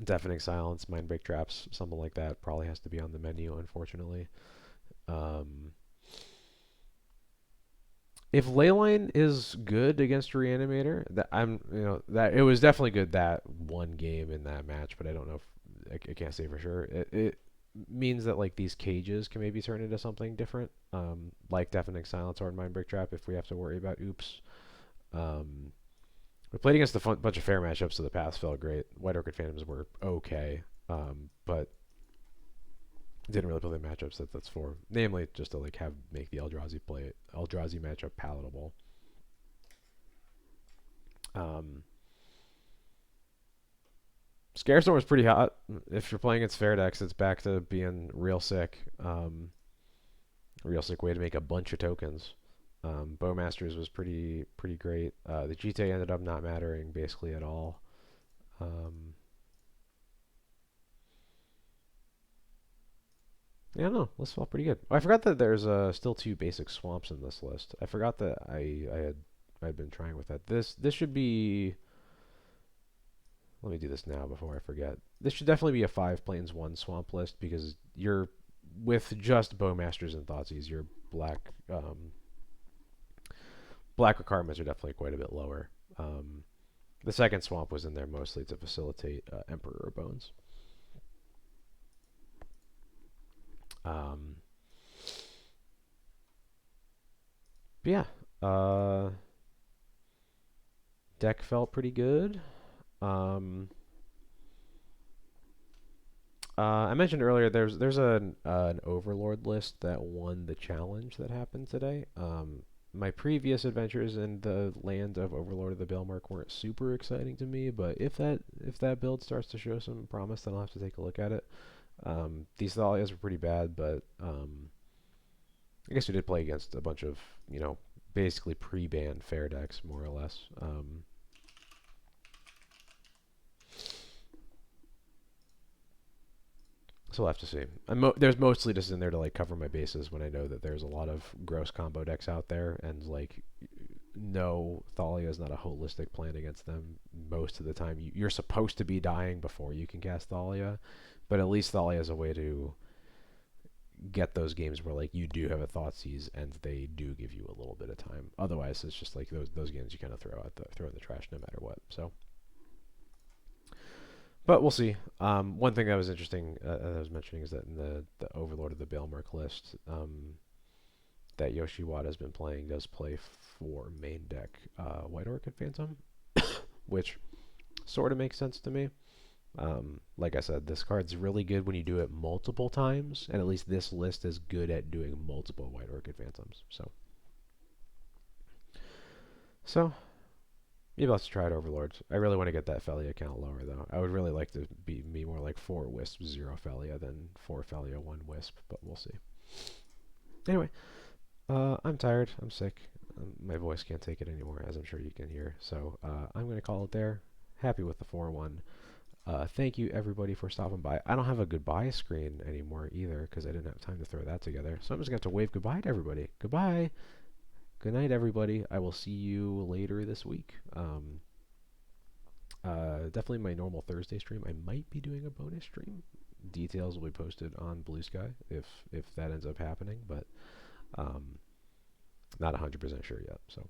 Deafening Silence, Mindbreak Traps, something like that probably has to be on the menu, unfortunately. If Leyline is good against Reanimator, that it was definitely good that one game in that match, but I don't know if I can't say for sure. It means that like these cages can maybe turn into something different, like Deafening Silence or Mindbreak Trap if we have to worry about oops. We played against a bunch of fair matchups, so the paths felt great. White Orchid Phantoms were okay, but didn't really play the matchups that's for. Namely, just to like make the Eldrazi matchup palatable. Scarestorm was pretty hot. If you're playing against fair decks, it's back to being real sick. Real sick way to make a bunch of tokens. Bowmasters was pretty great. The GT ended up not mattering basically at all. Yeah, no, this felt pretty good. Oh, I forgot that there's still 2 basic swamps in this list. I forgot that I'd been trying with that. This should be. Let me do this now before I forget. This should definitely be a 5 plains 1 swamp list because you're with just Bowmasters and Thoughtseize, your black requirements are definitely quite a bit lower. The second swamp was in there mostly to facilitate Emperor Bones. But yeah, deck felt pretty good. I mentioned earlier there's an Overlord list that won the challenge that happened today. My previous adventures in the land of Overlord of the Bailmark weren't super exciting to me, but if that build starts to show some promise, then I'll have to take a look at it. These Thalias were pretty bad, but I guess we did play against a bunch of basically pre-banned fair decks, more or less. So we'll have to see. There's mostly just in there to like cover my bases when I know that there's a lot of gross combo decks out there, and like no, Thalia is not a holistic plan against them. Most of the time, you're supposed to be dying before you can cast Thalia, but at least Thalia is a way to get those games where like you do have a Thoughtseize and they do give you a little bit of time. Otherwise, it's just like those games you kind of throw in the trash no matter what. So. But we'll see. One thing that was interesting, I was mentioning, is that in the Overlord of the Bailmark list, that Yoshiwada has been playing does play for main deck White Orchid Phantom, which sort of makes sense to me. Like I said, this card's really good when you do it multiple times, and at least this list is good at doing multiple White Orchid Phantoms. So. Maybe I'll try it Overlords. I really want to get that Felia count lower, though. I would really like to be more like 4 Wisp, 0 Felia than 4 Felia, 1 Wisp, but we'll see. Anyway, I'm tired. I'm sick. My voice can't take it anymore, as I'm sure you can hear. So I'm going to call it there. Happy with the 4-1. Thank you, everybody, for stopping by. I don't have a goodbye screen anymore, either, because I didn't have time to throw that together. So I'm just going to have to wave goodbye to everybody. Goodbye! Good night, everybody. I will see you later this week. Definitely my normal Thursday stream. I might be doing a bonus stream. Details will be posted on Blue Sky if that ends up happening, but not 100% sure yet. So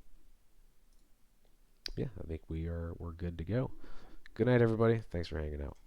yeah, I think we're good to go. Good night, everybody. Thanks for hanging out.